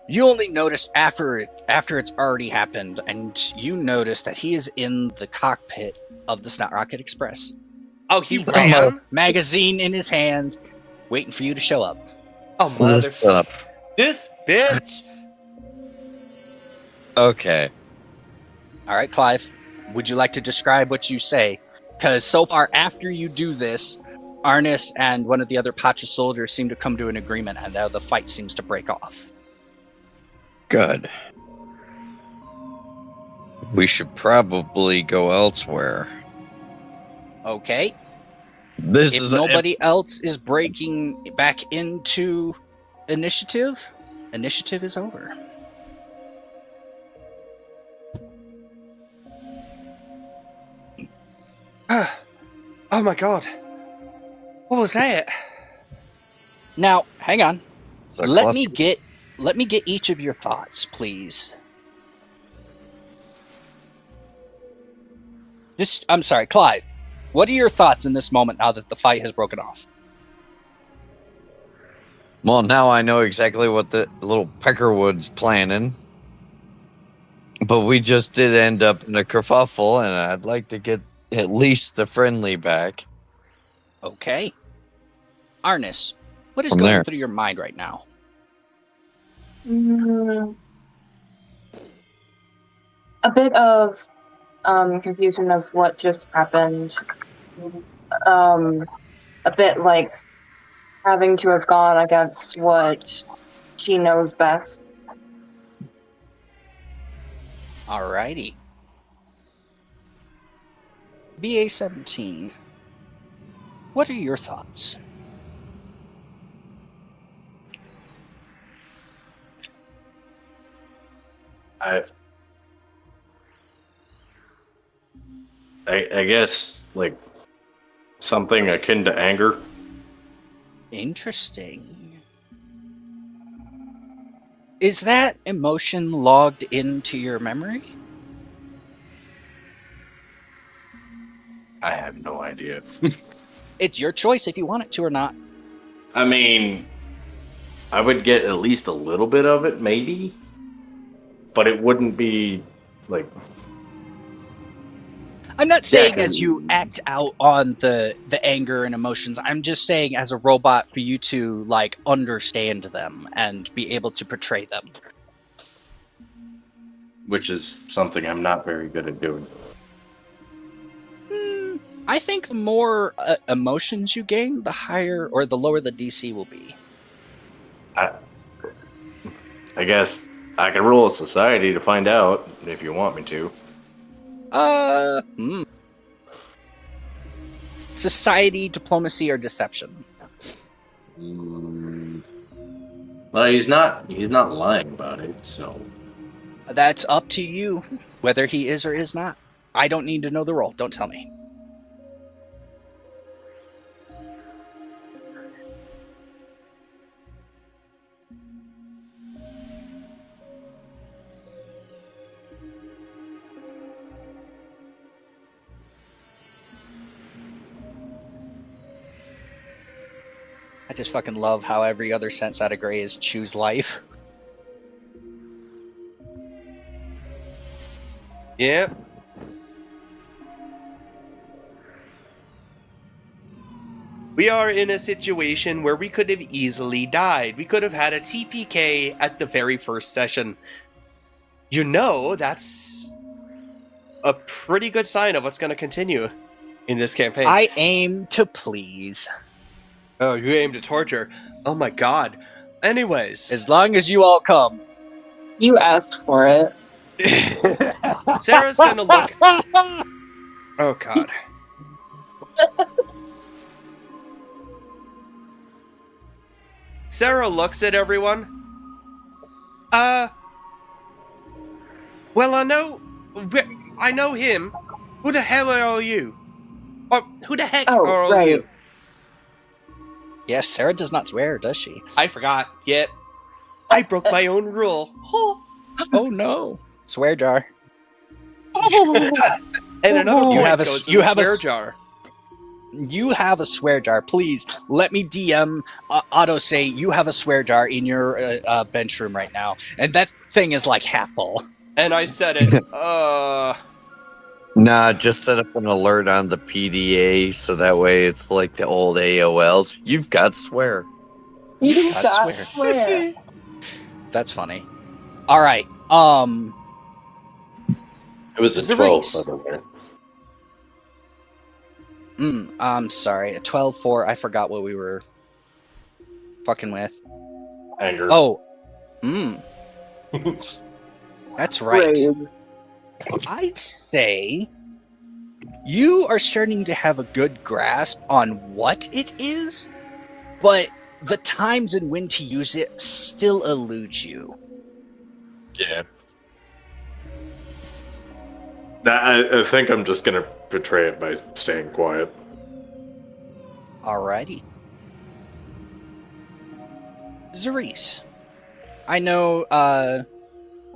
Speaker 1: You only noticed after it's already happened, and you notice that he is in the cockpit of the Snot Rocket Express.
Speaker 4: Oh, he
Speaker 1: With
Speaker 4: ran?
Speaker 1: a magazine in his hand, waiting for you to show up.
Speaker 4: Oh,
Speaker 5: List up.
Speaker 4: This bitch!
Speaker 5: Okay.
Speaker 1: All right, Clive, would you like to describe what you say? Because so far, after you do this, Arnis and one of the other Pacha soldiers seem to come to an agreement, and now the fight seems to break off.
Speaker 5: Good. We should probably go elsewhere.
Speaker 1: Okay.
Speaker 5: This
Speaker 1: If
Speaker 5: is
Speaker 1: nobody else is breaking back into initiative, initiative is over.
Speaker 4: Oh my god. What was that?
Speaker 1: Now, hang on.
Speaker 5: it's a
Speaker 1: Let me
Speaker 5: cluster.
Speaker 1: get each of your thoughts, please. I'm sorry, Clive. What are your thoughts in this moment now that the fight has broken off?
Speaker 5: Well, now I know exactly what the little Peckerwood's planning. But we just did end up in a kerfuffle, and I'd like to get at least the friendly back.
Speaker 1: Okay. Arnis, what is
Speaker 5: From
Speaker 1: going
Speaker 5: there.
Speaker 1: through your mind right now?
Speaker 2: A bit of confusion of what just happened. A bit like having to have gone against what she knows best.
Speaker 1: Alrighty. BA-17. What are your thoughts?
Speaker 3: I guess like something akin to anger.
Speaker 1: Interesting. Is that emotion logged into your memory?
Speaker 3: I have no idea.
Speaker 1: It's your choice if you want it to or not.
Speaker 3: I mean, I would get at least a little bit of it, maybe, but it wouldn't be like.
Speaker 1: I'm not saying
Speaker 3: Yeah.
Speaker 1: as you act out on the anger and emotions. I'm just saying as a robot for you to like understand them and be able to portray them.
Speaker 3: Which is something I'm not very good at doing.
Speaker 1: I think the more emotions you gain, the higher or the lower the DC will be.
Speaker 3: I guess I can rule a society to find out if you want me to.
Speaker 1: Society, diplomacy, or deception?
Speaker 3: Well, he's not lying about it, so.
Speaker 1: That's up to you, whether he is or is not. I don't need to know the role. Don't tell me. I just fucking love how every other sense out of Gray is choose life.
Speaker 4: Yeah. We are in a situation where we could have easily died. We could have had a TPK at the very first session. You know, that's a pretty good sign of what's going to continue in this campaign.
Speaker 1: I aim to please.
Speaker 4: Oh, you aim to torture. Oh my god. Anyways.
Speaker 1: As long as you all come.
Speaker 2: You asked for it.
Speaker 4: Sarah's gonna look. Oh god. Sarah looks at everyone. Well, I know him. Who the hell are all you? Or who the heck
Speaker 2: Oh,
Speaker 4: are all
Speaker 2: right.
Speaker 4: you?
Speaker 1: Yes, Sarah does not swear, does she?
Speaker 4: I forgot. Yep. I broke my own rule.
Speaker 1: Oh no. Swear jar.
Speaker 4: And another
Speaker 1: You
Speaker 4: point
Speaker 1: have a-
Speaker 4: goes
Speaker 1: you
Speaker 4: in the
Speaker 1: have a
Speaker 4: swear
Speaker 1: s-
Speaker 4: jar.
Speaker 1: You have a swear jar. Please let me DM auto say you have a swear jar in your bench room right now. And that thing is like half full.
Speaker 4: And I said it.
Speaker 5: Nah, just set up an alert on the PDA so that way it's like the old AOLs. You've got swear.
Speaker 2: You
Speaker 1: I
Speaker 2: got
Speaker 1: swear.
Speaker 2: swear.
Speaker 1: That's funny. All right.
Speaker 6: It was a
Speaker 1: Is the
Speaker 6: 12,
Speaker 1: race?
Speaker 6: by the way.
Speaker 1: I'm sorry. A 12-4. I forgot what we were fucking with.
Speaker 6: Anger.
Speaker 1: Oh. That's right.
Speaker 2: Rude.
Speaker 1: I'd say you are starting to have a good grasp on what it is, but the times and when to use it still elude you.
Speaker 6: Yeah. I think I'm just gonna betray it by staying quiet.
Speaker 1: Alrighty. Zereese. I know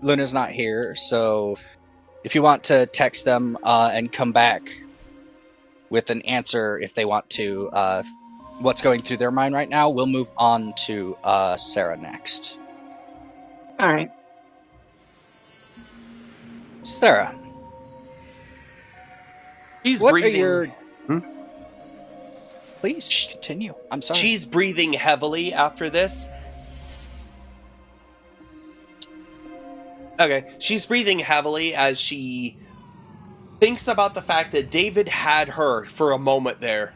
Speaker 1: Luna's not here, so if you want to text them and come back with an answer if they want to what's going through their mind right now, we'll move on to Sarah next.
Speaker 2: All right.
Speaker 1: Sarah,
Speaker 4: She's
Speaker 1: what
Speaker 4: breathing.
Speaker 1: are your... Please continue. I'm sorry.
Speaker 4: She's breathing heavily after this. Okay, she's breathing heavily as she thinks about the fact that David had her for a moment there.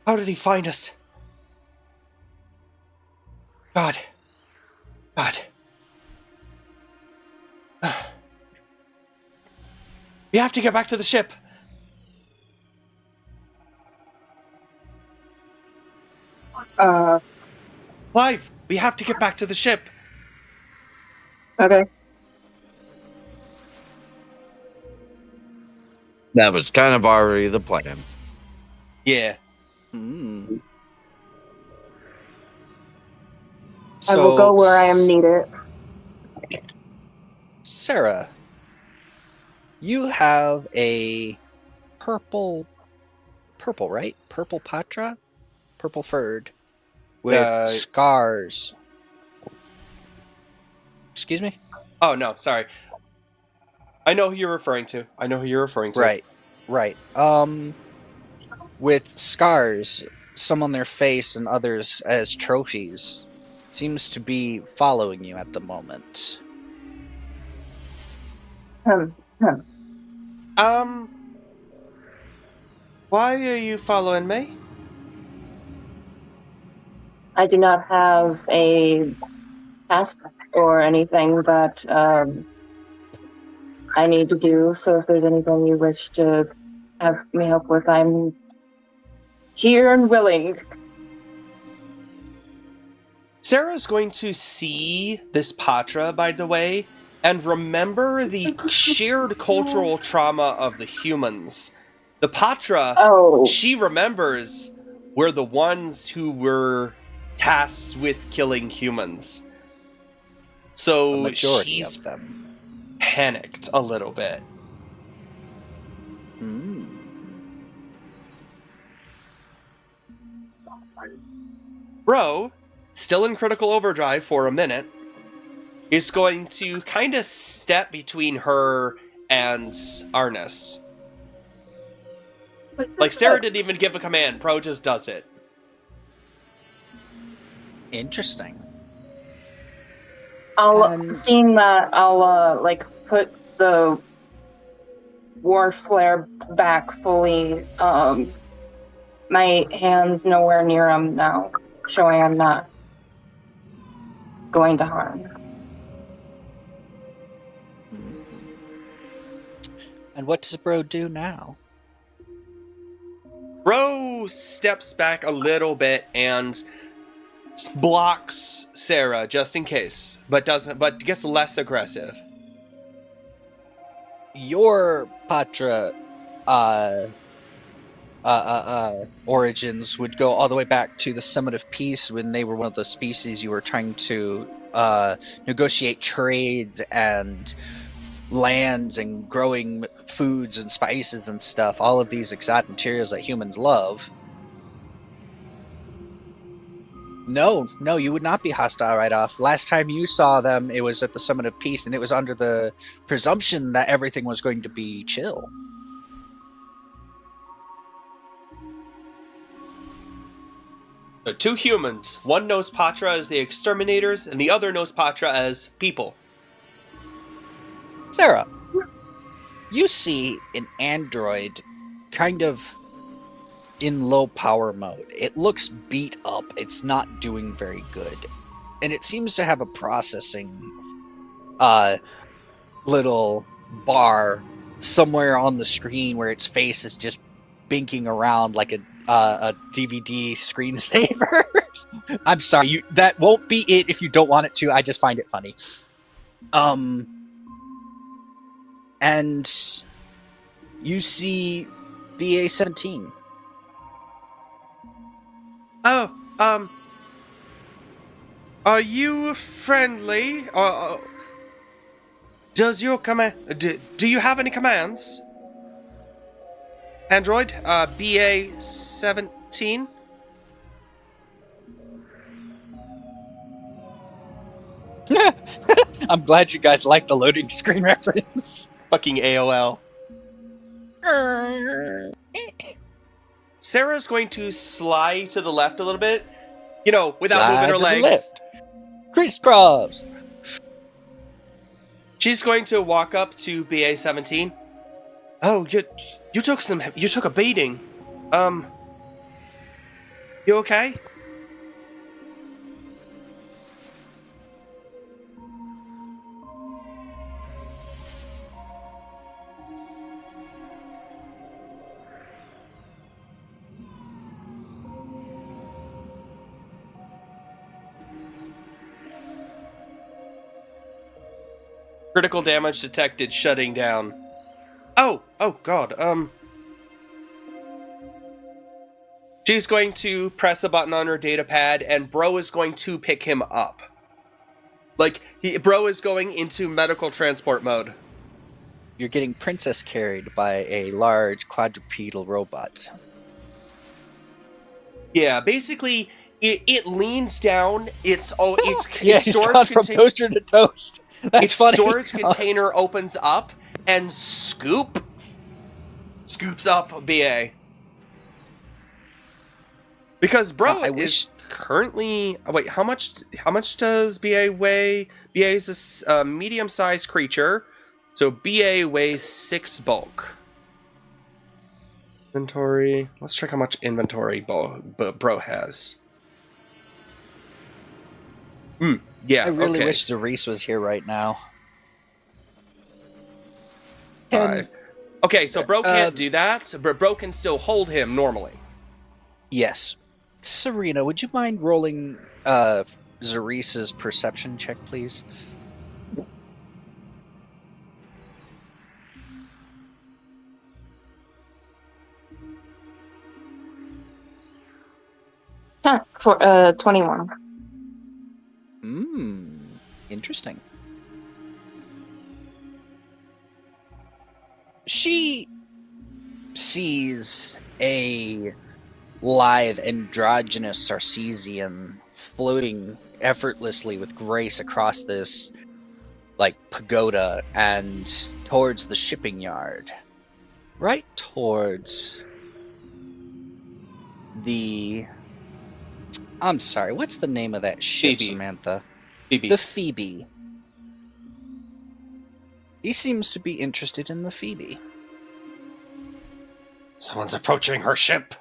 Speaker 4: How did he find us? God. We have to get back to the ship. Clive, we have to get back to the ship.
Speaker 2: Okay.
Speaker 5: That was kind of already the plan.
Speaker 4: Yeah.
Speaker 1: Mm.
Speaker 2: I will go where I am needed.
Speaker 1: Sarah, you have a purple, right? Purple patra? Purple furred with scars. Excuse me?
Speaker 4: Oh, no, sorry. I know who you're referring to.
Speaker 1: Right. With scars, some on their face and others as trophies, seems to be following you at the moment.
Speaker 4: Why are you following me?
Speaker 2: I do not have a passport or anything that I need to do, so if there's anything you wish to have me help with, I'm here and willing.
Speaker 4: Sarah's going to see this patra, by the way, and remember the shared cultural trauma of the humans. The patra, she remembers, were the ones who were tasked with killing humans. So she's
Speaker 1: of them.
Speaker 4: Panicked a little bit. Bro, still in critical overdrive for a minute, is going to kind of step between her and Arnis. Like, Sarah didn't even give a command. Pro just does it.
Speaker 1: Interesting.
Speaker 2: Seeing that, I'll put the war flare back fully. My hand's nowhere near him now, showing I'm not going to harm.
Speaker 1: And what does Bro do now?
Speaker 4: Bro steps back a little bit and blocks Sarah just in case, but gets less aggressive.
Speaker 1: Your Patra origins would go all the way back to the Summit of Peace when they were one of the species you were trying to negotiate trades and lands and growing foods and spices and stuff, all of these exotic materials that humans love. No, you would not be hostile right off. Last time you saw them, it was at the Summit of Peace, and it was under the presumption that everything was going to be chill.
Speaker 4: So 2 humans. One knows Patra as the exterminators, and the other knows Patra as people.
Speaker 1: Sarah, you see an android kind of in low power mode. It looks beat up. It's not doing very good. And it seems to have a processing little bar somewhere on the screen where its face is just binking around like a DVD screensaver. I'm sorry, that won't be it if you don't want it to. I just find it funny. And you see BA-17.
Speaker 4: Oh, are you friendly? Does your command... Do you have any commands? Android, BA-17?
Speaker 1: I'm glad you guys like the loading screen reference.
Speaker 4: Fucking AOL. Sarah's going to slide to the left a little bit, without moving her legs.
Speaker 1: Crisscross.
Speaker 4: She's going to walk up to BA-17. Oh, you took a beating. You okay? Critical damage detected, shutting down. Oh god, She's going to press a button on her data pad, and Bro is going to pick him up. Bro is going into medical transport mode.
Speaker 1: You're getting princess carried by a large quadrupedal robot.
Speaker 4: Yeah, basically, it leans down. Its
Speaker 1: He's
Speaker 4: storage
Speaker 1: gone from toaster to toast. That's
Speaker 4: its
Speaker 1: funny.
Speaker 4: storage container opens up and scoops up BA. Because Bro is currently... Wait, how much does BA weigh? BA is a medium-sized creature, so BA weighs 6 bulk. Inventory. Let's check how much inventory Bro has. Yeah,
Speaker 1: I really
Speaker 4: okay.
Speaker 1: wish Zarice was here right now.
Speaker 4: 5. Okay, so Bro can't do that, but Bro can still hold him normally.
Speaker 1: Yes. Serena, would you mind rolling Zarice's perception check, please?
Speaker 2: For 21.
Speaker 1: Interesting. She sees a lithe, androgynous Sarcesian floating effortlessly with grace across this, pagoda and towards the shipping yard. Right towards the... I'm sorry, what's the name of that ship,
Speaker 4: Phoebe.
Speaker 1: Samantha?
Speaker 4: Phoebe.
Speaker 1: The Phoebe. He seems to be interested in the Phoebe.
Speaker 4: Someone's approaching her ship.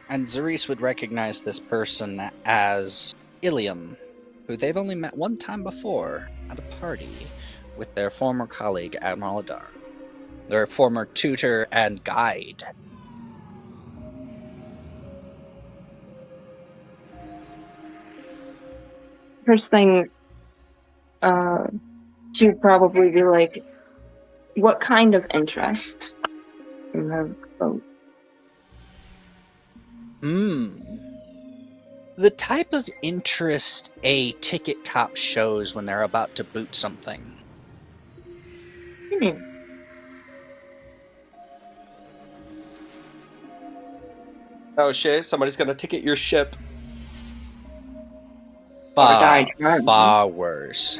Speaker 1: And Zarice would recognize this person as Ilium, who they've only met one time before at a party with their former colleague, Admiral Adar. Their former tutor and guide.
Speaker 2: First thing, she'd probably be like, what kind of interest in the boat?
Speaker 1: The type of interest a ticket cop shows when they're about to boot something.
Speaker 4: Oh shit, somebody's gonna ticket your ship.
Speaker 1: Far worse.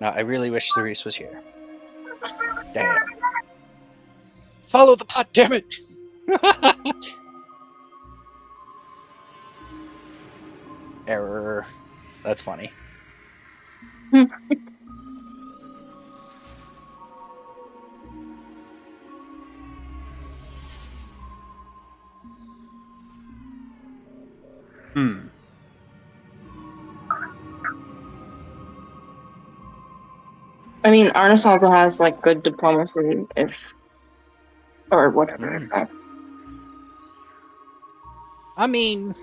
Speaker 1: No, I really wish Therese was here. Damn. Follow the pot, damn it! Error. That's funny.
Speaker 2: I mean, Arnis also has like good diplomacy, or whatever.
Speaker 1: I mean,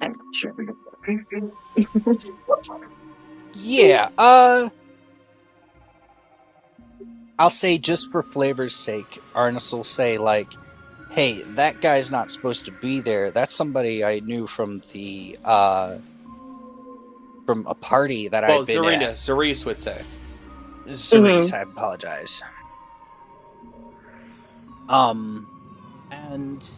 Speaker 2: I'm not sure.
Speaker 1: yeah. I'll say just for flavor's sake, Arnis will say like, "Hey, that guy's not supposed to be there. That's somebody I knew from the from a party that I've been at."
Speaker 4: Zarice would say.
Speaker 1: Zarice, I apologize. And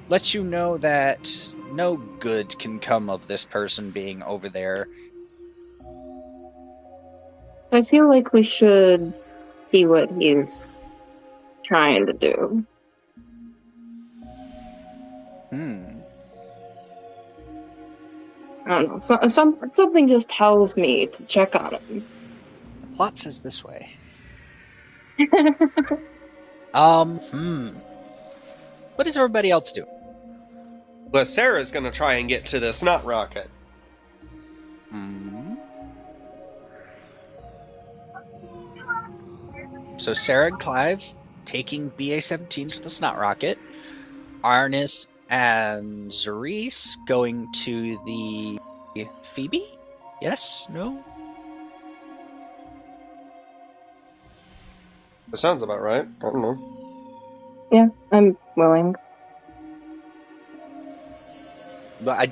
Speaker 1: let you know that no good can come of this person being over there.
Speaker 2: I feel like we should see what he's trying to do. I don't know. Something just tells me to check on him.
Speaker 1: The plot says this way. What is everybody else doing?
Speaker 4: Well, Sarah's gonna try and get to the snot rocket.
Speaker 1: So Sarah and Clive taking BA-17 to the snot rocket. Arnis and Zarice going to the Phoebe? Yes? No?
Speaker 4: That sounds about right. I don't know.
Speaker 2: Yeah, I'm willing.
Speaker 1: But I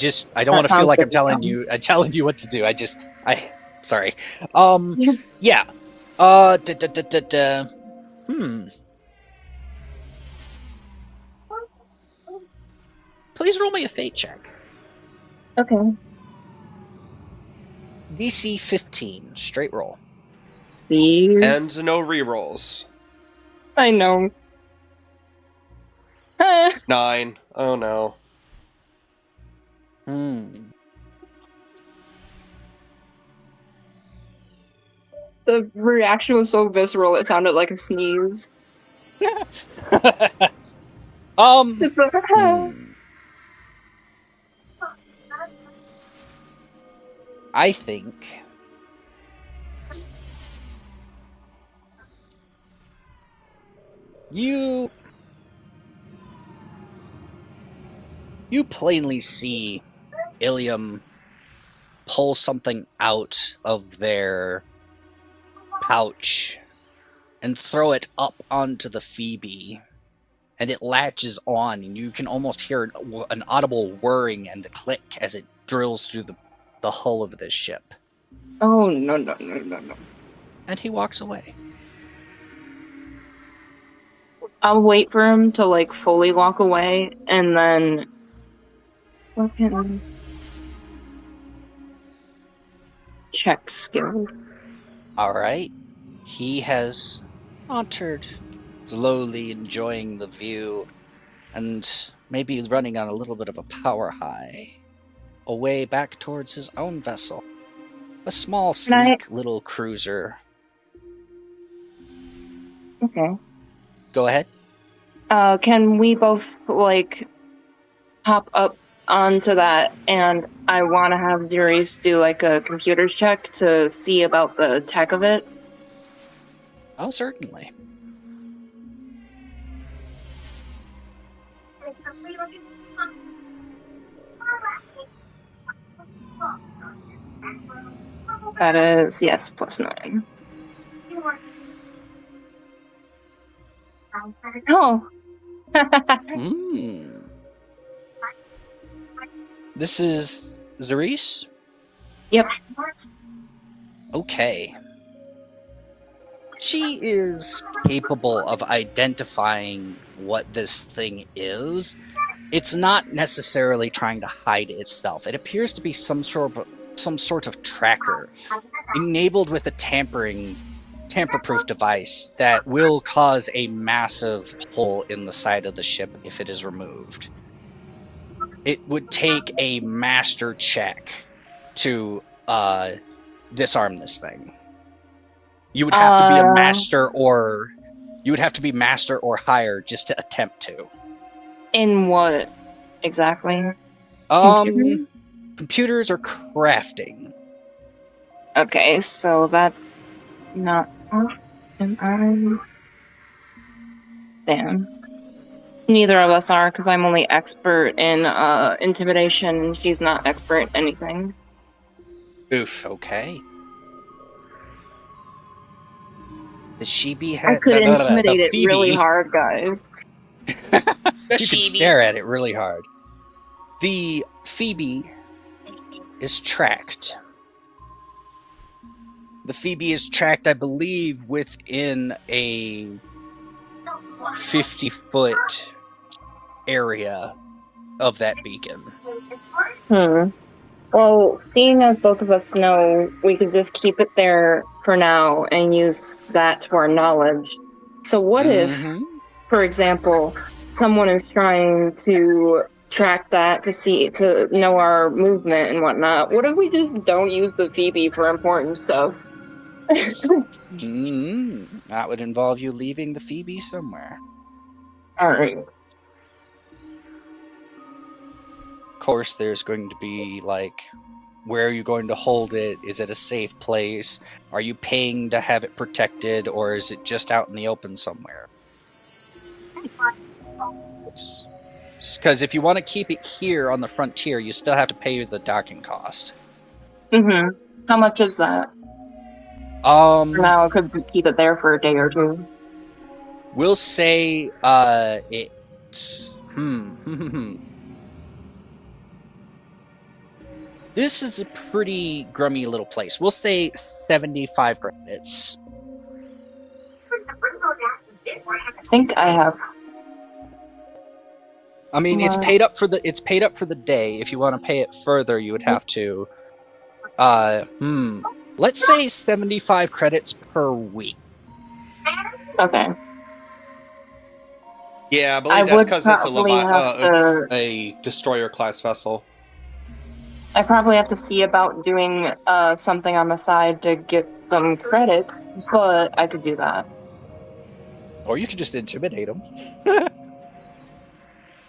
Speaker 1: don't want to feel like I'm telling you what to do. Sorry. Yeah. Please roll me a fate check.
Speaker 2: Okay.
Speaker 1: DC 15, straight roll.
Speaker 2: Please.
Speaker 4: And no rerolls.
Speaker 2: I know.
Speaker 4: 9. Oh no.
Speaker 2: The reaction was so visceral, it sounded like a sneeze.
Speaker 1: I think you plainly see Ilium pull something out of their pouch and throw it up onto the Phoebe, and it latches on, and you can almost hear an audible whirring and the click as it drills through the hull of this ship.
Speaker 2: Oh, no.
Speaker 1: And he walks away.
Speaker 2: I'll wait for him to, like, fully walk away, and then... check skill.
Speaker 1: Alright. He has sauntered, slowly enjoying the view, and maybe running on a little bit of a power high, away back towards his own vessel. A small, sleek little cruiser.
Speaker 2: Okay.
Speaker 1: Go ahead.
Speaker 2: Can we both, like, hop up onto that, and I want to have Zarice do, like, a computer's check to see about the tech of it?
Speaker 1: Oh, certainly.
Speaker 2: That is, yes, +9. Oh!
Speaker 1: This is Zarice?
Speaker 2: Yep.
Speaker 1: Okay. She is capable of identifying what this thing is. It's not necessarily trying to hide itself. It appears to be some sort of tracker, enabled with a tampering tamper-proof device that will cause a massive hole in the side of the ship if it is removed. It would take a master check to disarm this thing. You would have to be a master or higher just to attempt to.
Speaker 2: In what exactly?
Speaker 1: Computers or crafting.
Speaker 2: Okay, so that's not. Damn. Neither of us are, because I'm only expert in intimidation, and she's not expert in anything.
Speaker 4: Oof.
Speaker 1: Okay. The Shibi
Speaker 2: I
Speaker 1: had
Speaker 2: could
Speaker 1: the
Speaker 2: intimidate it
Speaker 1: Phoebe.
Speaker 2: really hard, guys.
Speaker 1: You can stare at it really hard. The Phoebe is tracked. The Phoebe is tracked, I believe, within a 50-foot area of that beacon.
Speaker 2: Well, seeing as both of us know, we could just keep it there for now and use that to our knowledge. So what if, for example, someone is trying to track that to know our movement and whatnot? What if we just don't use the Phoebe for important stuff?
Speaker 1: That would involve you leaving the Phoebe somewhere.
Speaker 2: Alright.
Speaker 1: Of course, there's going to be, like, where are you going to hold it? Is it a safe place? Are you paying to have it protected, or is it just out in the open somewhere? Because if you want to keep it here on the frontier, you still have to pay the docking cost.
Speaker 2: How much is that? For now, I could keep it there for a day or two.
Speaker 1: We'll say it's This is a pretty grummy little place. We'll say 75 credits.
Speaker 2: I think I have.
Speaker 1: I mean, it's paid up for the day. If you want to pay it further, you would have to let's say 75 credits per week.
Speaker 2: Okay.
Speaker 4: Yeah, I believe that's because it's a destroyer class vessel.
Speaker 2: I probably have to see about doing something on the side to get some credits, but I could do that.
Speaker 1: Or you could just intimidate them.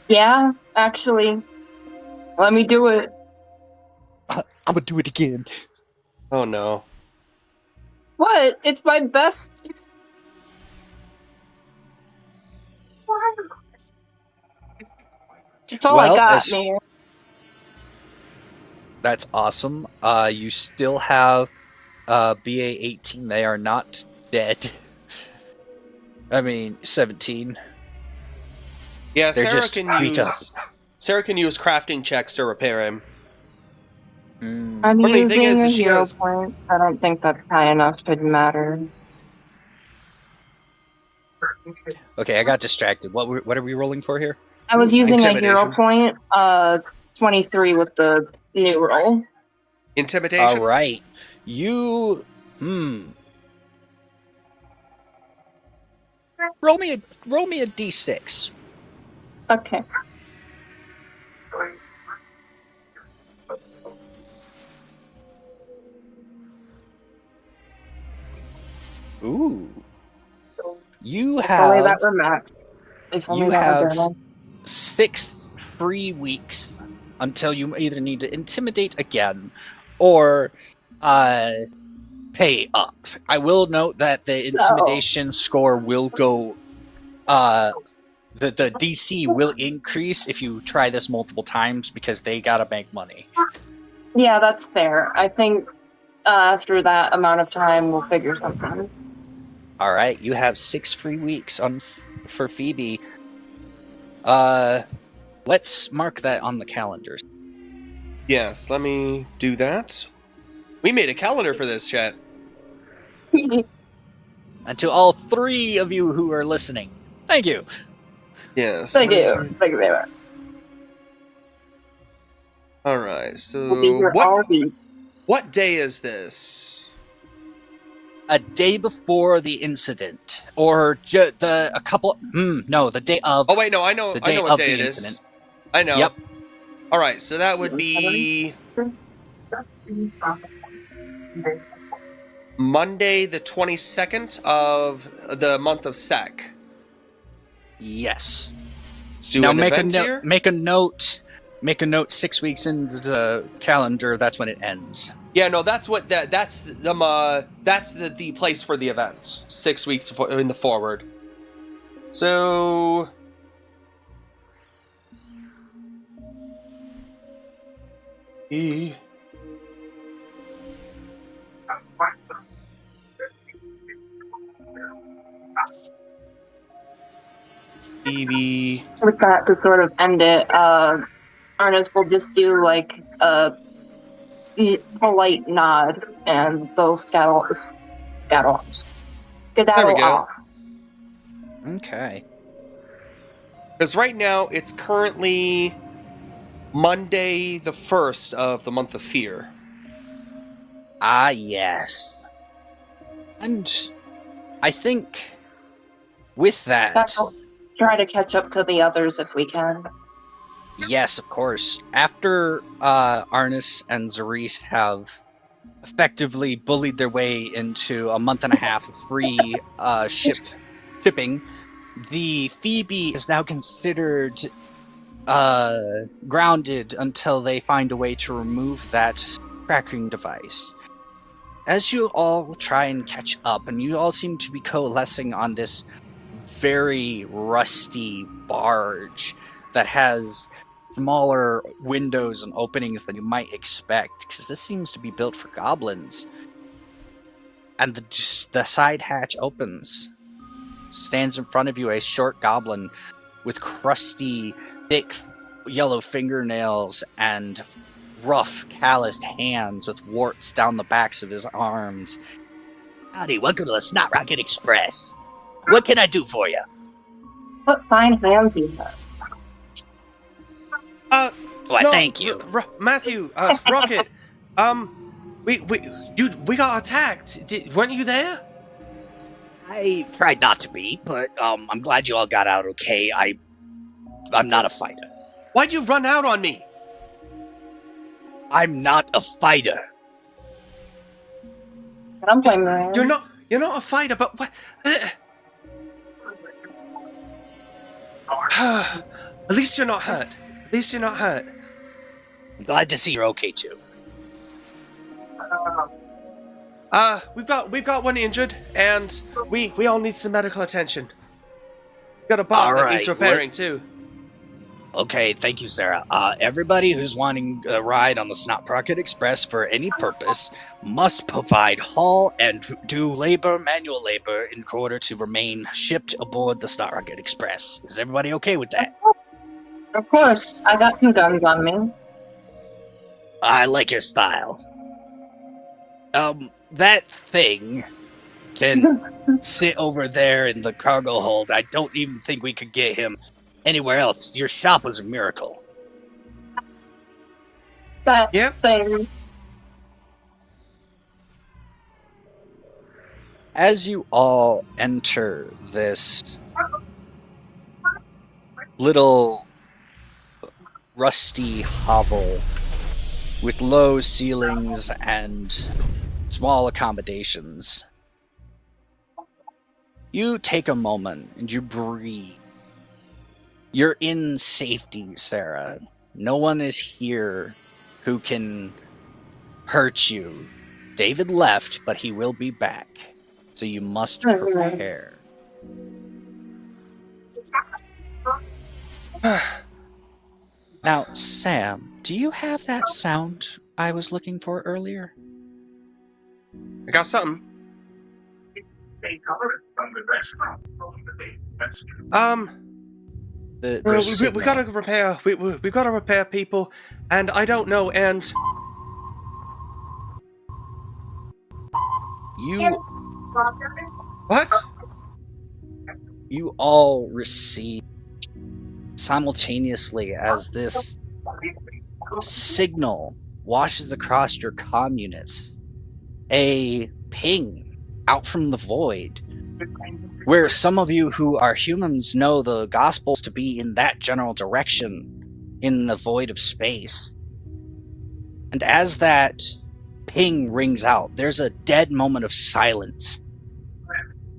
Speaker 2: Yeah, actually. Let me do it.
Speaker 1: I'm gonna do it again.
Speaker 4: Oh no.
Speaker 2: What? It's my best. It's all I got, man.
Speaker 1: That's awesome. You still have BA-18. They are not dead. I mean, 17.
Speaker 4: Yeah,
Speaker 1: They're
Speaker 4: Sarah
Speaker 1: just
Speaker 4: can
Speaker 1: beat
Speaker 4: use crafting checks to repair him.
Speaker 2: I'm using a hero point. I don't think that's high enough to matter.
Speaker 1: Okay, I got distracted. What are we rolling for here?
Speaker 2: I was using a hero point, 23 with the new roll.
Speaker 4: Intimidation?
Speaker 1: All right. You roll me a d6.
Speaker 2: Okay.
Speaker 1: Ooh. You
Speaker 2: If
Speaker 1: have
Speaker 2: only that were max. If only that were done.
Speaker 1: 6 free weeks until you either need to intimidate again or pay up. I will note that the intimidation score will go the DC will increase if you try this multiple times because they gotta make money.
Speaker 2: Yeah, that's fair. I think after that amount of time we'll figure something.
Speaker 1: All right, you have 6 free weeks for Phoebe. Let's mark that on the calendars.
Speaker 4: Yes, let me do that. We made a calendar for this, chat.
Speaker 1: And to all 3 of you who are listening, thank you.
Speaker 4: Yes.
Speaker 2: Thank you. Thank you very much.
Speaker 4: All right. So
Speaker 2: We'll be here all week.
Speaker 4: what day is this?
Speaker 1: a day before the incident, or the day of.
Speaker 4: Oh wait, no, I know
Speaker 1: The day
Speaker 4: what
Speaker 1: of
Speaker 4: day
Speaker 1: the
Speaker 4: it is.
Speaker 1: incident.
Speaker 4: I know.
Speaker 1: Yep.
Speaker 4: All right, so that would be Monday, the 22nd of the month of Sec.
Speaker 1: Yes.
Speaker 4: Let's do
Speaker 1: Now
Speaker 4: an
Speaker 1: make
Speaker 4: event here.
Speaker 1: make a note. Make a note. 6 weeks into the calendar, that's when it ends.
Speaker 4: Yeah, no, that's what that's the place for the event. 6 weeks in the forward. So Evie.
Speaker 2: With that, to sort of end it, Arnis will just do like a polite nod, and they'll skedaddle
Speaker 4: There we go.
Speaker 2: off.
Speaker 1: Okay.
Speaker 4: Because right now it's currently Monday, the 1st of the month of Fear.
Speaker 1: Ah, yes. And I think with that,
Speaker 2: Try to catch up to the others if we can.
Speaker 1: yes, of course. After Arnis and Zerees have effectively bullied their way into a month and a half of free shipping, the Phoebe is now considered grounded until they find a way to remove that tracking device. As you all try and catch up, and you all seem to be coalescing on this very rusty barge that has smaller windows and openings than you might expect, because this seems to be built for goblins. And the side hatch opens. Stands in front of you a short goblin with crusty, thick yellow fingernails and rough, calloused hands with warts down the backs of his arms. Howdy, welcome to the Snot Rocket Express. What can I do for you?
Speaker 2: What fine hands you have.
Speaker 1: Why, thank you.
Speaker 4: Matthew, Rocket, we got attacked. Weren't you there?
Speaker 1: I tried not to be, but I'm glad you all got out okay. I'm not a fighter.
Speaker 4: Why'd you run out on me?
Speaker 1: I'm not a fighter.
Speaker 2: I'm playing around.
Speaker 4: You're not a fighter, but what? At least you're not hurt.
Speaker 1: I'm glad to see you're okay too.
Speaker 4: We've got one injured, and we all need some medical attention. Got a bot that needs repairing too.
Speaker 1: Okay, thank you, Sarah. Everybody who's wanting a ride on the Snot Rocket Express for any purpose must provide haul and do manual labor, in order to remain shipped aboard the Snot Rocket Express. Is everybody okay with that?
Speaker 2: Of course, I got some guns on me.
Speaker 1: I like your style. That thing can sit over there in the cargo hold. I don't even think we could get him anywhere else. Your shop was a miracle.
Speaker 2: That
Speaker 4: Yep.
Speaker 2: thing.
Speaker 1: As you all enter this little rusty hovel with low ceilings and small accommodations, you take a moment and you breathe. You're in safety, Sarah. No one is here who can hurt you. David left, but he will be back. So you must prepare. Now, Sam, do you have that sound I was looking for earlier?
Speaker 4: I got something. We gotta repair. We gotta repair people, and I don't know. And what?
Speaker 1: You all receive simultaneously as this signal washes across your comm units a ping out from the void, where some of you who are humans know the Gospels to be in that general direction, in the void of space. And as that ping rings out, there's a dead moment of silence.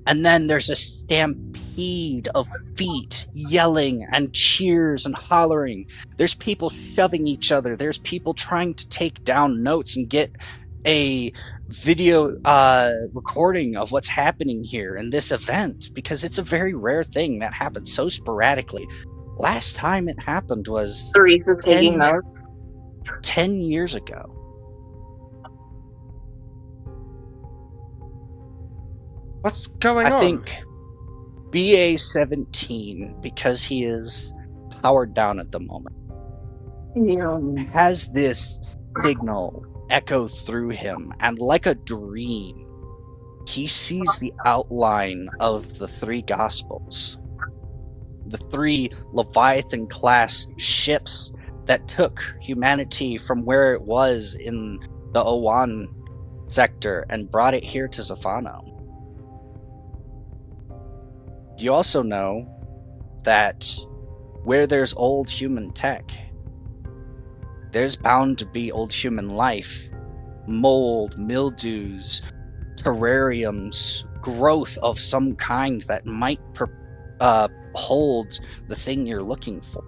Speaker 1: And then there's a stampede of feet yelling and cheers and hollering. There's people shoving each other. There's people trying to take down notes and get a video recording of what's happening here in this event, because it's a very rare thing that happens so sporadically. Last time it happened was
Speaker 2: Therese is taking notes.
Speaker 1: 10 years ago.
Speaker 4: What's going on?
Speaker 1: I think BA-17, because he is powered down at the moment, has this signal echo through him, and like a dream, he sees the outline of the three Gospels. The three Leviathan-class ships that took humanity from where it was in the Owan sector and brought it here to Zafano. You also know that where there's old human tech, there's bound to be old human life, mold, mildews, terrariums, growth of some kind that might hold the thing you're looking for.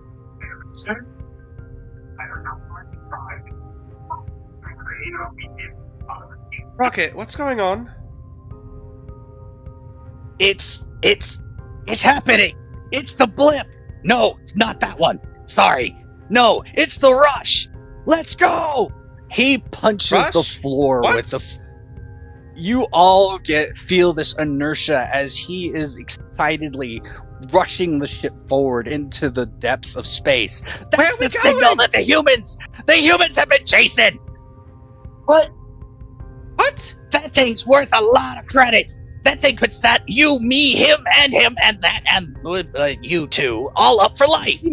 Speaker 4: Rocket, what's going on?
Speaker 1: It's happening! It's the blip! No, it's not that one. Sorry. No, it's the rush! Let's go! He punches
Speaker 4: Rush?
Speaker 1: the floor
Speaker 4: What?
Speaker 1: with the... You all feel this inertia as he is excitedly rushing the ship forward into the depths of space.
Speaker 4: Where
Speaker 1: That's
Speaker 4: are we
Speaker 1: the signal
Speaker 4: going?
Speaker 1: that the humans have been chasing!
Speaker 2: What?
Speaker 4: What?
Speaker 1: That thing's worth a lot of credits! That thing could set you, me, him, and that, and you two, all up for life!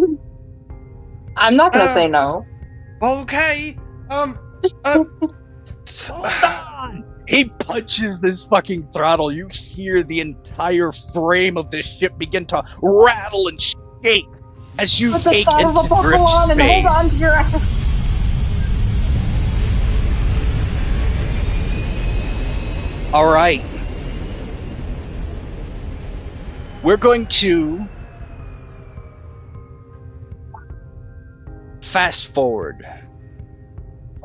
Speaker 2: I'm not gonna say no.
Speaker 4: Okay.
Speaker 1: Hold on! He punches this fucking throttle. You hear the entire frame of this ship begin to rattle and shake as you
Speaker 2: Put the
Speaker 1: take
Speaker 2: side of a
Speaker 1: into
Speaker 2: buckle
Speaker 1: drift
Speaker 2: on and hold on
Speaker 1: space.
Speaker 2: to your ass.
Speaker 1: All right. We're going to fast forward.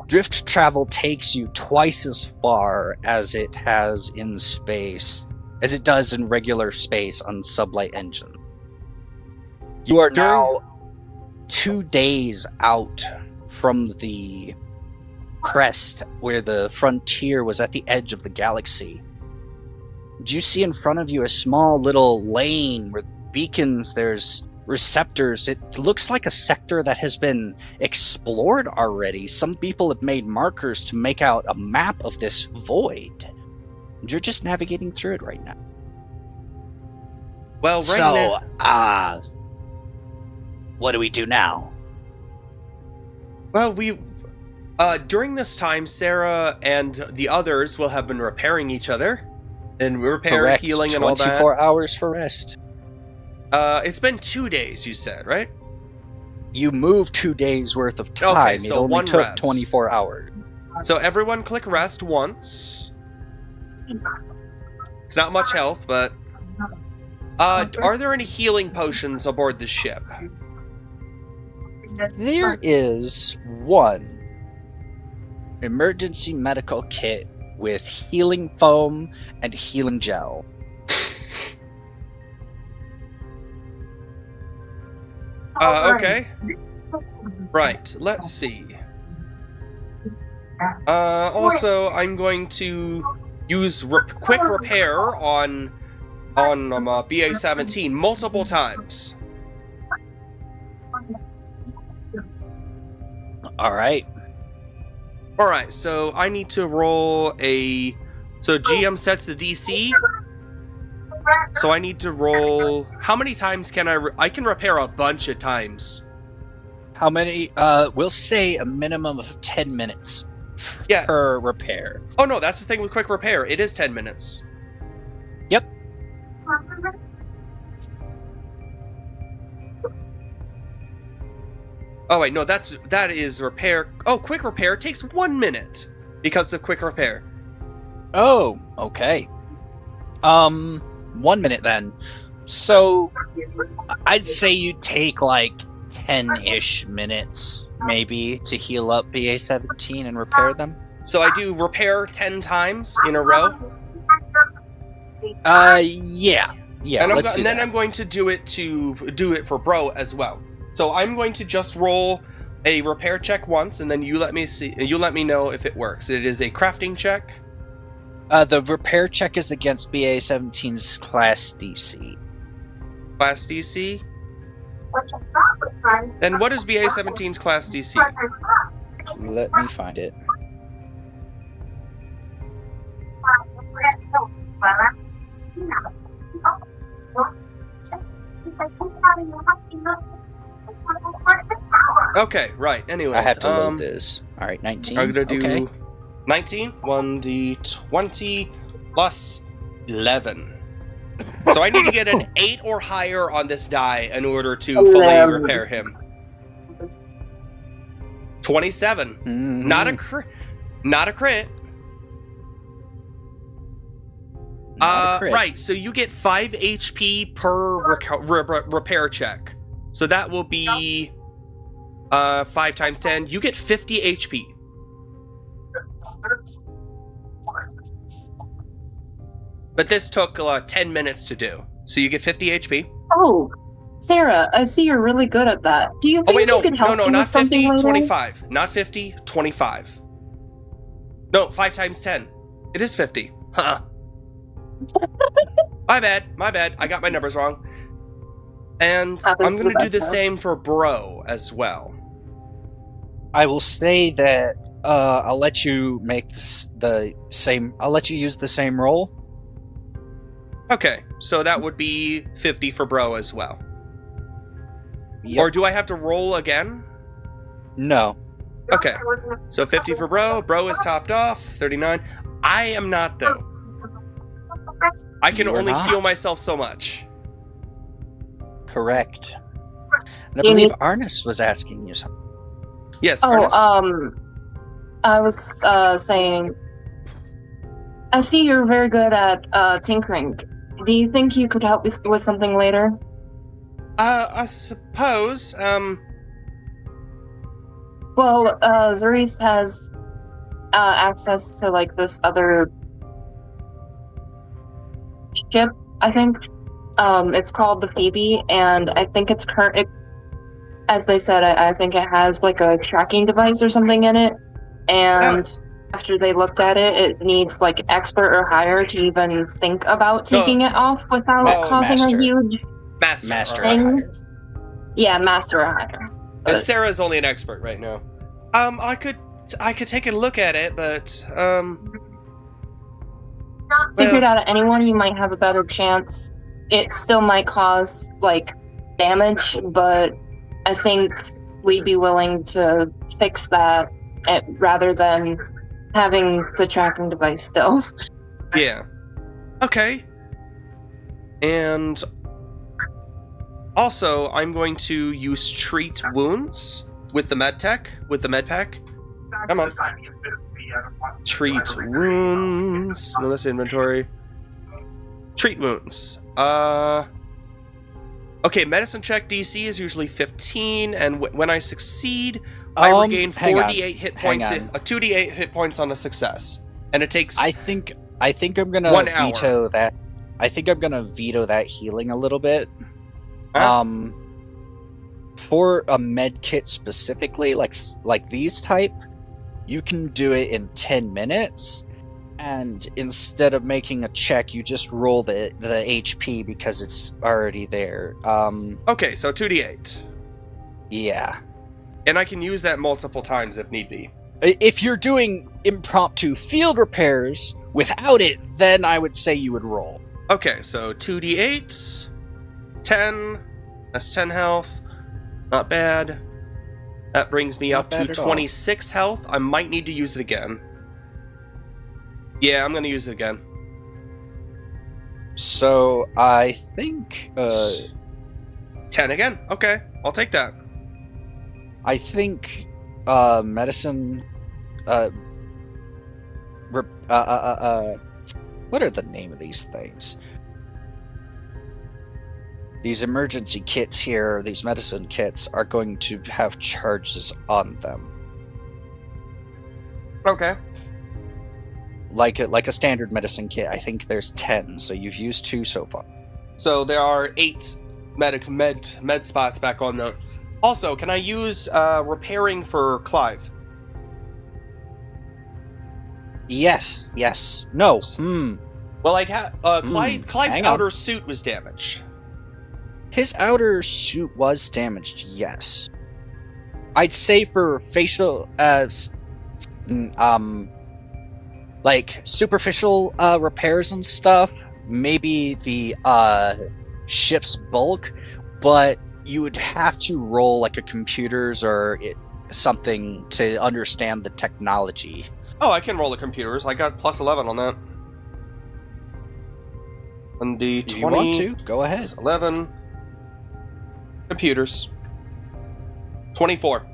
Speaker 1: Drift travel takes you twice as far as it has in space, as it does in regular space on sublight engine. You are now 2 days out from the crest where the frontier was at the edge of the galaxy. Do you see in front of you a small little lane with beacons? There's receptors. It looks like a sector that has been explored already. Some people have made markers to make out a map of this void. You're just navigating through it right now.
Speaker 4: Well, right now.
Speaker 1: What do we do now?
Speaker 4: Well, during this time, Sarah and the others will have been repairing each other. And repair,
Speaker 1: Correct.
Speaker 4: healing, and all that.
Speaker 1: 24 hours for rest.
Speaker 4: It's been 2 days, you said, right?
Speaker 1: You moved 2 days worth of time.
Speaker 4: Okay, so
Speaker 1: it only
Speaker 4: one
Speaker 1: took
Speaker 4: rest.
Speaker 1: 24 hours.
Speaker 4: So everyone click rest once. It's not much health, but... are there any healing potions aboard the ship?
Speaker 1: There is one emergency medical kit with healing foam and healing gel.
Speaker 4: Okay. Right, let's see. Also, I'm going to use quick repair on BA-17 multiple times.
Speaker 1: Alright.
Speaker 4: Alright, so I need to roll a... So GM sets the DC. So I need to roll... How many times can I can repair a bunch of times.
Speaker 1: How many? We'll say a minimum of 10 minutes
Speaker 4: Yeah.
Speaker 1: per repair.
Speaker 4: Oh no, that's the thing with quick repair. It is 10 minutes. Oh wait, no, that is repair. Oh, quick repair takes 1 minute because of quick repair.
Speaker 1: Oh, okay. 1 minute then. So I'd say you take like 10-ish minutes maybe to heal up BA-17 and repair them.
Speaker 4: So I do repair 10 times in a row.
Speaker 1: Yeah,
Speaker 4: And,
Speaker 1: let's do
Speaker 4: then
Speaker 1: that.
Speaker 4: I'm going to do it for Bro as well. So I'm going to just roll a repair check once, and then you let me know if it works. It is a crafting check.
Speaker 1: The repair check is against BA-17's class DC.
Speaker 4: Class DC. Then what is BA-17's class DC?
Speaker 1: Let me find it.
Speaker 4: Okay, right. Anyways,
Speaker 1: I have to load this. All right, 19.
Speaker 4: I'm gonna do
Speaker 1: Okay.
Speaker 4: 19, 1d20 plus 11. So I need to get an 8 or higher on this die in order to fully repair him. 27.
Speaker 1: Mhm.
Speaker 4: Not a crit. Not a crit.
Speaker 1: Not a crit.
Speaker 4: Right, so you get 5 HP per repair check. So that will be 5 times 10. You get 50 HP. But this took 10 minutes to do. So you get 50 HP.
Speaker 2: Oh, Sarah, I see you're really good at that. Do you think
Speaker 4: Oh wait, no,
Speaker 2: you could help me
Speaker 4: not
Speaker 2: with something
Speaker 4: 50,
Speaker 2: later?
Speaker 4: 25. Not 50, 25. No, 5 times 10. It is 50. Huh. My bad. I got my numbers wrong. And
Speaker 2: Happens
Speaker 4: I'm
Speaker 2: to
Speaker 4: going
Speaker 2: the
Speaker 4: to do
Speaker 2: best
Speaker 4: the
Speaker 2: of us.
Speaker 4: same for Bro as well.
Speaker 1: I will say that I'll let you make the same. I'll let you use the same roll.
Speaker 4: Okay, so that would be 50 for Bro as well.
Speaker 1: Yep.
Speaker 4: Or do I have to roll again?
Speaker 1: No.
Speaker 4: Okay, so 50 for Bro. Bro is topped off. 39. I am not, though. I can
Speaker 1: You are
Speaker 4: only
Speaker 1: not.
Speaker 4: heal myself so much.
Speaker 1: Correct. And I
Speaker 2: You
Speaker 1: believe
Speaker 2: need-
Speaker 1: Arnis was asking you something.
Speaker 4: Yes,
Speaker 2: Oh,
Speaker 4: Arnis?
Speaker 2: I was saying, I see you're very good at tinkering. Do you think you could help me with something later?
Speaker 4: I suppose,
Speaker 2: Well, Zeris has access to like this other ship, I think. It's called the Phoebe, and I think it's as they said, I think it has like a tracking device or something in it. And after they looked at it, it needs like expert or higher to even think about taking it off without causing
Speaker 1: master.
Speaker 2: a huge
Speaker 4: Master.
Speaker 1: Or
Speaker 2: thing.
Speaker 1: higher.
Speaker 2: Yeah, master or higher.
Speaker 4: And Sarah's only an expert right now. I could take a look at it, but
Speaker 2: Figured out at anyone, you might have a better chance. It still might cause like damage, but I think we'd be willing to fix that rather than having the tracking device still.
Speaker 4: yeah. Okay. And also, I'm going to use treat wounds with the med pack. Come on. Treat wounds. No, that's inventory. Treat wounds. Okay, medicine check DC is usually 15, and when I succeed, I regain 48 hit points. 2d8 hit points on a success, and it takes.
Speaker 1: I think I'm gonna
Speaker 4: 1 hour.
Speaker 1: veto that. I think I'm gonna veto that healing a little bit.
Speaker 4: Huh?
Speaker 1: For a med kit specifically, like these type, you can do it in 10 minutes, and instead of making a check, you just roll the HP because it's already there.
Speaker 4: Okay, so 2d8,
Speaker 1: Yeah.
Speaker 4: and I can use that multiple times if need be.
Speaker 1: If you're doing impromptu field repairs without it, then I would say you would roll.
Speaker 4: Okay, so 2d8, 10. That's 10 health. Not bad. That brings me
Speaker 1: Not
Speaker 4: up to
Speaker 1: bad at all.
Speaker 4: 26 health. I might need to use it again. Yeah, I'm gonna use it again.
Speaker 1: So I think
Speaker 4: 10 again. Okay, I'll take that.
Speaker 1: I think medicine what are the name of these things? These emergency kits here, these medicine kits, are going to have charges on them.
Speaker 4: Okay.
Speaker 1: Like a standard medicine kit, I think there's 10, so you've used 2 so far.
Speaker 4: So there are 8 med spots back on the... Also, can I use repairing for Clive?
Speaker 1: Yes. No.
Speaker 4: Well, Clive's
Speaker 1: hang on.
Speaker 4: outer suit was damaged.
Speaker 1: His outer suit was damaged, yes. I'd say for facial, like superficial repairs and stuff, maybe the ship's bulk, but you would have to roll like a computers or something to understand the technology.
Speaker 4: Oh, I can roll the computers. I got plus 11 on that. On the 20.
Speaker 1: If you want to, go ahead.
Speaker 4: 11. Computers. 24.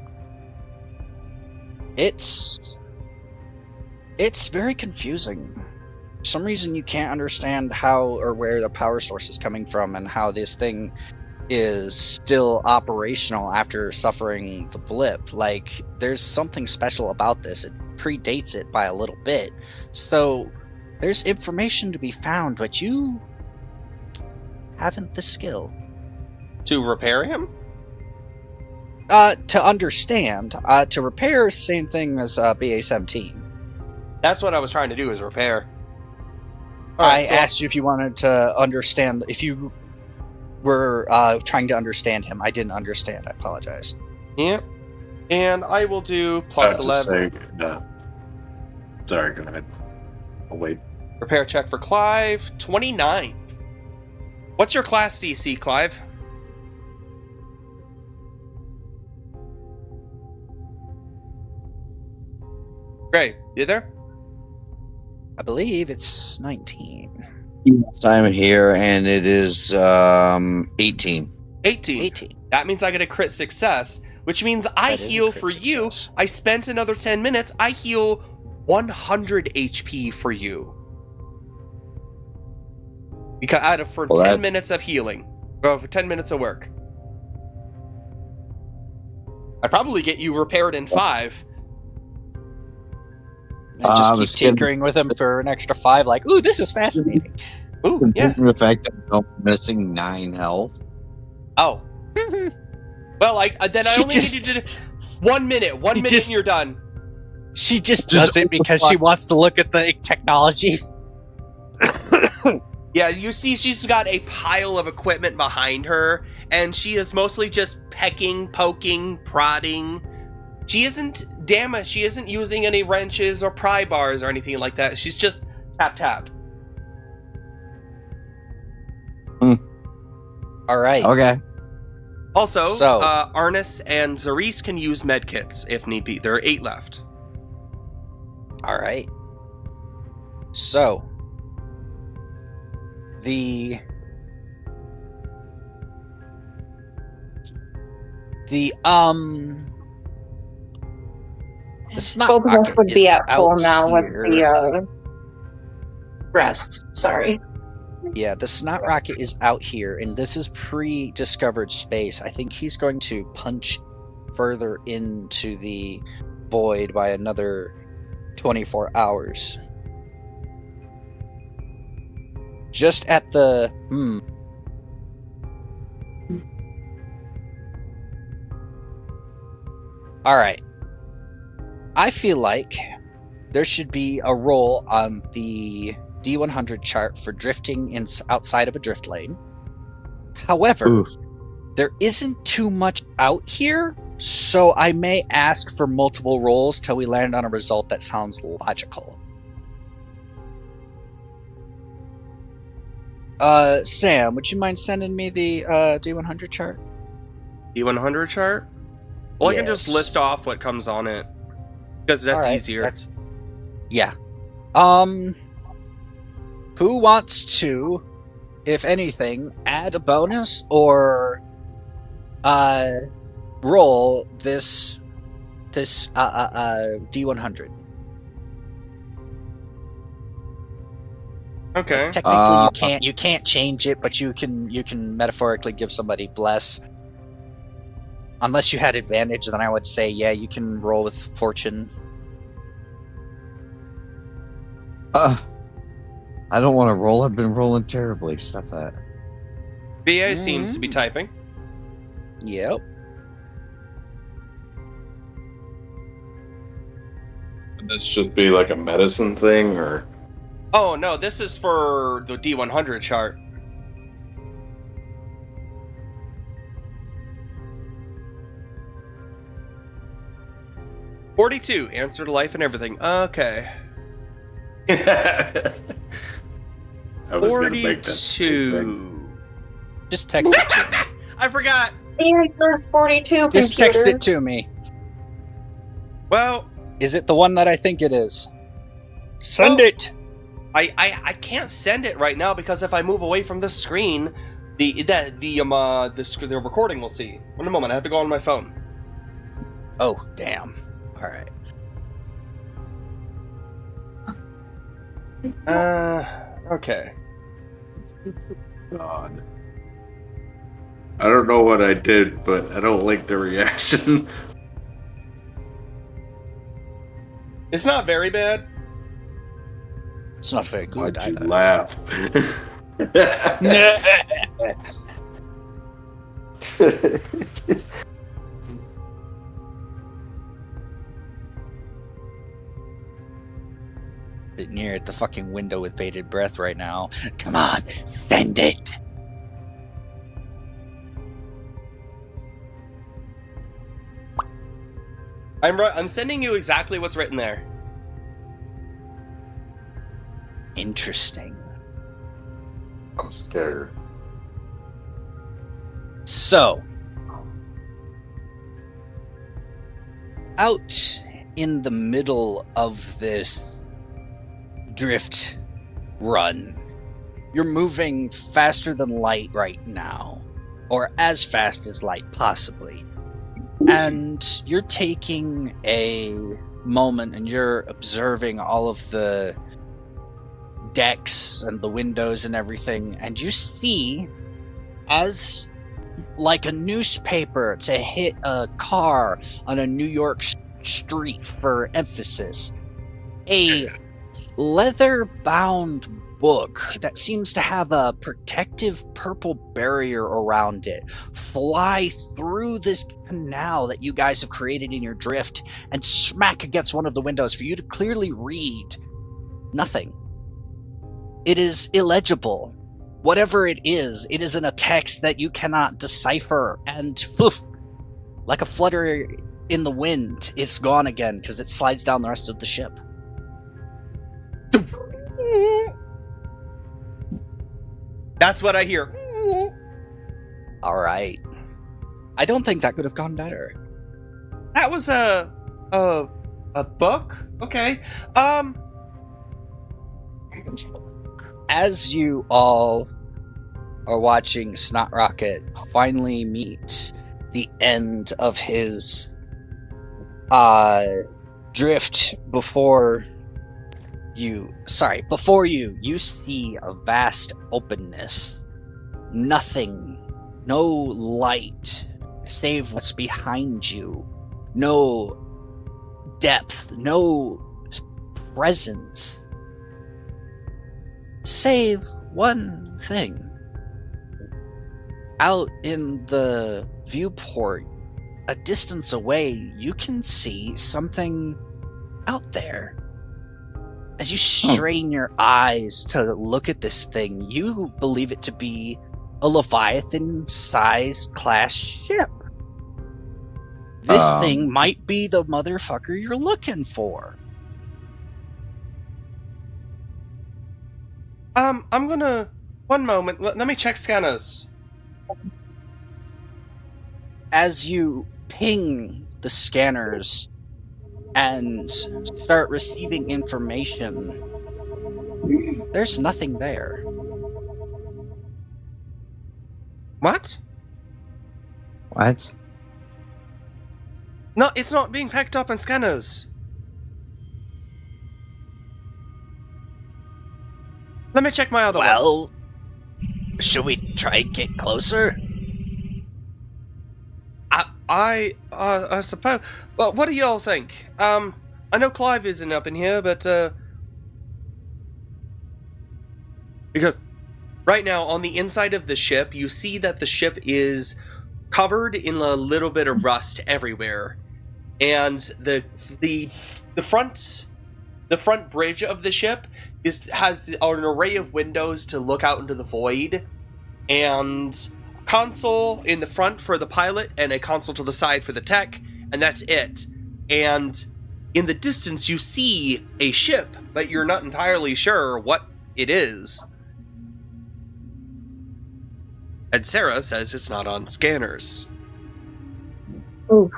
Speaker 1: It's very confusing. For some reason you can't understand how or where the power source is coming from and how this thing is still operational after suffering the blip. Like, there's something special about this. It predates it by a little bit. So there's information to be found, but you haven't the skill.
Speaker 4: To repair him?
Speaker 1: To understand. To repair, same thing as BA-17.
Speaker 4: That's what I was trying to do, is repair.
Speaker 1: I asked you if you wanted to understand, if you were trying to understand him. I didn't understand. I apologize.
Speaker 4: Yeah. And I will do plus 11.
Speaker 6: Sorry, go ahead. I'll wait.
Speaker 4: Repair check for Clive. 29. What's your class DC, Clive? Great. You there?
Speaker 1: I believe it's 19.
Speaker 5: Yes, I'm here, and it is 18.
Speaker 4: 18.
Speaker 1: 18.
Speaker 4: That means I get a crit success, which means I
Speaker 1: That is a
Speaker 4: heal
Speaker 1: crit
Speaker 4: for you.
Speaker 1: success.
Speaker 4: I spent another 10 minutes. I heal 100 HP for you. Because out of 10 minutes of healing. Well, for 10 minutes of work. I'd probably get you repaired in 5.
Speaker 1: And just keep tinkering with him for an extra 5, like, ooh, this is fascinating.
Speaker 4: Ooh, yeah.
Speaker 5: The fact that I'm missing 9 health.
Speaker 4: Oh. Well, then I only need you to do 1 minute. 1 minute and you're done.
Speaker 1: She just does it because she wants to look at the technology.
Speaker 4: Yeah, you see she's got a pile of equipment behind her, and she is mostly just pecking, poking, prodding. She isn't using any wrenches or pry bars or anything like that. She's just tap tap.
Speaker 1: All right.
Speaker 5: Okay.
Speaker 4: Also,
Speaker 1: So-
Speaker 4: Arnis and Zarice can use medkits if need be. There are 8 left.
Speaker 1: All right. So, the snot
Speaker 2: Both of us
Speaker 1: rocket
Speaker 2: would
Speaker 1: is
Speaker 2: be at
Speaker 1: out
Speaker 2: full now with
Speaker 1: here.
Speaker 2: the rest. Sorry.
Speaker 1: Yeah, the snot rocket is out here, and this is pre-discovered space. I think he's going to punch further into the void by another 24 hours. Just at the... Alright. I feel like there should be a roll on the D100 chart for drifting outside of a drift lane. However,
Speaker 5: Oof.
Speaker 1: there isn't too much out here, so I may ask for multiple rolls till we land on a result that sounds logical. Sam, would you mind sending me the D100 chart?
Speaker 4: D100 chart? Well, I can just
Speaker 1: Yes.
Speaker 4: list off what comes on it. Because that's
Speaker 1: Alright,
Speaker 4: easier.
Speaker 1: Yeah. Who wants to if anything, add a bonus or roll this D100.
Speaker 4: Okay.
Speaker 1: Like, technically, you can't change it, but you can metaphorically give somebody bless. Unless you had advantage, then I would say, yeah, you can roll with fortune.
Speaker 5: I don't want to roll. I've been rolling terribly. Stop that.
Speaker 4: BA seems to be typing.
Speaker 1: Yep.
Speaker 6: Would this just be like a medicine thing, or?
Speaker 4: Oh, no, this is for the D100 chart. $42, answer to life and everything. Okay.
Speaker 6: I was gonna make that same thing.
Speaker 4: 42.
Speaker 1: Just text it to me.
Speaker 4: I forgot.
Speaker 2: The answer is 42,
Speaker 1: Just text
Speaker 2: computer.
Speaker 1: it to me.
Speaker 4: Well,
Speaker 1: Is it the one that I think it is? Send
Speaker 4: Well-
Speaker 1: it!
Speaker 4: I can't send it right now because if I move away from the screen, the recording will see. One moment, I have to go on my phone.
Speaker 1: Oh, damn. Alright.
Speaker 4: Okay.
Speaker 6: God. I don't know what I did, but I don't like the reaction.
Speaker 4: It's not very bad.
Speaker 1: It's not very good
Speaker 6: Why'd you
Speaker 1: either.
Speaker 6: laugh?
Speaker 1: Sitting here at the fucking window with bated breath right now. Come on, send it!
Speaker 4: I'm sending you exactly what's written there.
Speaker 1: Interesting.
Speaker 6: I'm scared.
Speaker 1: So, out in the middle of this drift run, you're moving faster than light right now, or as fast as light possibly. And you're taking a moment and you're observing all of the decks and the windows and everything, and you see, as like a newspaper to hit a car on a New York street for emphasis, a leather-bound book that seems to have a protective purple barrier around it fly through this canal that you guys have created in your drift and smack against one of the windows for you to clearly read nothing. It is illegible. Whatever it is in a text that you cannot decipher, and poof, like a flutter in the wind, it's gone again because it slides down the rest of the ship.
Speaker 4: That's what I hear.
Speaker 1: All right. I don't think that could have gone better.
Speaker 4: That was a book? Okay.
Speaker 1: As you all are watching Snot Rocket finally meet the end of his drift before you see a vast openness. Nothing, no light save what's behind you. No depth, no presence. Save one thing. Out in the viewport, a distance away, you can see something out there. As you strain your eyes to look at this thing, you believe it to be a Leviathan-sized class ship. This thing might be the motherfucker you're looking for.
Speaker 4: I'm gonna... One moment, let me check scanners.
Speaker 1: As you ping the scanners and start receiving information, there's nothing there.
Speaker 4: What?
Speaker 5: What?
Speaker 4: No, it's not being picked up in scanners. Let me check my other one.
Speaker 1: Well, should we try and get closer?
Speaker 4: I suppose. Well, what do y'all think? I know Clive isn't up in here, but because right now on the inside of the ship, you see that the ship is covered in a little bit of rust everywhere, and the front bridge of the ship has an array of windows to look out into the void, and console in the front for the pilot and a console to the side for the tech, and that's it. And in the distance you see a ship, but you're not entirely sure what it is. And Sarah says it's not on scanners.
Speaker 2: Ooh.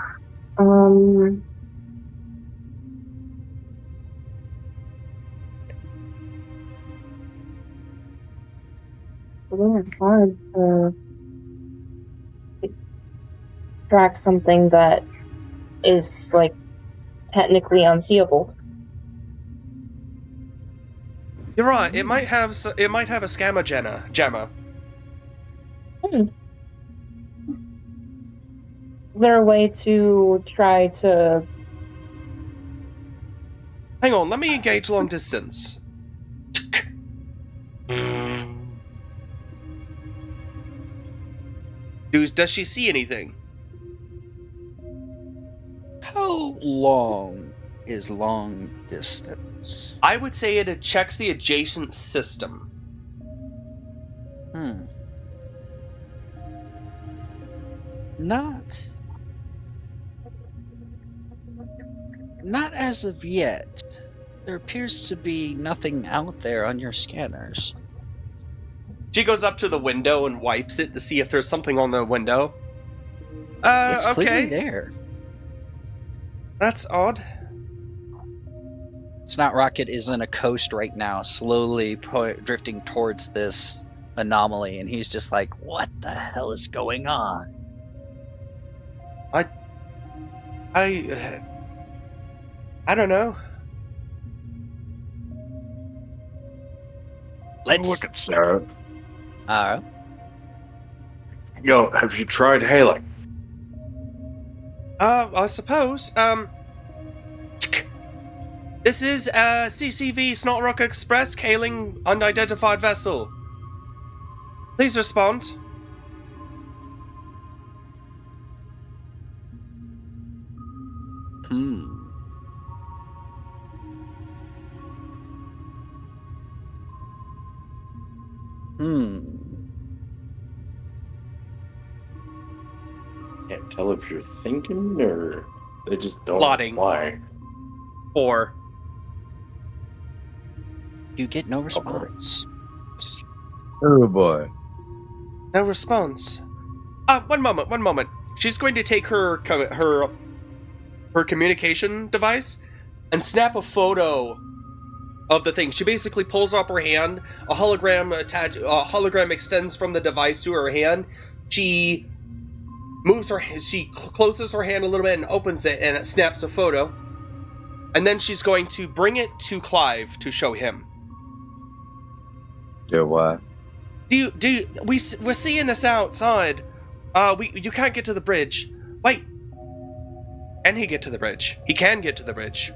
Speaker 2: It's hard to track something that is like technically unseeable.
Speaker 4: You're right. It might have a scammer gemma.
Speaker 2: Is there a way to try to...
Speaker 4: Hang on, let me engage long distance. Does she see anything?
Speaker 1: How long is long distance?
Speaker 4: I would say it checks the adjacent system.
Speaker 1: Not as of yet. There appears to be nothing out there on your scanners.
Speaker 4: She goes up to the window and wipes it to see if there's something on the window.
Speaker 1: It's
Speaker 4: Okay.
Speaker 1: clearly there.
Speaker 4: That's odd.
Speaker 1: Snot Rocket is in a coast right now, slowly drifting towards this anomaly, and he's just like, what the hell is going on?
Speaker 4: I don't know.
Speaker 1: Let's
Speaker 6: Look at Sarah. Yo, have you tried hailing?
Speaker 4: I suppose. This is CCV Snot Rock Express hailing unidentified vessel. Please respond.
Speaker 6: Can't tell if you're thinking or they just don't
Speaker 4: Plotting.
Speaker 6: reply.
Speaker 4: 4.
Speaker 1: You get no response.
Speaker 5: Oh boy.
Speaker 4: No response. One moment. She's going to take her communication device and snap a photo of the thing. She basically pulls up her hand, a hologram extends from the device to her hand. She closes her hand a little bit and opens it, and it snaps a photo. And then she's going to bring it to Clive to show him.
Speaker 5: Yeah, what?
Speaker 4: We're seeing this outside. You can't get to the bridge. Wait. Can he get to the bridge? He can get to the bridge.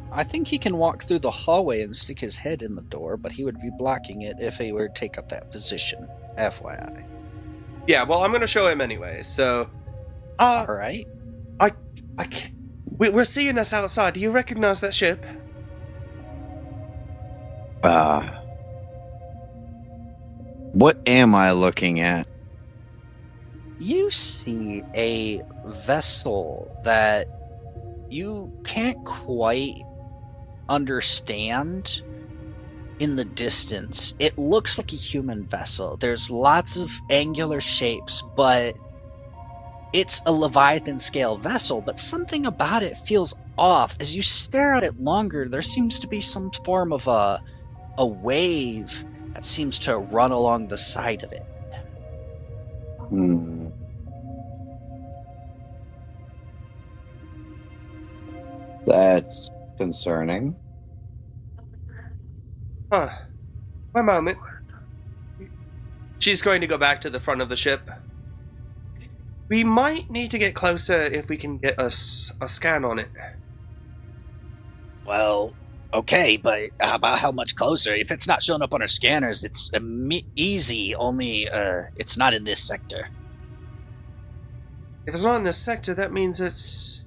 Speaker 1: I think he can walk through the hallway and stick his head in the door, but he would be blocking it if he were to take up that position. FYI.
Speaker 4: Yeah, well, I'm going to show him anyway, so...
Speaker 1: Alright.
Speaker 4: We're seeing this outside. Do you recognize that ship?
Speaker 5: What am I looking at?
Speaker 1: You see a vessel that you can't quite understand in the distance. It looks like a human vessel. There's lots of angular shapes, but it's a Leviathan scale vessel, but something about it feels off. As you stare at it longer, there seems to be some form of a wave that seems to run along the side of it.
Speaker 5: Hmm. That's concerning.
Speaker 4: Huh. One moment. She's going to go back to the front of the ship. We might need to get closer if we can get a scan on it.
Speaker 1: Well, okay, but about how much closer? If it's not showing up on our scanners, it's easy, only it's not in this sector.
Speaker 4: If it's not in this sector, that means it's...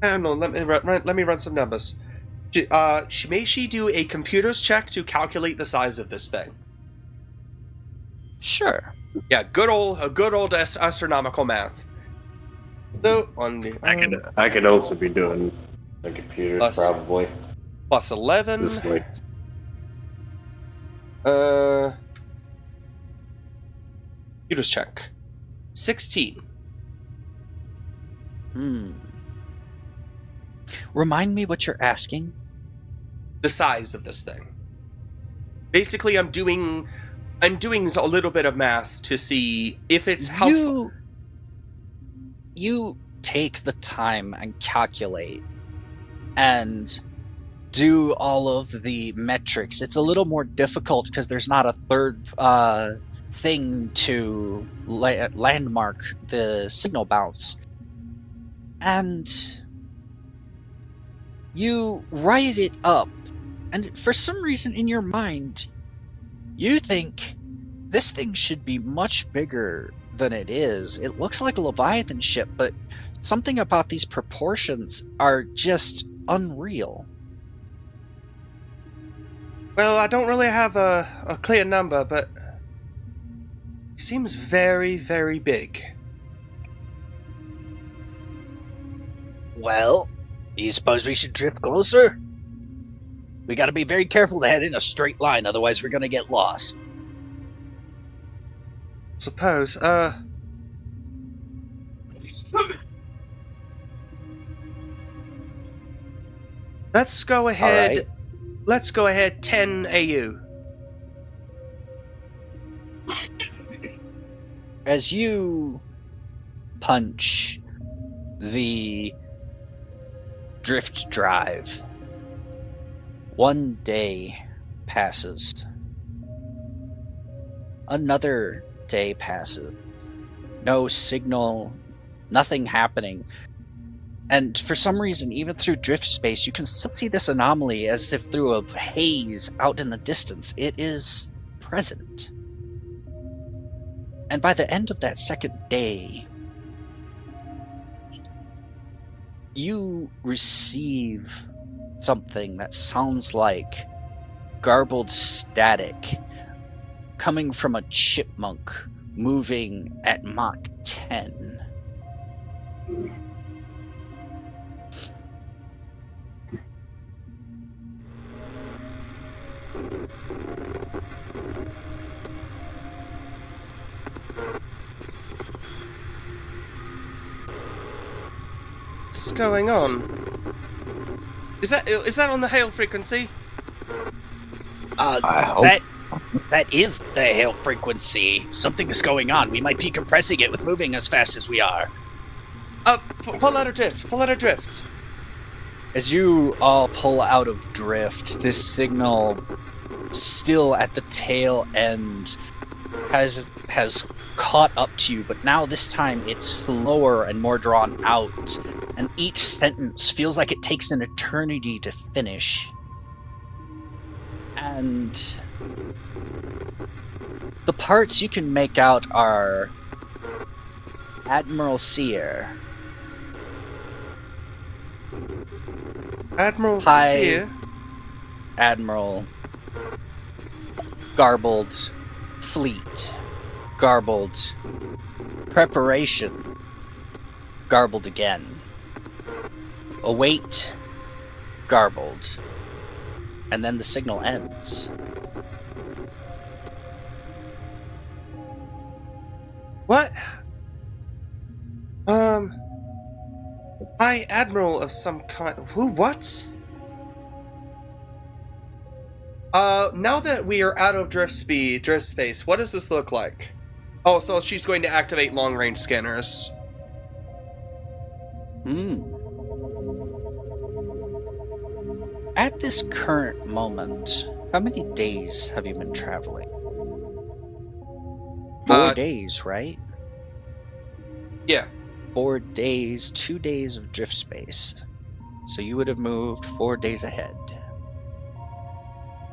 Speaker 4: I don't know, let me run some numbers. May she do a computer's check to calculate the size of this thing?
Speaker 1: Sure.
Speaker 4: Yeah, good old astronomical math. So on the
Speaker 6: I could also be doing the computers
Speaker 4: Plus-
Speaker 6: probably.
Speaker 4: plus 11.
Speaker 6: Just like
Speaker 4: Computer's check. 16.
Speaker 1: Remind me what you're asking.
Speaker 4: The size of this thing. Basically, I'm doing a little bit of math to see if it's how
Speaker 1: You take the time and calculate and do all of the metrics. It's a little more difficult because there's not a third thing to landmark the signal bounce. And you write it up, and for some reason in your mind, you think this thing should be much bigger than it is. It looks like a Leviathan ship, but something about these proportions are just unreal.
Speaker 4: Well, I don't really have a clear number, but it seems very, very big.
Speaker 1: Well, do you suppose we should drift closer? We gotta be very careful to head in a straight line, otherwise we're gonna get lost.
Speaker 4: Suppose, let's go ahead.
Speaker 1: All right.
Speaker 4: Let's go ahead 10 AU.
Speaker 1: As you punch the drift drive, one day passes. Another day passes. No signal, nothing happening. And for some reason, even through drift space, you can still see this anomaly as if through a haze out in the distance. It is present. And by the end of that second day, you receive something that sounds like garbled static coming from a chipmunk moving at Mach 10.
Speaker 4: What's going on? Is that on the hail frequency?
Speaker 5: I hope.
Speaker 1: That is the hail frequency. Something is going on. We might be compressing it with moving as fast as we are.
Speaker 4: Pull out of drift. Pull out of drift.
Speaker 1: As you all pull out of drift, this signal, still at the tail end, has caught up to you, but now this time it's slower and more drawn out, and each sentence feels like it takes an eternity to finish. And the parts you can make out are Admiral Sear,
Speaker 4: Admiral
Speaker 1: Hi.
Speaker 4: Sear.
Speaker 1: Admiral, garbled, fleet, garbled, preparation, garbled again, await, garbled, and then the signal ends.
Speaker 4: What? High Admiral of some kind. Who? What? Now that we are out of drift space, what does this look like? Oh, so she's going to activate long-range scanners.
Speaker 1: At this current moment, how many days have you been traveling? 4 days, right?
Speaker 4: Yeah.
Speaker 1: 4 days, 2 days of drift space. So you would have moved 4 days ahead.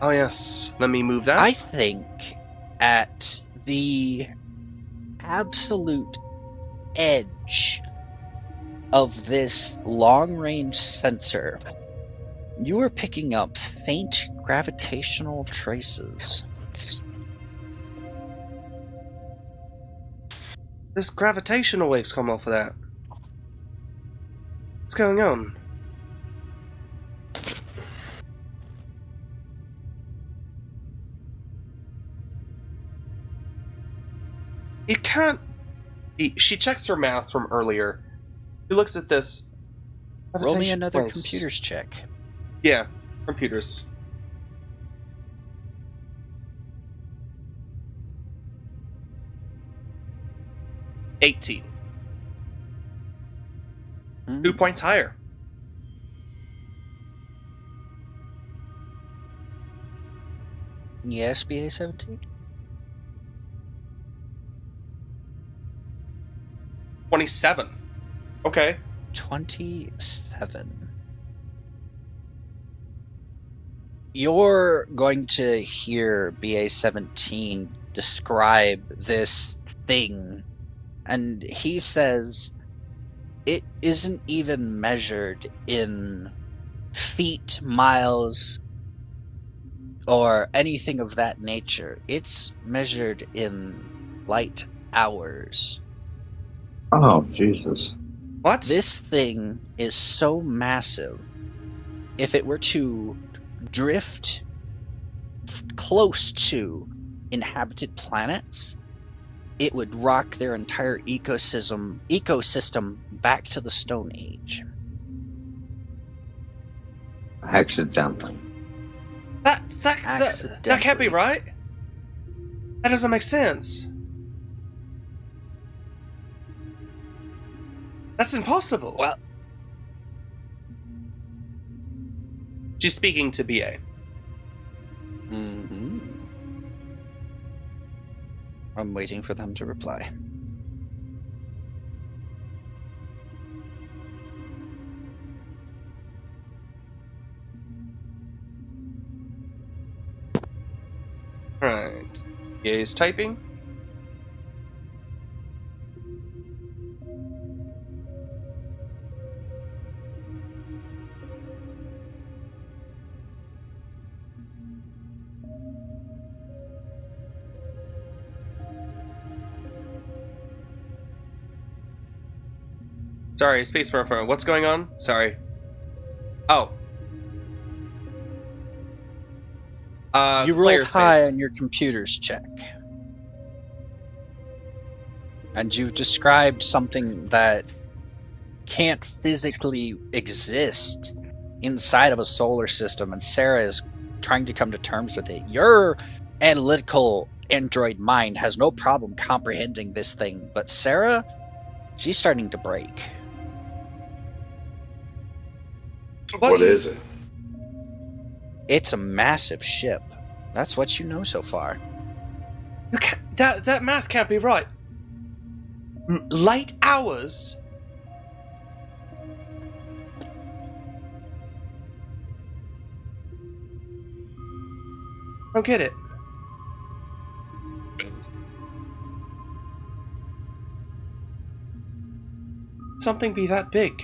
Speaker 4: Oh, yes. Let me move that.
Speaker 1: I think at the absolute edge of this long-range sensor, you are picking up faint gravitational traces.
Speaker 4: There's gravitational waves come off of that. What's going on? It can't be. She checks her math from earlier. She looks at this.
Speaker 1: Roll me another
Speaker 4: waves.
Speaker 1: computers check.
Speaker 4: Yeah, computers. $18. 2 points higher.
Speaker 1: Yes, BA-17?
Speaker 4: 27. Okay.
Speaker 1: 27. You're going to hear BA-17 describe this thing, and he says it isn't even measured in feet, miles, or anything of that nature. It's measured in light hours.
Speaker 6: Oh, Jesus.
Speaker 4: What?
Speaker 1: This thing is so massive, if it were to drift close to inhabited planets, it would rock their entire ecosystem back to the Stone Age.
Speaker 5: Accidentally.
Speaker 4: That can't be
Speaker 1: Accidentally.
Speaker 4: right. That doesn't make sense. That's impossible.
Speaker 1: Well,
Speaker 4: she's speaking to BA.
Speaker 1: I'm waiting for them to reply.
Speaker 4: Right. BA is typing. Sorry, spacebar phone. What's going on? Sorry. Oh.
Speaker 1: You rolled high on your computer's check. And you described something that can't physically exist inside of a solar system, and Sarah is trying to come to terms with it. Your analytical android mind has no problem comprehending this thing, but Sarah, she's starting to break.
Speaker 3: What is it?
Speaker 1: It's a massive ship. That's what you know so far.
Speaker 4: That math can't be right. Light hours? I don't get it. Something be that big.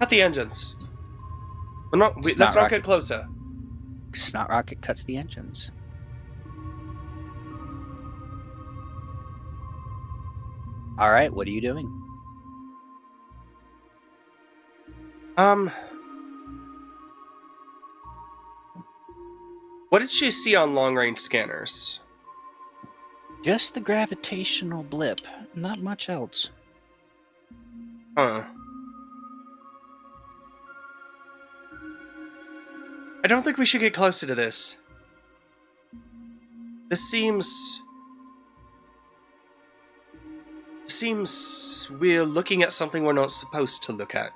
Speaker 4: Cut the engines. Let's not get closer.
Speaker 1: Snot rocket cuts the engines. All right, what are you doing?
Speaker 4: What did she see on long-range scanners?
Speaker 1: Just the gravitational blip, not much else.
Speaker 4: Huh. I don't think we should get closer to this. This seems we're looking at something we're not supposed to look at.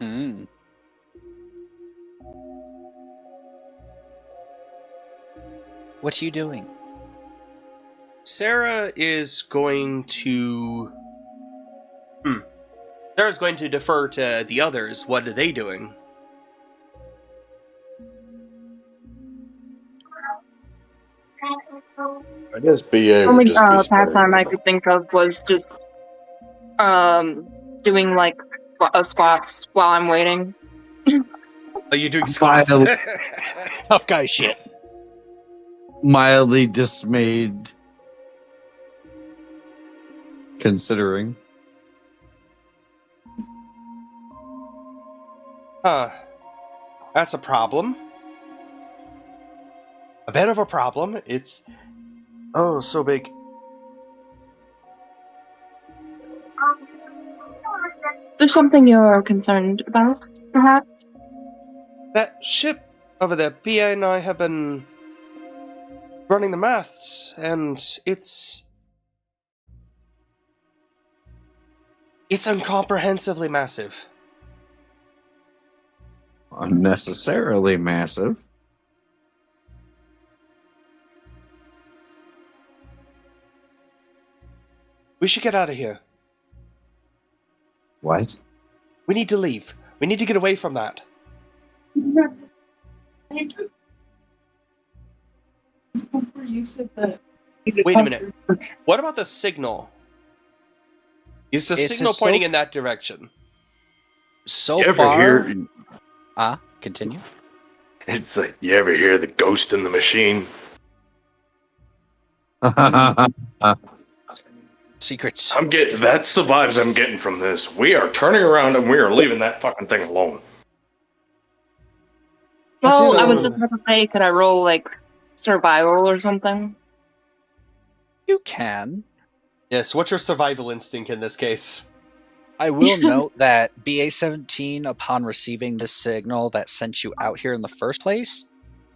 Speaker 1: Hmm. What are you doing?
Speaker 4: Sarah is going to... Sarah's going to defer to the others. What are they doing?
Speaker 6: I guess BA would
Speaker 2: Only
Speaker 6: just be
Speaker 2: pastime I could think of was just doing like a squats while I'm waiting.
Speaker 4: Are you doing squats?
Speaker 1: Tough guy shit.
Speaker 5: Mildly dismayed, considering.
Speaker 4: Huh. That's a problem. A bit of a problem. It's... Oh, so big.
Speaker 2: Is there something you're concerned about, perhaps?
Speaker 4: That ship over there, BA and I have been running the maths, and it's incomprehensibly massive.
Speaker 5: Unnecessarily massive.
Speaker 4: We should get out of here.
Speaker 5: What?
Speaker 4: We need to leave. We need to get away from that. Wait a minute. What about the signal? Is the
Speaker 1: It's
Speaker 4: signal
Speaker 1: a
Speaker 4: pointing
Speaker 1: so-
Speaker 4: in that direction?
Speaker 1: So
Speaker 3: You ever
Speaker 1: far,
Speaker 3: hear?
Speaker 1: continue.
Speaker 3: It's like you ever hear the ghost in the machine?
Speaker 1: Secrets.
Speaker 3: That's the vibes I'm getting from this. We are turning around and we are leaving that fucking thing alone.
Speaker 2: Well,
Speaker 4: So-
Speaker 2: I was just about to say, could I roll like survival or something?
Speaker 1: You can.
Speaker 4: Yes, what's your survival instinct in this case?
Speaker 1: I will note that BA-17, upon receiving this signal that sent you out here in the first place,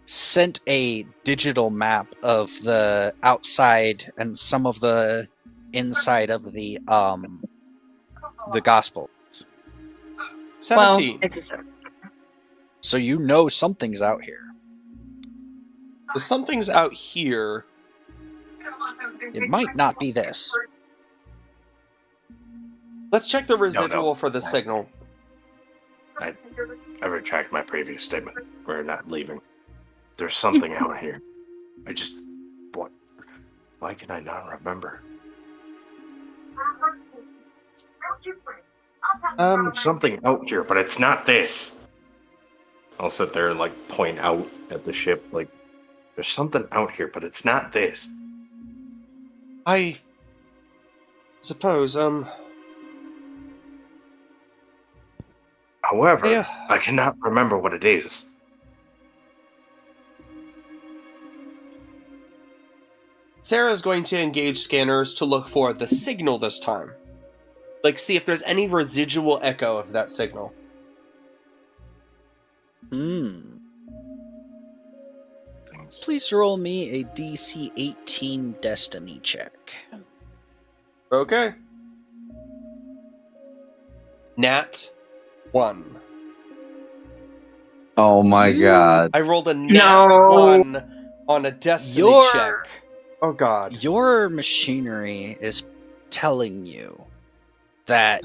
Speaker 1: sent a digital map of the outside and some of the inside of the gospel.
Speaker 4: 17.
Speaker 2: Well, it's a 7.
Speaker 1: So you know something's out here.
Speaker 4: Something's out here.
Speaker 1: It might not be this.
Speaker 4: Let's check the residual for the signal.
Speaker 3: I retract my previous statement. We're not leaving. There's something out here. What? Why can I not remember? Something out here, but it's not this. I'll sit there and like point out at the ship, like there's something out here, but it's not this.
Speaker 4: I suppose,
Speaker 3: However,
Speaker 4: Yeah.
Speaker 3: I cannot remember what it is.
Speaker 4: Sarah's going to engage scanners to look for the signal this time. Like, see if there's any residual echo of that signal.
Speaker 1: Hmm.
Speaker 3: Things.
Speaker 1: Please roll me a DC 18 Destiny check.
Speaker 4: Okay. Nat 1.
Speaker 5: Oh my god.
Speaker 4: I rolled a nat
Speaker 2: No.
Speaker 4: 1 on a destiny
Speaker 1: Your-
Speaker 4: check. Oh god.
Speaker 1: Your machinery is telling you that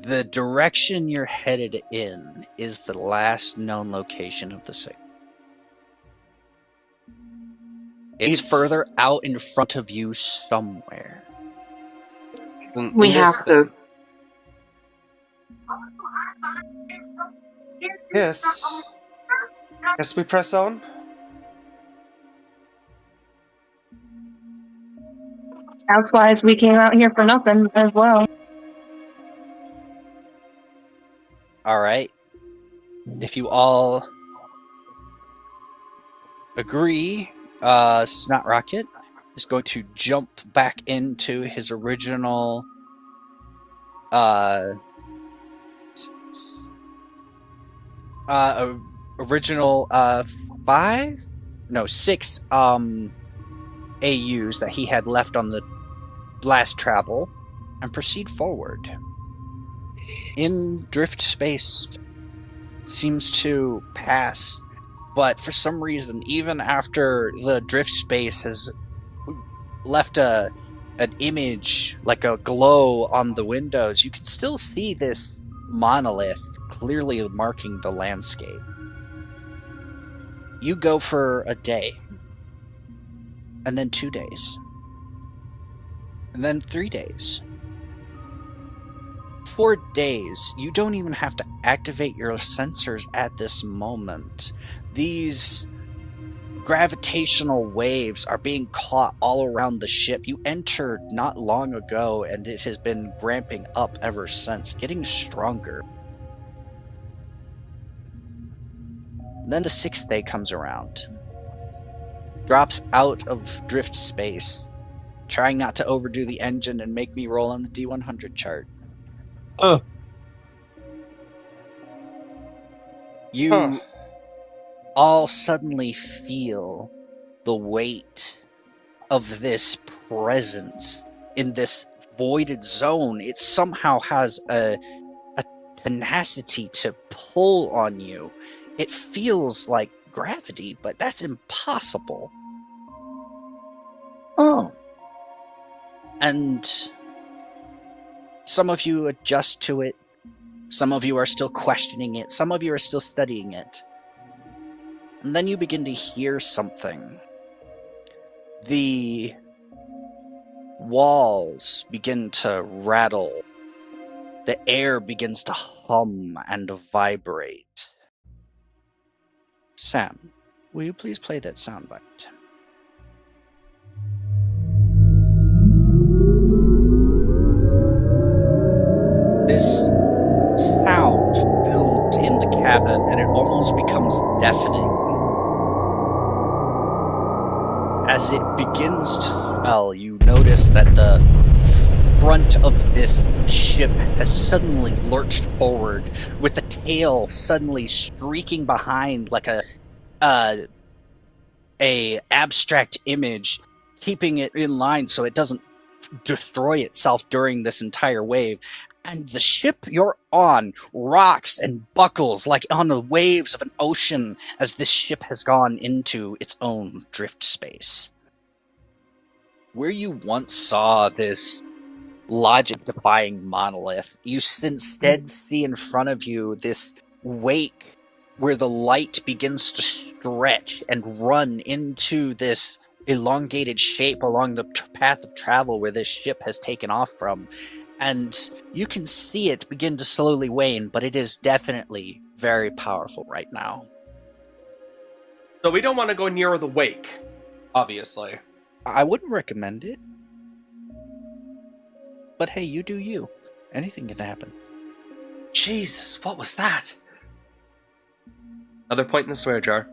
Speaker 1: the direction you're headed in is the last known location of the signal. It's further out in front of you somewhere.
Speaker 2: We have to.
Speaker 4: Yes. Yes, we press on.
Speaker 2: That's why we came out here for nothing as well.
Speaker 1: All right. If you all agree, Snot Rocket is going to jump back into his original Original 6 AUs that he had left on the last travel, and proceed forward. In drift space seems to pass, but for some reason, even after the drift space has left an image, like a glow on the windows, you can still see this monolith clearly marking the landscape. You go for a day, and then 2 days, and then 3 days. 4 days, you don't even have to activate your sensors at this moment. These gravitational waves are being caught all around the ship. You entered not long ago, and it has been ramping up ever since, getting stronger. And then the 6th day comes around. Drops out of drift space, trying not to overdo the engine and make me roll on the D100 chart. You all suddenly feel the weight of this presence in this voided zone. It somehow has a tenacity to pull on you. It feels like gravity, but that's impossible.
Speaker 5: Oh.
Speaker 1: And some of you adjust to it. Some of you are still questioning it. Some of you are still studying it. And then you begin to hear something. The walls begin to rattle. The air begins to hum and vibrate. Sam, will you please play that soundbite? This sound builds in the cabin, and it almost becomes deafening. As it begins to swell, you notice that the front of this ship has suddenly lurched forward, with the tail suddenly streaking behind like a abstract image, keeping it in line so it doesn't destroy itself during this entire wave. And the ship you're on rocks and buckles like on the waves of an ocean as this ship has gone into its own drift space. Where you once saw this logic-defying monolith, you instead see in front of you this wake where the light begins to stretch and run into this elongated shape along the path of travel where this ship has taken off from. And you can see it begin to slowly wane, but it is definitely very powerful right now.
Speaker 4: So we don't want to go near the wake, obviously.
Speaker 1: I wouldn't recommend it. But hey, you do you. Anything can happen.
Speaker 4: Jesus, what was that? Another point in the swear jar.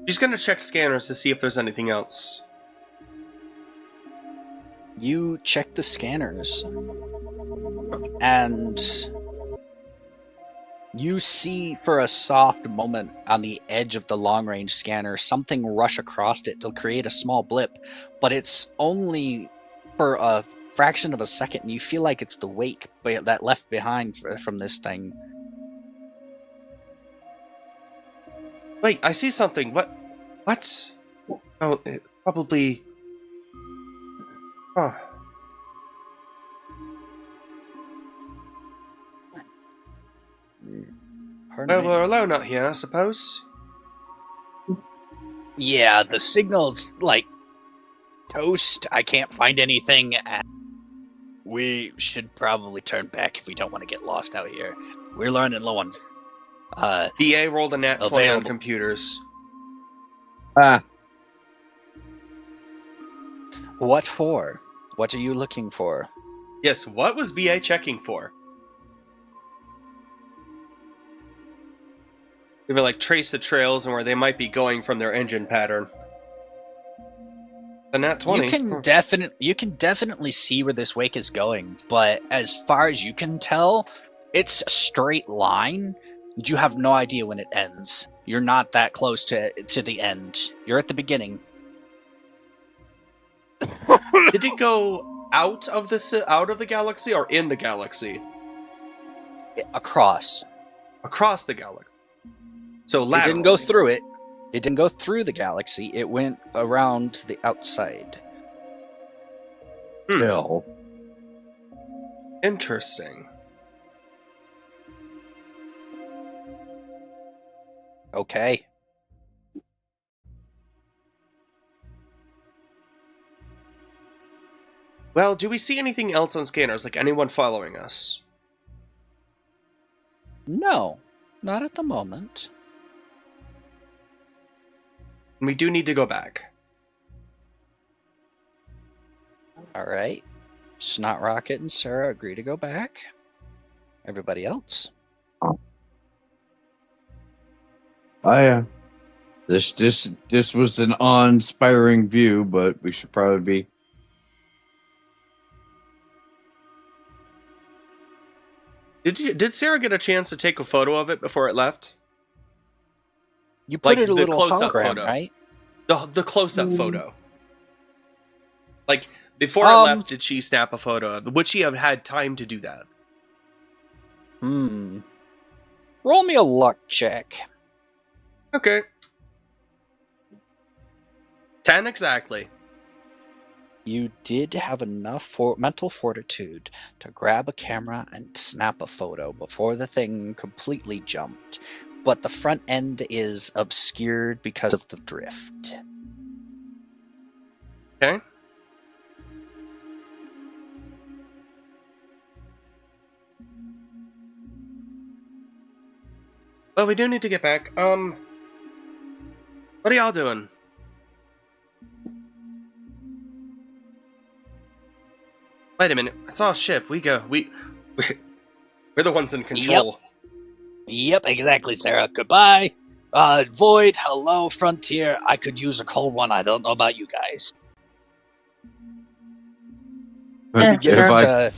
Speaker 4: She's gonna check scanners to see if there's anything else.
Speaker 1: You check the scanners, and you see for a soft moment on the edge of the long-range scanner something rush across it to create a small blip, but it's only for a fraction of a second, and you feel like it's the wake that left behind from this thing.
Speaker 4: Wait, I see something. What? Oh, it's probably... Huh. Well, we're alone out here, I suppose.
Speaker 1: Yeah, the signal's like toast. I can't find anything. We should probably turn back if we don't want to get lost out here. We're learning low on
Speaker 4: DA rolled a nat 20 on
Speaker 1: available.
Speaker 4: computers.
Speaker 1: What for? What are you looking for?
Speaker 4: Yes, what was BA checking for? Maybe like trace the trails and where they might be going from their engine pattern. The nat 20.
Speaker 1: You can definitely see where this wake is going, but as far as you can tell, it's a straight line. You have no idea when it ends. You're not that close to the end. You're at the beginning.
Speaker 4: Did it go out of the galaxy or in the galaxy?
Speaker 1: Across.
Speaker 4: Across the galaxy. So
Speaker 1: It
Speaker 4: laterally.
Speaker 1: didn't go through it. It didn't go through the galaxy. It went around the outside.
Speaker 5: Still.
Speaker 4: Interesting.
Speaker 1: Okay.
Speaker 4: Well, do we see anything else on scanners? Like anyone following us?
Speaker 1: No, not at the moment.
Speaker 4: We do need to go back.
Speaker 1: All right. Snot Rocket and Sarah agree to go back. Everybody else?
Speaker 5: This was an awe-inspiring view, but we should probably be.
Speaker 4: Did Sarah get a chance to take a photo of it before it left?
Speaker 1: You put
Speaker 4: Like
Speaker 1: it a
Speaker 4: the
Speaker 1: little
Speaker 4: close-up
Speaker 1: hologram,
Speaker 4: photo.
Speaker 1: right?
Speaker 4: The close-up photo. Like before it left, did she snap a photo of it? Would she have had time to do that?
Speaker 1: Roll me a luck check.
Speaker 4: Okay. 10 exactly.
Speaker 1: You did have enough mental fortitude to grab a camera and snap a photo before the thing completely jumped, but the front end is obscured because of the drift.
Speaker 4: Okay. Well, we do need to get back. What are y'all doing? Wait a minute. It's our ship. We're the ones in control.
Speaker 1: Yep, exactly, Sarah. Goodbye. Void, hello, Frontier. I could use a cold one. I don't know about you guys.
Speaker 5: If I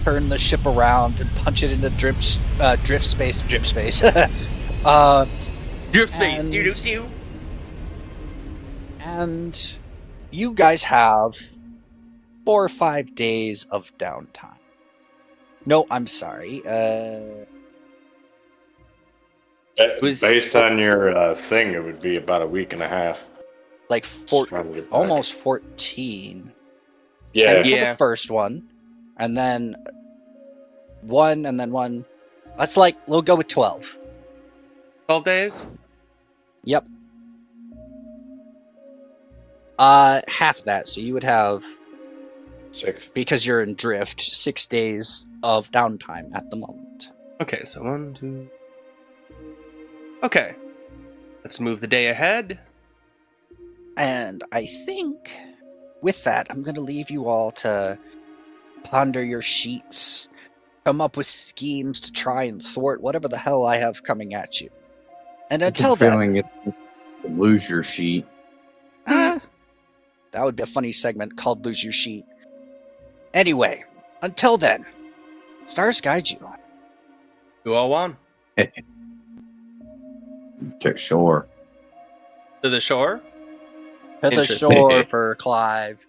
Speaker 1: Turn the ship around and punch it into drift space.
Speaker 4: Drip space. Do.
Speaker 1: And you guys have 4 or 5 days of downtime. No, I'm sorry.
Speaker 6: Based on your thing, it would be about a week and a half.
Speaker 1: Like
Speaker 6: Just trying to get back.
Speaker 1: almost 14.
Speaker 6: Yeah.
Speaker 1: 10 for the first one, and then 1, and then 1. That's like, we'll go with 12.
Speaker 4: 12 days?
Speaker 1: Yep. Half that, so you would have,
Speaker 6: 6.
Speaker 1: because you're in drift, 6 days of downtime at the moment.
Speaker 4: Okay, so 1, 2. Okay. Let's move the day ahead.
Speaker 1: And I think with that, I'm going to leave you all to ponder your sheets, come up with schemes to try and thwart whatever the hell I have coming at you. And until
Speaker 5: feeling
Speaker 1: then,
Speaker 5: it, lose your sheet.
Speaker 1: that would be a funny segment called Lose Your Sheet. Anyway, until then, stars guide you.
Speaker 4: Who all won?
Speaker 5: To shore.
Speaker 4: To the shore?
Speaker 1: To the
Speaker 4: Interesting.
Speaker 1: shore for Clive.